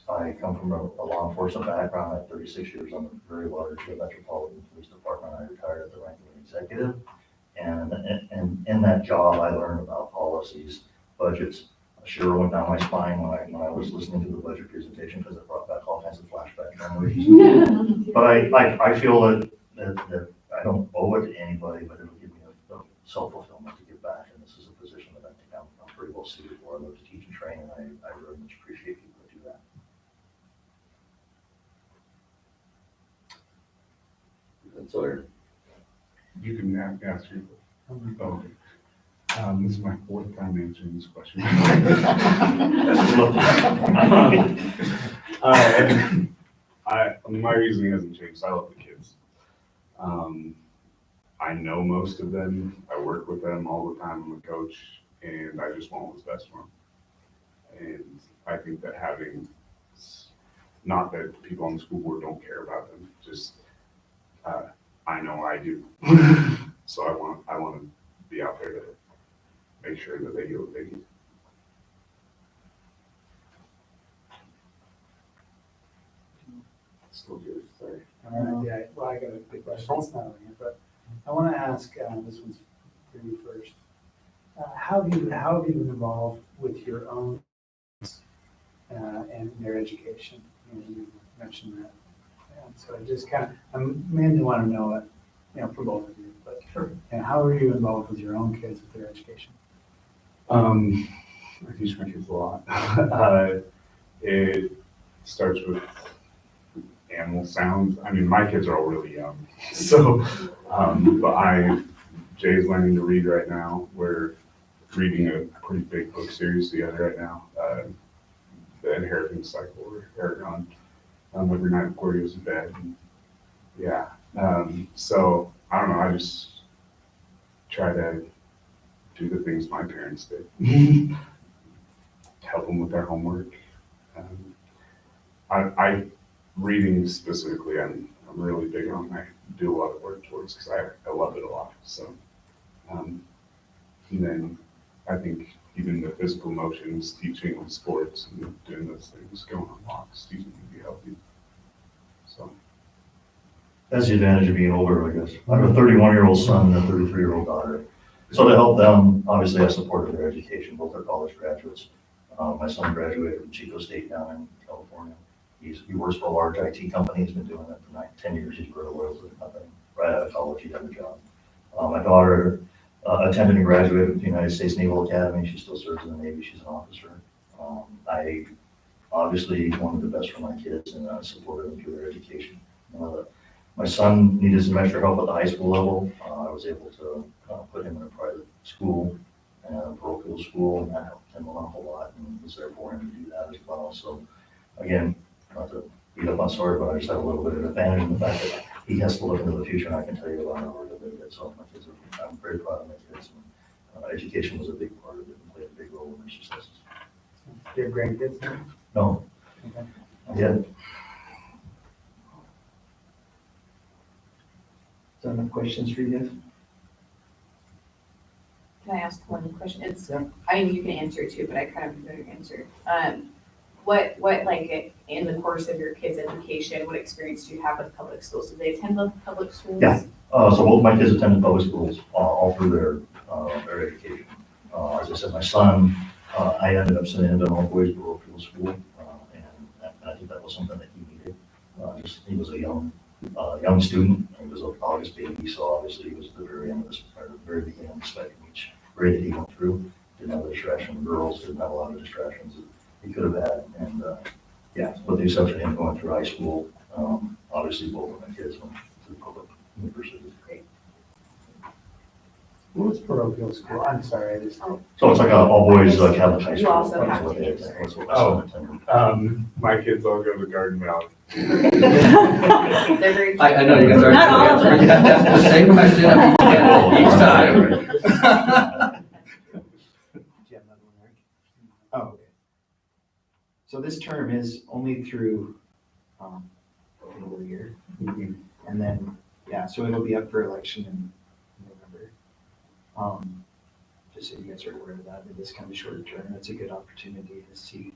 I come from a law enforcement background. I have 36 years on the very large Metropolitan Police Department. I retired at the rank of an executive. And in that job, I learned about policies, budgets. A shiver went down my spine when I was listening to the budget presentation because it brought back all kinds of flashback memories. But I feel that I don't owe it to anybody, but it'll give me a self-fulfillment to give back. And this is a position that I think I'm pretty well suited for. I love to teach and train, and I very much appreciate people that do that. That's Sawyer. You can ask your, okay. This is my 4th time answering this question. My reasoning hasn't changed. I love the kids. I know most of them. I work with them all the time. I'm a coach, and I just want what's best for them. And I think that having, not that people on the school board don't care about them, just I know I do. So I want to be out there to make sure that they get what they need. Still good, sorry. All right, yeah, well, I got a big question, it's not on here, but I want to ask, this one's for you first. How have you been involved with your own and their education? You mentioned that. And so I just I mainly want to know it, for both of you, but how are you involved with your own kids with their education? I teach my kids a lot. It starts with animal sounds. I mean, my kids are all really young, so but Jay's learning to read right now. We're reading a pretty big book series together right now, The Inheritance Cycle. We're on every night before he goes to bed. And Yeah, so I don't know, I just try to do the things my parents did. Help them with their homework. I reading specifically, I'm really big on. I do a lot of work towards because I love it a lot. So, and then I think even the physical motions, teaching sports and doing those things, going on walks, teaching them to be healthy. So. That's the advantage of being older, I guess. I have a 31-year-old son and a 33-year-old daughter. So to help them, obviously I supported their education, both are college graduates. My son graduated from Chico State down in California. He works for a large IT company. He's been doing it for 10 years. He's very loyal to the company. Right out of college, he got a job. My daughter attended and graduated with the United States Naval Academy. She still serves in the Navy. She's an officer. I obviously wanted the best for my kids and supported them through their education. My son needed some extra help at the high school level. I was able to put him in a private school, a parochial school, and that helped him an awful lot and was there for him to do that as well. So again, not to beat up on Sawyer, but I just have a little bit of advantage in the fact that he has to look into the future, and I can tell you a lot more than that. So my kids I'm very proud of my kids. And, education was a big part of it and played a big role in their successes. Do you have grandkids now? No. Okay. Yeah. So enough questions for you guys? Can I ask one question? It's, Yeah. I mean, you can answer it too, but I kind of know your answer. What like in the course of your kids' education, what experience do you have with public schools? Do they attend the public schools? Yeah. So both my kids attended public schools all through their education. As I said, my son, I ended up sending him to an all-boys parochial school, and I think that was something that he needed. He was a young student. He was an August baby, so obviously he was at the very end of this, or the very beginning of the spectrum. Each grade that he went through didn't have a distraction. Girls didn't have a lot of distractions that he could have had, and yeah, with the exception of him going through high school, obviously both of my kids went through public universities. What's parochial school? I'm sorry, I just. So it's like a all-boys Catholic high You school. also That's have what to. they attend. That's what my son attended. My kids all go to Garden Valley. They're very. I know you guys are. Not all of them. You have to ask the same question each time. Do you have another one, Eric? Oh, okay. So this term is only through, middle of the year. And then, yeah, so it'll be up for election in November. Just so you guys are aware of that, it is kind of short term. It's a good opportunity to see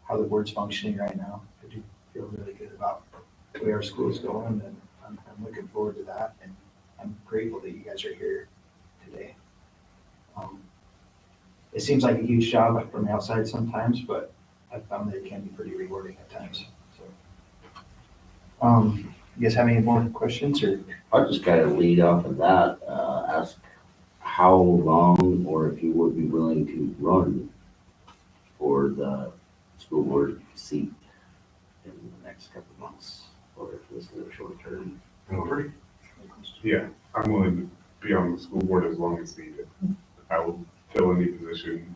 how the board's functioning right now. I do feel really good about the way our school is going, and I'm looking forward to that. And I'm grateful that you guys are here today. It seems like a huge job from the outside sometimes, but I found that it can be pretty rewarding at times. So, you guys have any more questions or? I'll just kind of lead off of that, ask how long, or if you would be willing to run for the school board seat in the next couple of months, or if this is a short term. Yeah, I'm willing to be on the school board as long as needed. I will fill any position.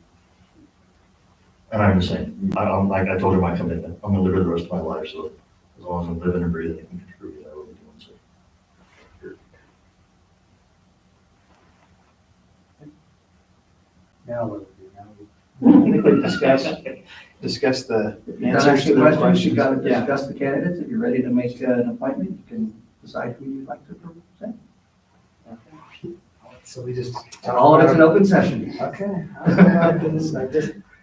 And I'm the same. Like I told you my commitment. I'm gonna live it the rest of my life, so as long as I'm living and breathing and contributing, I will be doing so. Now what do we do? Now we think we discuss the answers to the questions. You gotta Yeah. discuss the candidates. If you're ready to make an appointment, you can decide who you'd like to present. So we just. And all of it's an open session. Okay.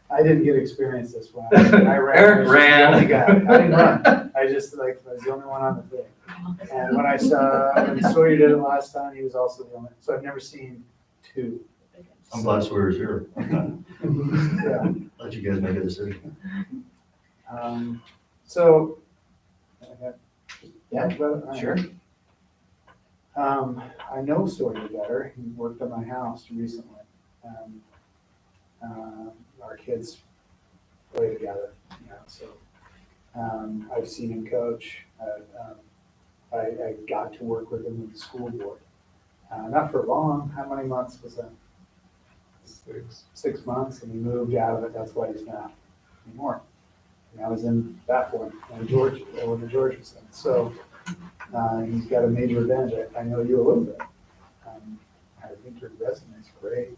I didn't get experience this one. Eric ran. I didn't run. I just I was the only one on the thing. And when Sawyer did it last time, he was also the only, so I've never seen two. I'm glad Sawyer's here. Yeah. Let you guys make a decision. So, Yeah, sure. I know Sawyer better. He worked on my house recently. Our kids play together, so I've seen him coach. I got to work with him with the school board. Not for long. How many months was that? 6 months, and he moved out of it. That's why he's not anymore. And I was in that one, in Georgia, where George was in. So He's got a major advantage. I know you a little bit. I think your resume is great.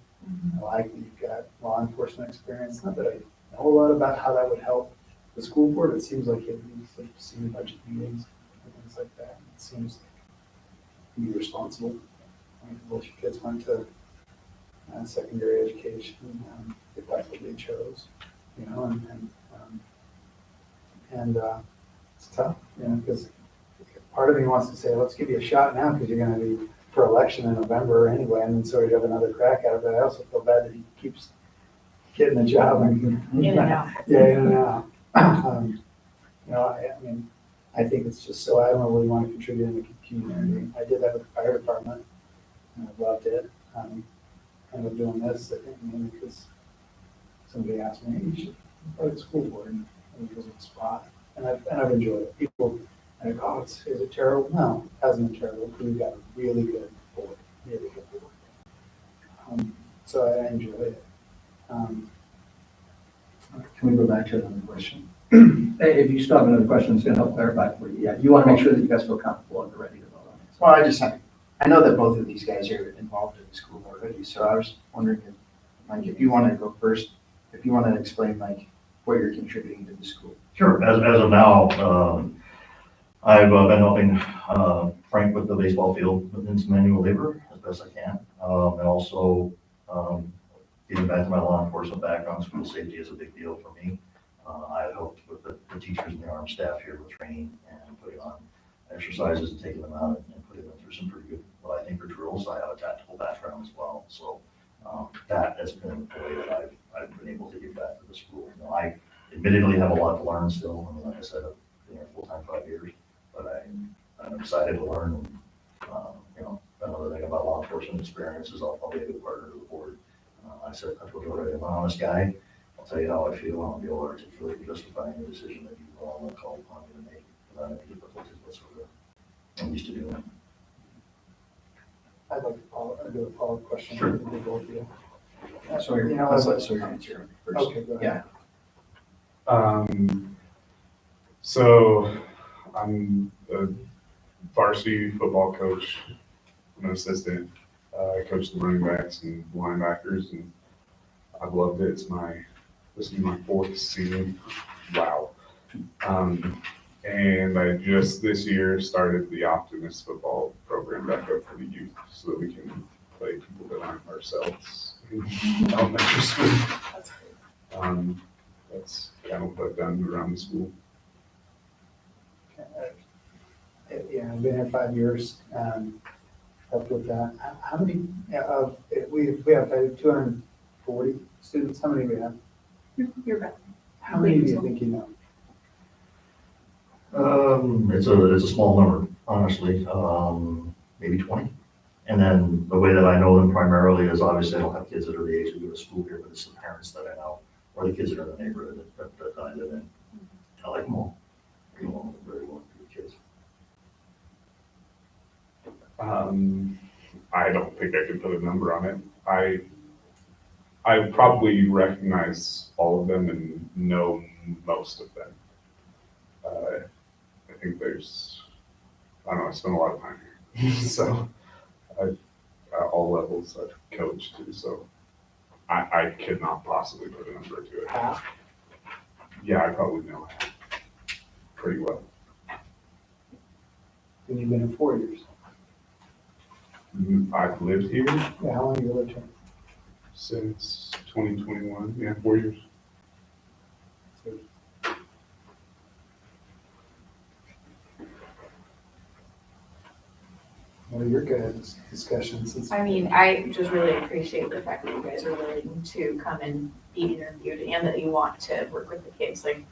I like that you've got law enforcement experience. Not that I know a lot about how that would help the school board. It seems like it needs like senior budget meetings and things like that. It seems like be responsible. I mean, both your kids went to secondary education, if that's what they chose, you know, and it's tough, you know, because part of me wants to say, let's give you a shot now because you're going to be for election in November anyway, and then so you have another crack at it. But I also feel bad that he keeps getting the job and In and out. yeah, in and out. You know, I mean, I think it's just so admirable you want to contribute in the community. I did that with the fire department, and I loved it. Kind of doing this, I think, mainly because somebody asked me, hey, you should go to the school board, and it was a spot, and I've enjoyed it. People, I go, oh, is it terrible? No, it hasn't been terrible. We've got a really good board, really good board. So I enjoy it. Can we go back to another question? If you still have another question, it's gonna help clarify for you. Yeah, you wanna make sure that you guys feel comfortable and ready to vote on it. Well, I know that both of these guys are involved in the school already, so I was wondering if, like, if you want to go first, if you want to explain, like, what you're contributing to the school. Sure, as of now, I've been helping Frank with the baseball field within some manual labor as best I can. And also getting back to my law enforcement background, school safety is a big deal for me. I helped with the teachers and the armed staff here with training and putting on exercises and taking them out and putting them through some pretty good, what I think are drills. I have a tactical background as well. So that has been the way that I've been able to give back to the school. You know, I admittedly have a lot to learn still. I mean, like I said, I've been here full-time 5 years, but I'm excited to learn. And, you know, another thing about law enforcement experience is I'll be a good partner to the board. I told you already, I'm an honest guy. I'll tell you how I feel. I'll be able to articulate and justify any decision that you will call upon me to make without any difficulties whatsoever. I'm used to doing it. I'd like to do a follow-up question. Sure. To both of you. So you're, You know, let's I- let Sawyer answer first. Okay, go ahead. Yeah. So I'm a varsity football coach. I'm an assistant. I coach the running backs and linebackers, and I've loved it. This is my 4th season. Wow. And I just this year started the Optimist football program back up for the youth so that we can play people that aren't ourselves in elementary school. That's kind of what I've done around the school. Yeah, I've been here 5 years, helped with that. How many, we have 240 students, how many do we have? You're right. How many do you think you know? It's a small number, honestly, maybe 20. And then the way that I know them primarily is obviously I don't have kids that are the age who go to school here, but it's the parents that I know, or the kids that are in the neighborhood that I live in. I like them all. I get along with very well with the kids. I don't think I can put a number on it. I probably recognize all of them and know most of them. I think I don't know, I spend a lot of time here. So at all levels I've coached too, so I could not possibly put a number to it. Half? Yeah, I probably know half pretty well. And you've been here 4 years. I've lived here Yeah, how long have you lived here? since 2021, yeah, 4 years. What are your guys' discussions? I mean, I just really appreciate the fact that you guys are willing to come and be interviewed and that you want to work with the kids. Like,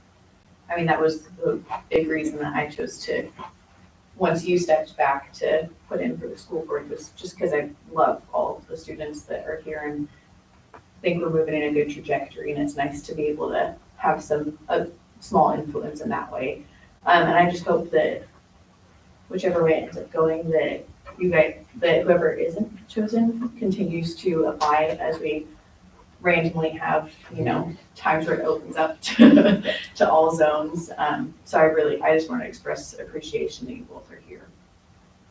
I mean, that was the big reason that I chose to, once you stepped back to put in for the school board, was just because I love all of the students that are here and think we're moving in a good trajectory, and it's nice to be able to have a small influence in that way. And I just hope that whichever way it ends up going, that you guys, that whoever isn't chosen continues to apply as we randomly have, times where it opens up to all zones. So I just want to express appreciation that you both are here.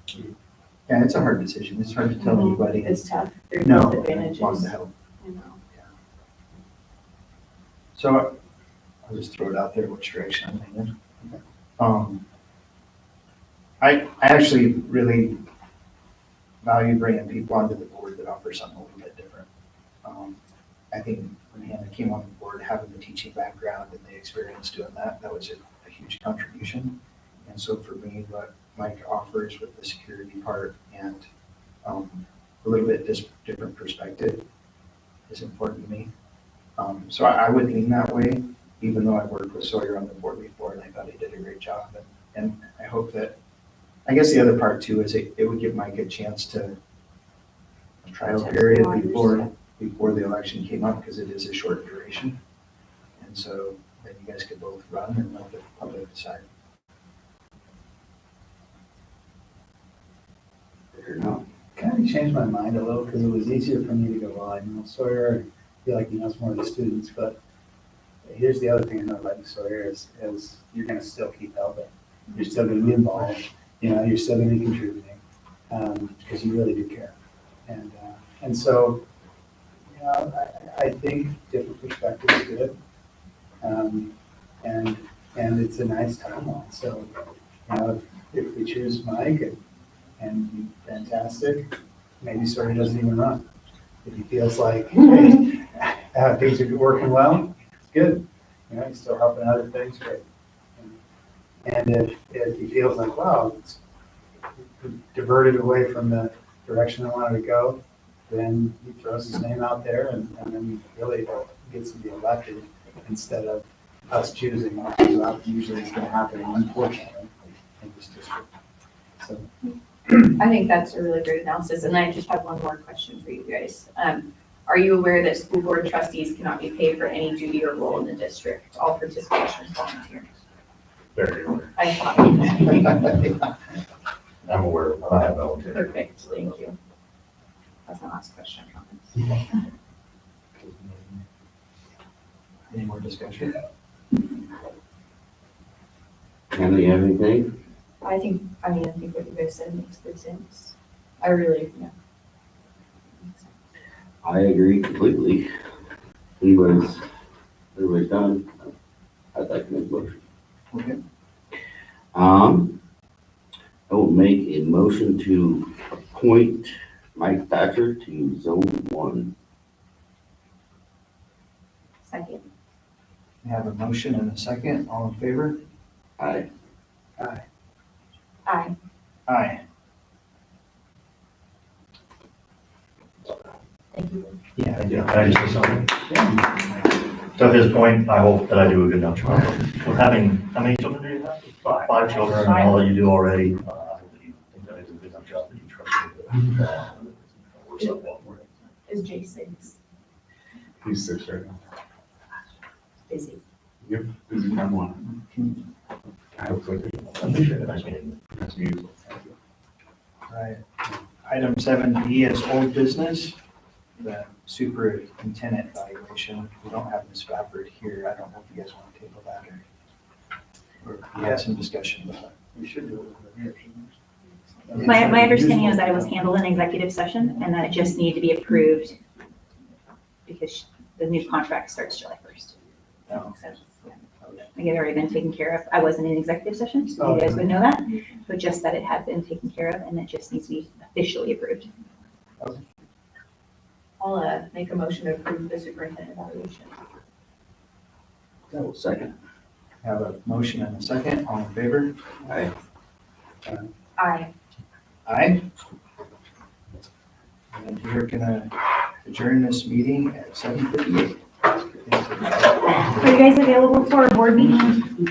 Yeah, it's a hard decision. It's hard to tell anybody. It's tough. There's No, both I advantages. want to help. You know. So I'll just throw it out there, which direction I'm thinking. I actually really value bringing people onto the board that offer something a little bit different. I think when Hannah came on the board, having the teaching background and the experience doing that, that was a huge contribution. And so for me, what Mike offers with the security part and a little bit different perspective is important to me. So I would lean that way, even though I worked with Sawyer on the board before and I thought he did a great job. And I hope that, I guess the other part too is it would give Mike a chance to a trial period before the election came up, because it is a short duration. And so then you guys could both run and let the public decide. Kind of changed my mind a little, because it was easier for me to go, well, I know Sawyer, I feel like he knows more of the students, but here's the other thing I know about you, Sawyer, is you're gonna still keep helping. You're still gonna be involved, you're still gonna be contributing, because you really do care. And so, I think different perspective is good. And it's a nice timeline, so, if we choose Mike and fantastic, maybe Sawyer doesn't even run. If he feels like, hey, things are working well, it's good. He's still helping other things, great. And if he feels like, wow, it's diverted away from the direction I wanted to go, then he throws his name out there and then really gets to be elected instead of us choosing, which usually is going to happen, unfortunately, in this district. So. I think that's a really great analysis, and I just have one more question for you guys. Are you aware that school board trustees cannot be paid for any duty or role in the district? All participation is volunteer. Very aware. I thought. I'm aware, I have volunteered. Perfect, thank you. That's my last question, I promise. Any more discussion? Hannah, you have anything? I think what you guys said makes good sense. I really, yeah. I agree completely. Everybody's done. I'd like to make a motion. Okay. I will make a motion to appoint Mike Thatcher to Zone 1. Second. We have a motion and a second. All in favor? Aye. Aye. Aye. Aye. Thank you. Yeah. Can I just say something? To his point, I hope that I do a good enough job. With having, how many children do you have? Five children, and all that you do already, I hope that you think that I do a good enough job, that you trust me. Works out well for you. Is Jay 6? He's 6 right now. Busy. Yep, busy time one. I hope so. Appreciate it. Nice meeting you. Nice to meet you. Right. Item 7B is old business, the superintendent evaluation. We don't have Ms. Spafford here. I don't know if you guys want to table that or we had some discussion about it. We should do it over here, shouldn't we? My understanding is that it was handled in executive session and that it just needed to be approved because the new contract starts July 1st. That makes sense. It had already been taken care of. I wasn't in executive session, so you guys would know that, but just that it had been taken care of and it just needs to be officially approved. I'll make a motion to approve the superintendent evaluation. That will second. Have a motion and a second. All in favor? Aye. Aye. Aye. And we're gonna adjourn this meeting at 7:58. Are you guys available for a board meeting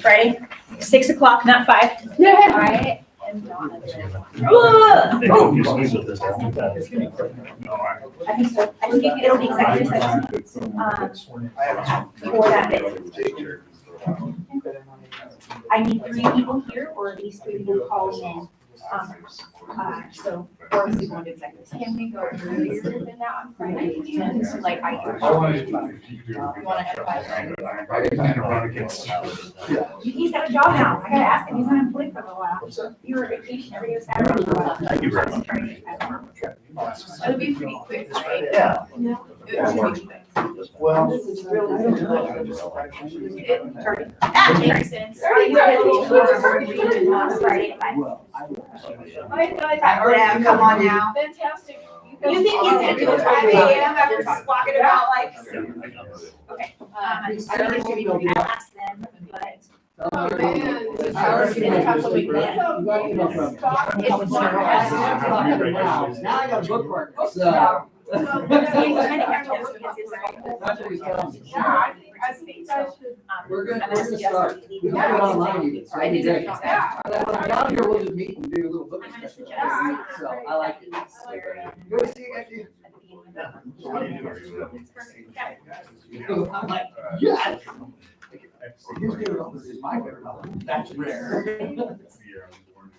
Friday, 6 o'clock, not 5? Yeah. I am not available. They don't use me with this, don't they? I think so. I think it'll be executive session for that bit. I need 3 people here or at least 3 people calling in. So, or if we go into executive session. Can we go earlier than that on Friday? Like, I wanted to. You wanna advise? He's got a job now. I gotta ask him. He's unemployed for a little while. You were vacation every day Saturday for a while. Thank you very much. It'll be pretty quick, right? Yeah. It should be quick. Well, That makes sense. You had a little meeting on Friday. I know, come on now. Fantastic. You think he's gonna do it 5 AM after squawking about like? Okay. I I'll ask them, but. Oh, man. I already It's a couple weeks. You got an email from. It's not- Now I got a bookmark, so. See, handicap test because it's like- That's what he's telling me. Yeah, I think so. We're gonna I'm gonna start. suggest that We got it online even, so I need to. Yeah. Down here, we'll just meet and do a little book I'm gonna discussion. suggest. So I like it. Good to see you guys. I'm like, yes. His favorite color is my favorite color. That's rare. Yeah.